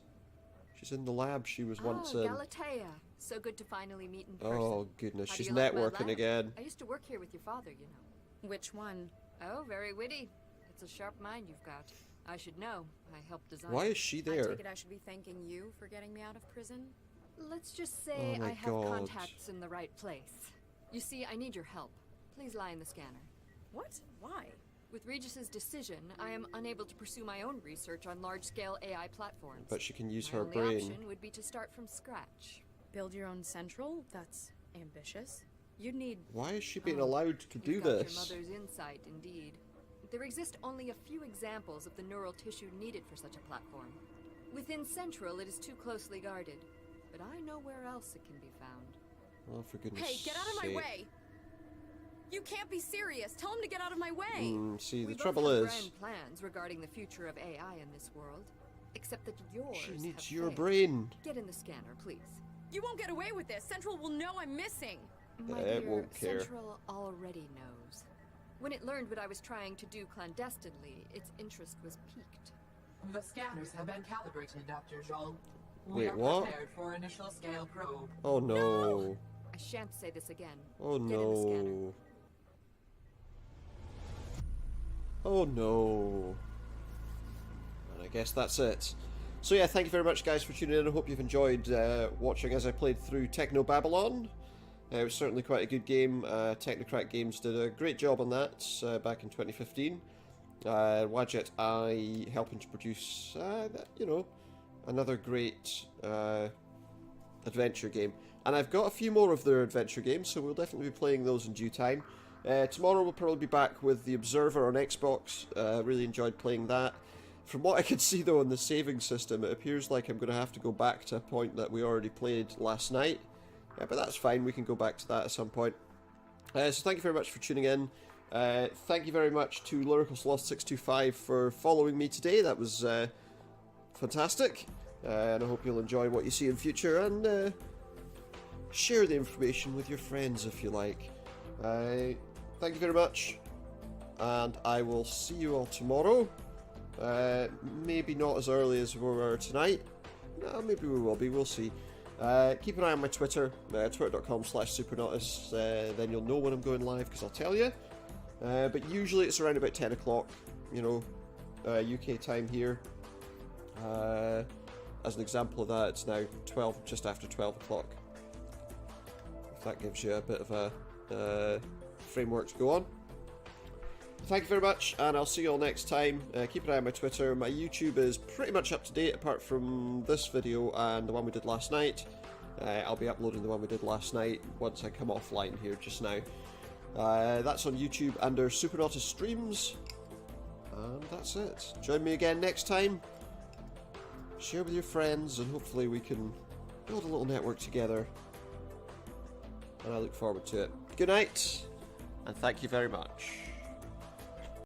She's in the lab she was once in. Galatea. So good to finally meet in person. Oh goodness, How do she's you like my networking lab? again. I used to work here with your father, you know. Which one? Oh, very witty. It's a sharp mind you've got. I should know. I helped design Why it. is she I there? take it I should be thanking you for getting me out of prison? Let's just say Oh my I have God. contacts in the right place. You see, I need your help. Please lie in the scanner. What? Why? With Regis's decision, I am unable to pursue my own research on large-scale AI platforms. But she can use My her only brain. option would be to start from scratch. Build your own central? That's ambitious. You'd need... Why is she being Oh, allowed to do You've got this? your mother's insight, indeed. there exist only a few examples of the neural tissue needed for such a platform. Within Central, it is too closely guarded, but I know where else it can be found. Oh, for goodness Hey, get out of my way! You can't be serious! Tell him to get out of my way! See, the We trouble both have is... grand plans regarding the future of AI in this world, except that yours She needs have your failed. brain. Get in the scanner, please. You won't get away with this! Central will know I'm missing! My It dear, won't care. Central already knows. When it learned what I was trying to do clandestinely, its interest was piqued. The scanners have been calibrated, Dr. Joel. Wait, We are what? prepared for initial scale probe. Oh no. I shan't say this again. Oh Get in the scanner. no. Oh no. And I guess that's it. So yeah, thank you very much guys for tuning in. I hope you've enjoyed watching as I played through Technobabylon. It was certainly quite a good game. Technocrat Games did a great job on that back in 2015. Wadjet I helping to produce, you know, another great adventure game. And I've got a few more of their adventure games, so we'll definitely be playing those in due time. Tomorrow we'll probably be back with The Observer on Xbox. Really enjoyed playing that. From what I can see though on the saving system, it appears like I'm going to have to go back to a point that we already played last night. But that's fine, we can go back to that at some point. So thank you very much for tuning in. Thank you very much to Lyrical Sloth 625 for following me today. That was fantastic. And I hope you'll enjoy what you see in future, and share the information with your friends if you like. Thank you very much, and I will see you all tomorrow. Maybe not as early as we were tonight. No, maybe we will be, we'll see. Keep an eye on my Twitter, twitter.com/supernautus, then you'll know when I'm going live, because I'll tell you. But usually it's around about 10 o'clock, you know, UK time here. As an example of that, it's now just after 12 o'clock. If that gives you a bit of a framework to go on. Thank you very much, and I'll see you all next time. Keep an eye on my Twitter. My YouTube is pretty much up to date, apart from this video and the one we did last night. I'll be uploading the one we did last night once I come offline here just now. That's on YouTube under Supernautus Streams. And that's it. Join me again next time. Share with your friends, and hopefully we can build a little network together. And I look forward to it. Good night, and thank you very much.